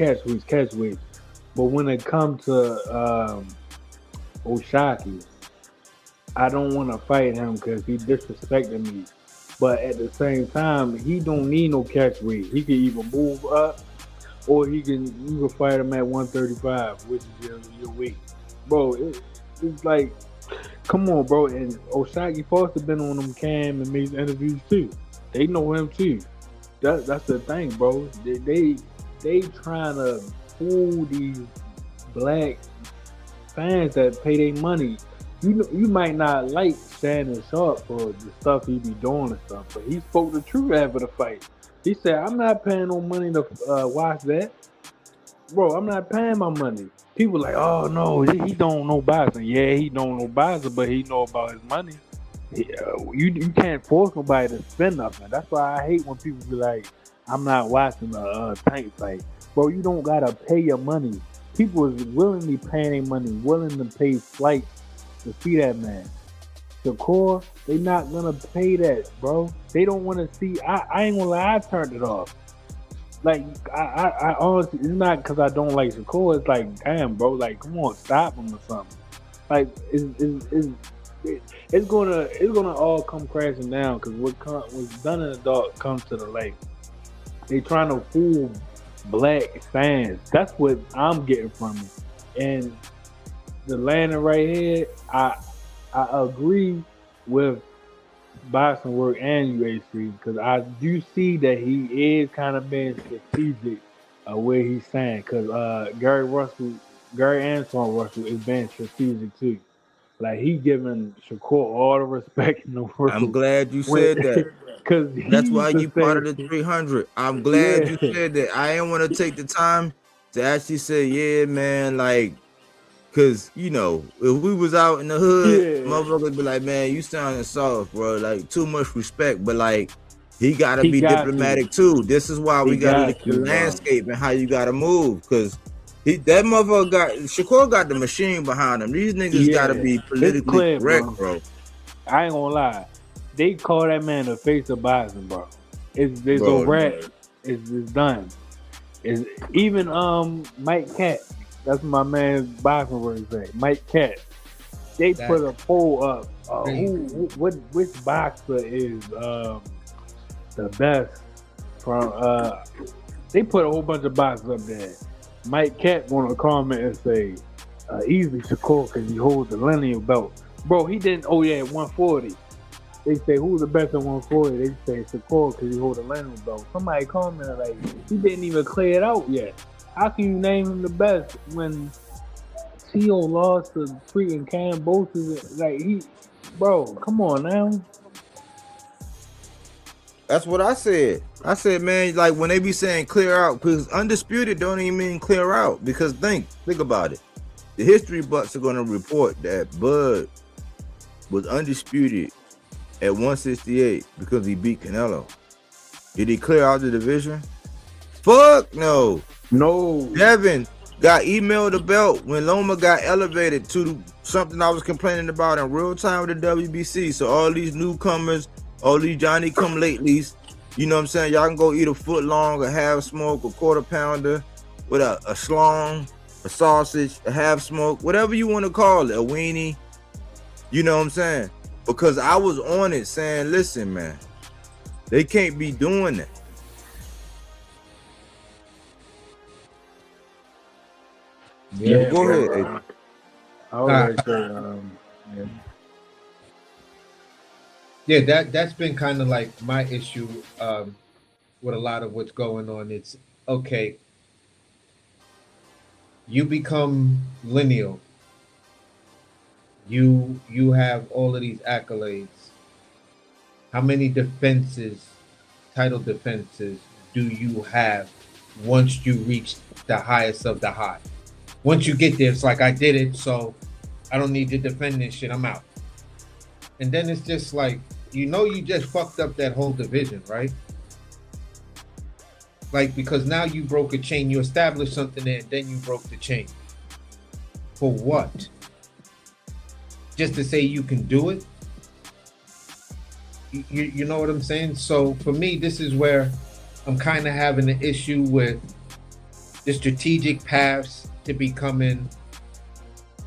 But when it comes to Oshaki, I don't want to fight him because he disrespected me. But at the same time, he don't need no catch weight. He can either move up or you can fight him at 135, which is your weight. Bro, it's like, come on, bro. And Oshaki Foster been on them Cam and Mace interviews too. They know him too. That's the thing, bro. They trying to fool these black fans that pay their money. You might not like Shannon Sharp for the stuff he be doing and stuff, but he spoke the truth after the fight. He said, I'm not paying no money to watch that. Bro, I'm not paying my money. People like, oh no, he don't know boxing. Yeah, he don't know boxing, but he know about his money. You can't force nobody to spend nothing. That's why I hate when people be like, I'm not watching a Tank fight. Bro, you don't gotta pay your money. People is willingly paying their money, willing to pay flights to see that man. Shakur, they not gonna pay that, bro. They don't want to see. I ain't gonna lie, I turned it off. Like I honestly, it's not because I don't like Shakur. It's like, damn, bro. Like, come on, stop him or something. Like, it's gonna all come crashing down because what's done in the dark comes to the light. They trying to fool black fans. That's what I'm getting from it. And the landing right here, I agree with Boxing Work and UHC because I do see that he is kind of being strategic where he's saying because Gary Antoine Russell is being strategic too. Like he giving Shakur all the respect in the world. I'm glad you said that. Cause that's why you part of the 300. I'm glad you said that. I didn't want to take the time to actually say, yeah, man, like, cause you know, if we was out in the hood, motherfuckers would be like, man, you sounding soft, bro. Like too much respect, but like he gotta be diplomatic too. This is why we gotta look at the landscape and how you gotta move, cause that motherfucker Shakur got the machine behind him. These niggas gotta be politically correct, bro. I ain't gonna lie. They call that man the face of boxing, bro. It's a wrap. It's done. It's even Mike Cat. That's my man's boxing word say. Mike Cat. They put a poll up. Which boxer is the best from they put a whole bunch of boxers up there. Mike Cat gonna comment and say easily Shakur because he holds the lineal belt. Bro, he didn't 140. They say who's the best at 140? They say Shakur because he holds the lineal belt. Somebody commented like he didn't even clear it out yet. How can you name him the best when T.O. lost to freaking Cam Bosis? Like bro, come on now. That's what I said. I said, man, like when they be saying clear out, because undisputed don't even mean clear out. Because think about it. The history bucks are gonna report that Bud was undisputed at 168 because he beat Canelo. Did he clear out the division? Fuck no. No. Devin got emailed the belt when Loma got elevated to something I was complaining about in real time with the WBC. So all these newcomers, all these Johnny come latelys, you know what I'm saying? Y'all can go eat a foot long, a half smoke, a quarter pounder with a schlong, a sausage, a half smoke, whatever you want to call it, a weenie. You know what I'm saying? Because I was on it saying, listen, man, they can't be doing that. Yeah, Go bro. ahead. I was like, yeah. Yeah, that's been kind of like my issue with a lot of what's going on. It's okay, you become lineal. You have all of these accolades. How many defenses, title defenses, do you have once you reach the highest of the high? Once you get there, it's like, I did it, so I don't need to defend this shit, I'm out. And then it's just like, you just fucked up that whole division, right? Like, because now you broke a chain, you established something there, and then you broke the chain. For what? Just to say you can do it? You know what I'm saying? So for me, this is where I'm kind of having an issue with the strategic paths to becoming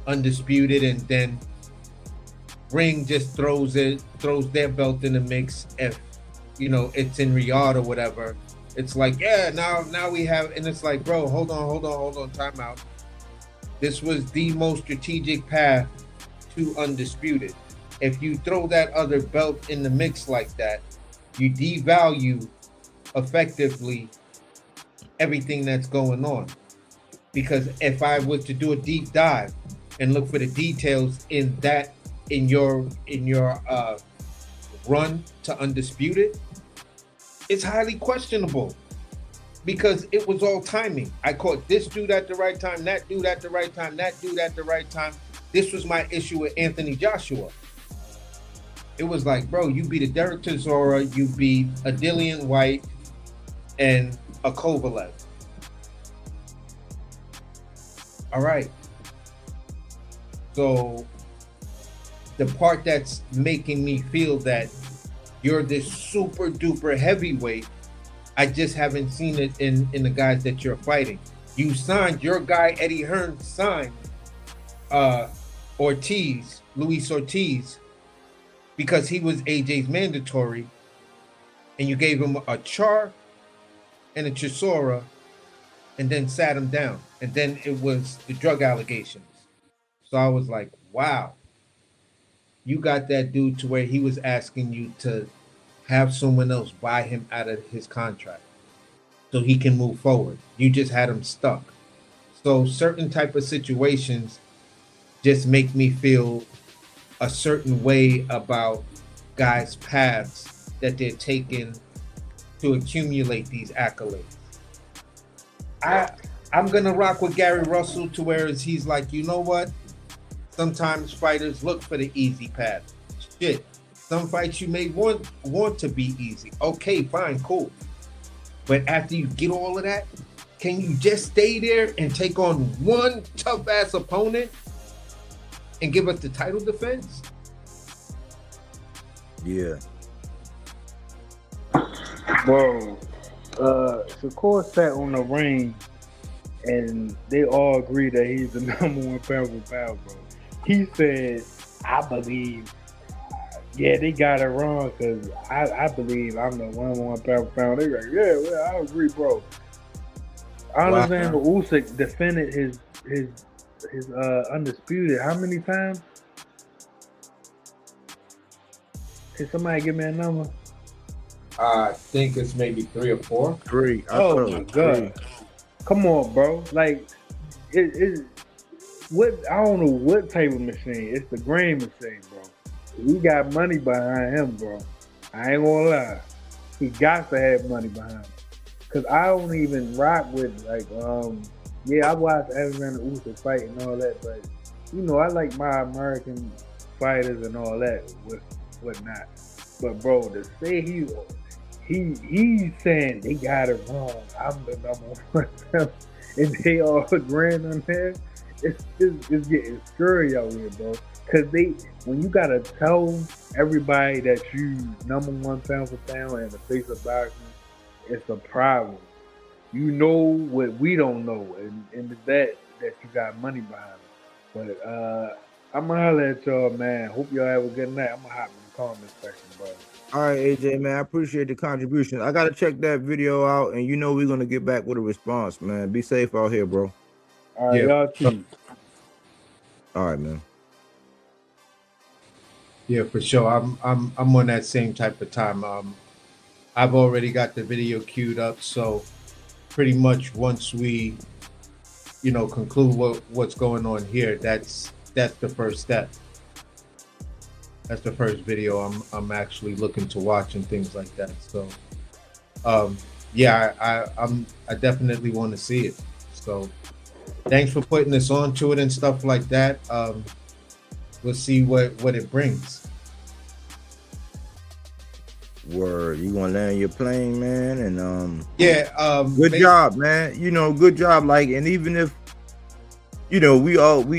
undisputed, and then Ring just throws their belt in the mix if it's in Riyadh or whatever. It's like, yeah, now we have, and it's like, bro, hold on, time out. This was the most strategic path to undisputed. If you throw that other belt in the mix like that, you devalue effectively everything that's going on. Because if I was to do a deep dive and look for the details in your run to undisputed, it's highly questionable, because it was all timing. I caught this dude at the right time, that dude at the right time, that dude at the right time. This was my issue with Anthony Joshua. It was like, bro, you beat a Derek Chisora, you beat a Dillian White and a Kovalev. All right. So the part that's making me feel that you're this super duper heavyweight, I just haven't seen it in the guys that you're fighting. You signed your guy, Eddie Hearn signed Luis Ortiz, because he was AJ's mandatory, and you gave him a Char and a Chisora, and then sat him down. And then it was the drug allegations. So I was like, wow, you got that dude to where he was asking you to have someone else buy him out of his contract so he can move forward. You just had him stuck. So certain type of situations just make me feel a certain way about guys' paths that they're taking to accumulate these accolades. I'm gonna rock with Gary Russell to where he's like, you know what? Sometimes fighters look for the easy path. Shit, some fights you may want to be easy. Okay, fine, cool. But after you get all of that, can you just stay there and take on one tough ass opponent and give us the title defense? Yeah. Bro, Shakur sat on the ring, and they all agree that he's the number one pound for pound, bro. He said, I believe, yeah, they got it wrong, because I believe I'm the number one pound for pound. They're like, yeah, well, I agree, bro. Alexander Usyk defended his undisputed how many times? Can somebody give me a number? I think it's maybe 3 or 4. 3. Oh my god! Come on, bro. Like, what? I don't know what type of machine. It's the grain machine, bro. He got money behind him, bro. I ain't gonna lie. He got to have money behind him. Cause I don't even rock with I watched Alexander Usyk fight and all that, but I like my American fighters and all that, whatnot. But bro, to say he's saying they got it wrong, I'm the number one. and they all agreeing on there, it's getting scary out here, bro. Cause when you gotta tell everybody that you #1 pound for pound and the face of boxing, it's a problem. You know what we don't know, and it's that you got money behind it. But I'm gonna holler at y'all, man. Hope y'all have a good night. I'm gonna hop in the comment section, bro. All right, AJ, man, I appreciate the contribution. I gotta check that video out, and you know we're gonna get back with a response, man. Be safe out here, bro. All right, Yeah. y'all too. All right, man. Yeah, for sure. I'm on that same type of time. I've already got the video queued up, so pretty much once we, conclude what's going on here, that's the first step. That's the first video I'm actually looking to watch and things like that. So, yeah, I definitely want to see it. So, thanks for putting this onto it and stuff like that. We'll see what it brings. Word, you gonna land your plane, man, and Yeah. good job, man. Good job. Like, and even if we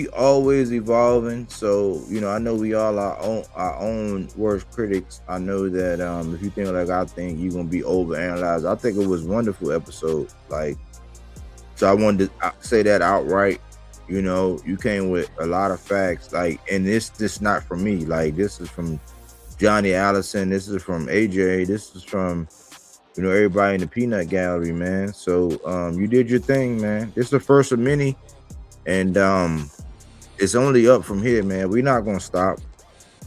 always evolving. So I know we all our own worst critics. I know that if you think like I think, you're gonna be overanalyzed. I think it was a wonderful episode. Like, so I wanted to say that outright. You came with a lot of facts. Like, and this not from me. Like, this is from Johnny Allison. This is from AJ. This is from everybody in the peanut gallery, man. So you did your thing, man. This is the first of many. And it's only up from here, man. We're not gonna stop.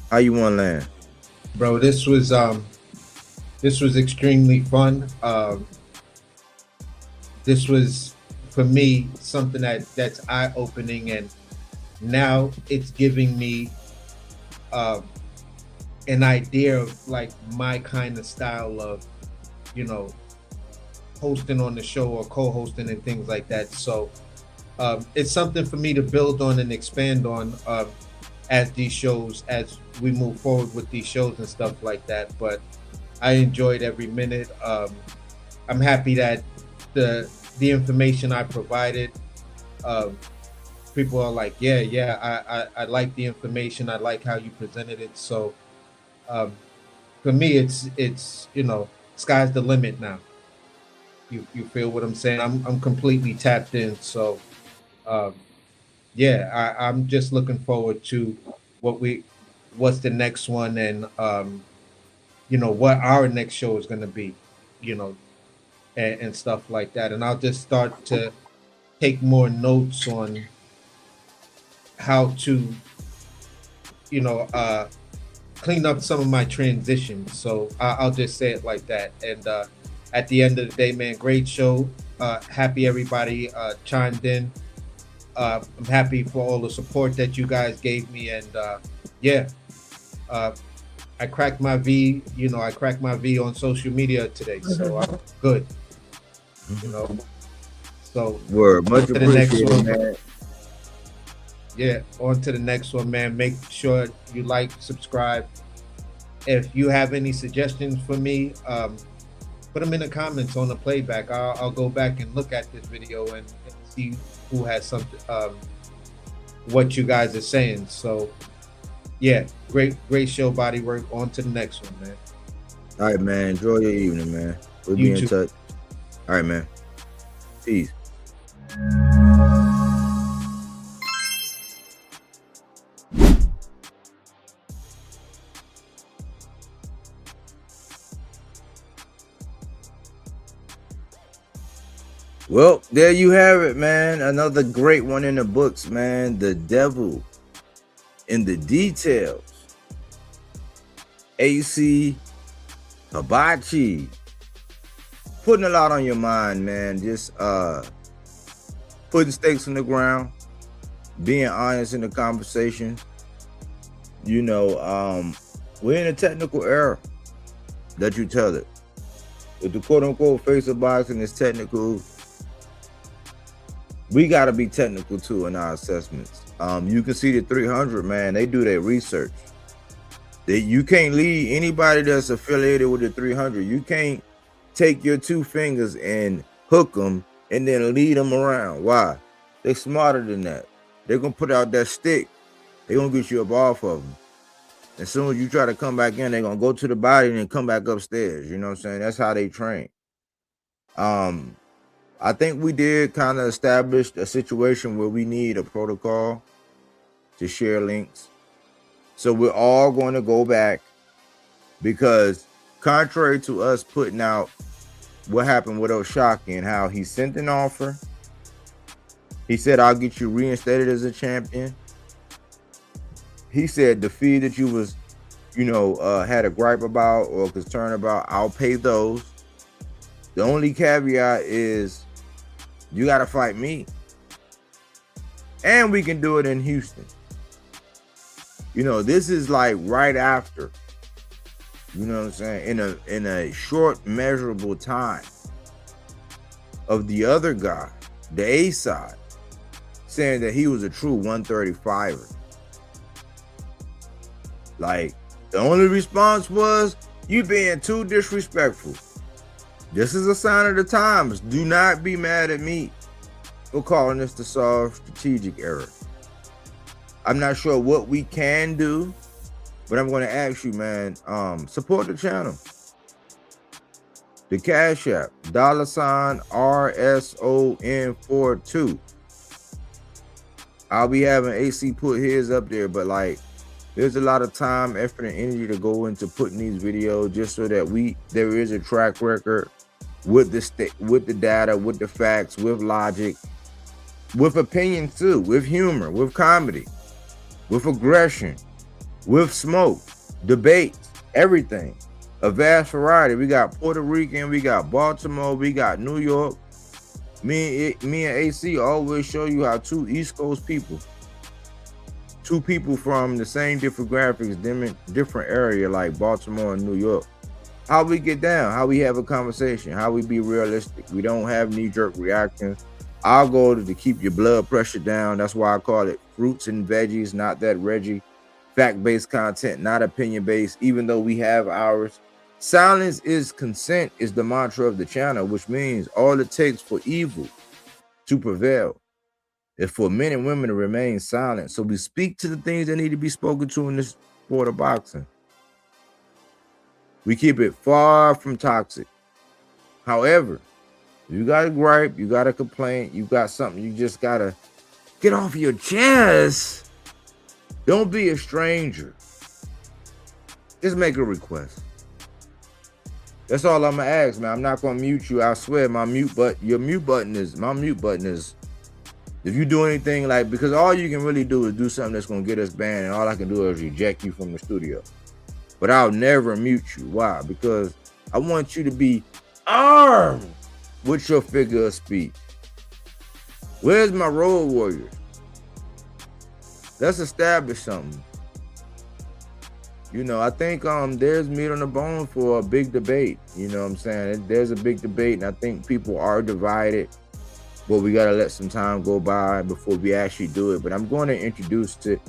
How you want to land, bro? This was extremely fun. This was, for me, something that's eye opening, and now it's giving me an idea of like my kind of style of hosting on the show or co-hosting and things like that. So it's something for me to build on and expand on as we move forward with these shows and stuff like that. But I enjoyed every minute. I'm happy that the information I provided, people are like, yeah, I like the information. I like how you presented it. So for me, it's sky's the limit now. You feel what I'm saying? I'm completely tapped in. So I'm just looking forward to what's the next one, and what our next show is going to be, and stuff like that. And I'll just start to take more notes on how to clean up some of my transitions. So I'll just say it like that. And at the end of the day, man, great show. Happy everybody chimed in. I'm happy for all the support that you guys gave me, and I cracked my V. I cracked my V on social media today, so I'm good. So word, much appreciated, man. Yeah, on to the next one, man. Make sure you like, subscribe. If you have any suggestions for me, put them in the comments on the playback. I'll go back and look at this video and see who has something, what you guys are saying. So yeah, great show, Bodywork. On to the next one, man. All right, man. Enjoy your evening, man. We'll be in touch. All right, man. Peace. Well, there you have it, man. Another great one in the books, man. The devil in the details. AC Hibachi. Putting a lot on your mind, man. Just putting stakes in the ground, being honest in the conversation. We're in a technical era that you tell it. If the quote-unquote face of boxing is technical, we got to be technical too in our assessments. You can see the 300, man. They do their research. You can't lead anybody that's affiliated with the 300. You can't take your two fingers and hook them and then lead them around. Why? They smarter than that. They're gonna put out that stick. They're gonna get you up off of them. As soon as you try to come back in, they're gonna go to the body and then come back upstairs. You know what I'm saying? That's how they train. I think we did kind of establish a situation where we need a protocol to share links. So we're all going to go back, because contrary to us putting out what happened with Oshaki and how he sent an offer, he said, I'll get you reinstated as a champion. He said the fee that you was, had a gripe about or concern about, I'll pay those. The only caveat is you got to fight me. And we can do it in Houston. This is like right after, you know what I'm saying, in a short measurable time of the other guy, the A side, saying that he was a true 135er. Like, the only response was, you being too disrespectful. This is a sign of the times. Do not be mad at me for calling this to solve strategic error. I'm not sure what we can do, but I'm going to ask you, man, support the channel. The Cash App, $RSON42. I'll be having AC put his up there, but like, there's a lot of time, effort, and energy to go into putting these videos just so that there is a track record with the data, with the facts, with logic, with opinions too, with humor, with comedy, with aggression, with smoke, debates, everything. A vast variety. We got Puerto Rican, we got Baltimore, we got New York. Me and AC always show you how two East Coast people, two people from the same demographics, different area like Baltimore and New York, how we get down, how we have a conversation, how we be realistic. We don't have knee-jerk reactions. Our goal is to keep your blood pressure down. That's why I call it fruits and veggies, not that Reggie. Fact-based content, not opinion-based, even though we have ours. Silence is consent is the mantra of the channel, which means all it takes for evil to prevail is for men and women to remain silent. So we speak to the things that need to be spoken to in this sport of boxing. We keep it far from toxic. However, you got a gripe, you got a complaint, you got something you just got to get off your chest. Don't be a stranger. Just make a request. That's all I'm going to ask, man. I'm not going to mute you. I swear my mute button is, if you do anything like, because all you can really do is do something that's going to get us banned, and all I can do is reject you from the studio. But I'll never mute you. Why? Because I want you to be armed with your figure of speech. Where's my road warriors? Let's establish something. I think there's meat on the bone for a big debate. You know what I'm saying? There's a big debate, and I think people are divided. But we got to let some time go by before we actually do it. But I'm going to introduce it.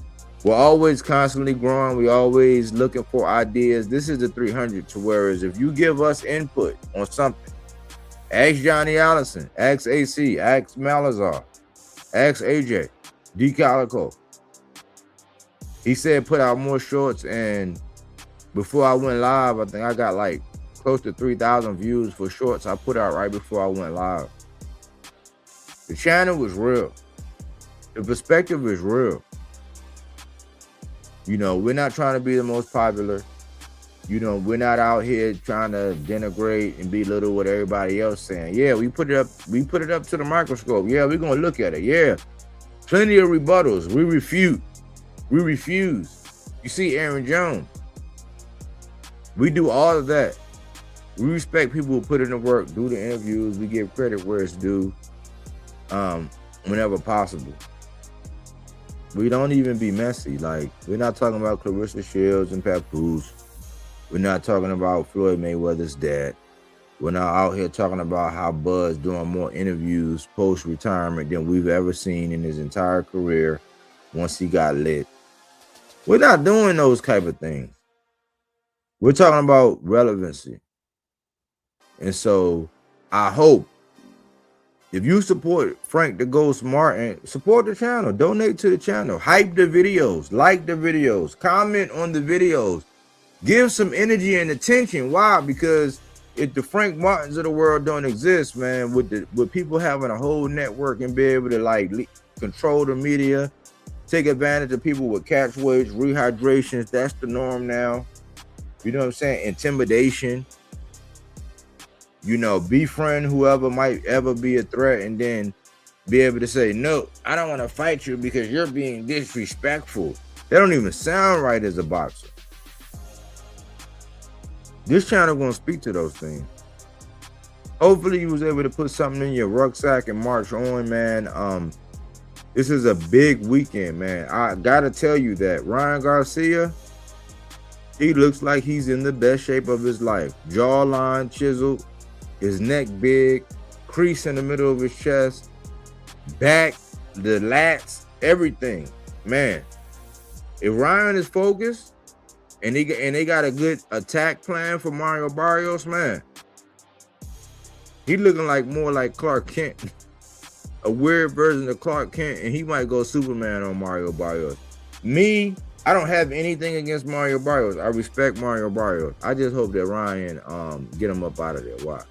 We're always constantly growing. We're always looking for ideas. This is the 300, to whereas if you give us input on something, ask Johnny Allison, ask AC, ask Malazar, ask AJ, D Calico. He said put out more shorts, and before I went live, I think I got like close to 3,000 views for shorts I put out right before I went live. The channel was real. The perspective is real. We're not trying to be the most popular. We're not out here trying to denigrate and belittle what everybody else saying. Yeah, we put it up to the microscope. Yeah, we're gonna look at it. Yeah. Plenty of rebuttals. We refute. We refuse. You see Aaron Jones. We do all of that. We respect people who put in the work, do the interviews. We give credit where it's due, whenever possible. We don't even be messy. Like, we're not talking about Clarissa Shields and Papoose. We're not talking about Floyd Mayweather's dad. We're not out here talking about how Bud's doing more interviews post-retirement than we've ever seen in his entire career once he got lit. We're not doing those type of things. We're talking about relevancy. And so I hope If you support Frank the Ghost Martin, support the channel, donate to the channel, hype the videos, like the videos, comment on the videos, give some energy and attention. Why? Because if the Frank Martins of the world don't exist, man, with people having a whole network and be able to like control the media, take advantage of people with catchweights, rehydrations, that's the norm now. You know what I'm saying? Intimidation. You know, befriend whoever might ever be a threat and then be able to say, no, I don't want to fight you because you're being disrespectful. That don't even sound right as a boxer. This channel gonna speak to those things. Hopefully you was able to put something in your rucksack and march on, man. This is a big weekend, man. I gotta tell you that Ryan Garcia, he looks like he's in the best shape of his life. Jawline chiseled, his neck big, crease in the middle of his chest, back, the lats, everything. Man, if Ryan is focused and they got a good attack plan for Mario Barrios, man, he looking like more like Clark Kent, a weird version of Clark Kent, and he might go Superman on Mario Barrios. Me, I don't have anything against Mario Barrios. I respect Mario Barrios. I just hope that Ryan get him up out of there. Why?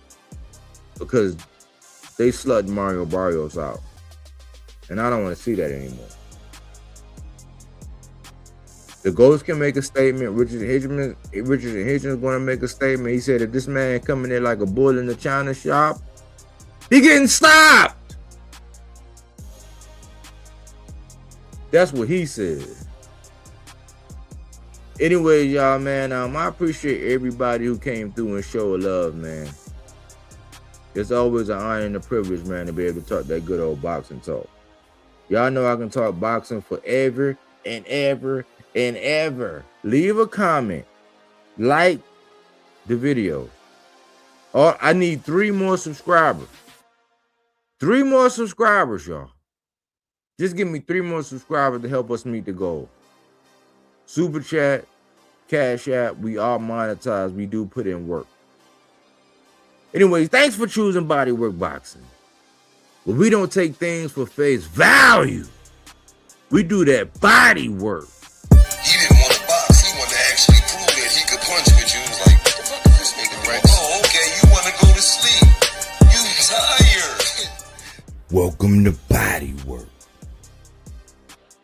Because they slutted Mario Barrios out. And I don't want to see that anymore. The Ghost can make a statement. Richard Hitchens is going to make a statement. He said if this man coming in like a bull in the china shop, he getting stopped. That's what he said. Anyway, y'all, man, I appreciate everybody who came through and showed love, man. It's always an honor and a privilege, man, to be able to talk that good old boxing talk. Y'all know I can talk boxing forever and ever and ever. Leave a comment. Like the video. Oh, I need 3 more subscribers. 3 more subscribers, y'all. Just give me 3 more subscribers to help us meet the goal. Super chat, Cash App, we are monetized. We do put in work. Anyways, thanks for choosing Bodywork Boxing. But we don't take things for face value. We do that body work. He didn't want to box. He wanted to actually prove that he could punch with you. He was like, what the fuck is this nigga, right? Oh, okay, you want to go to sleep. You tired. Welcome to Bodywork.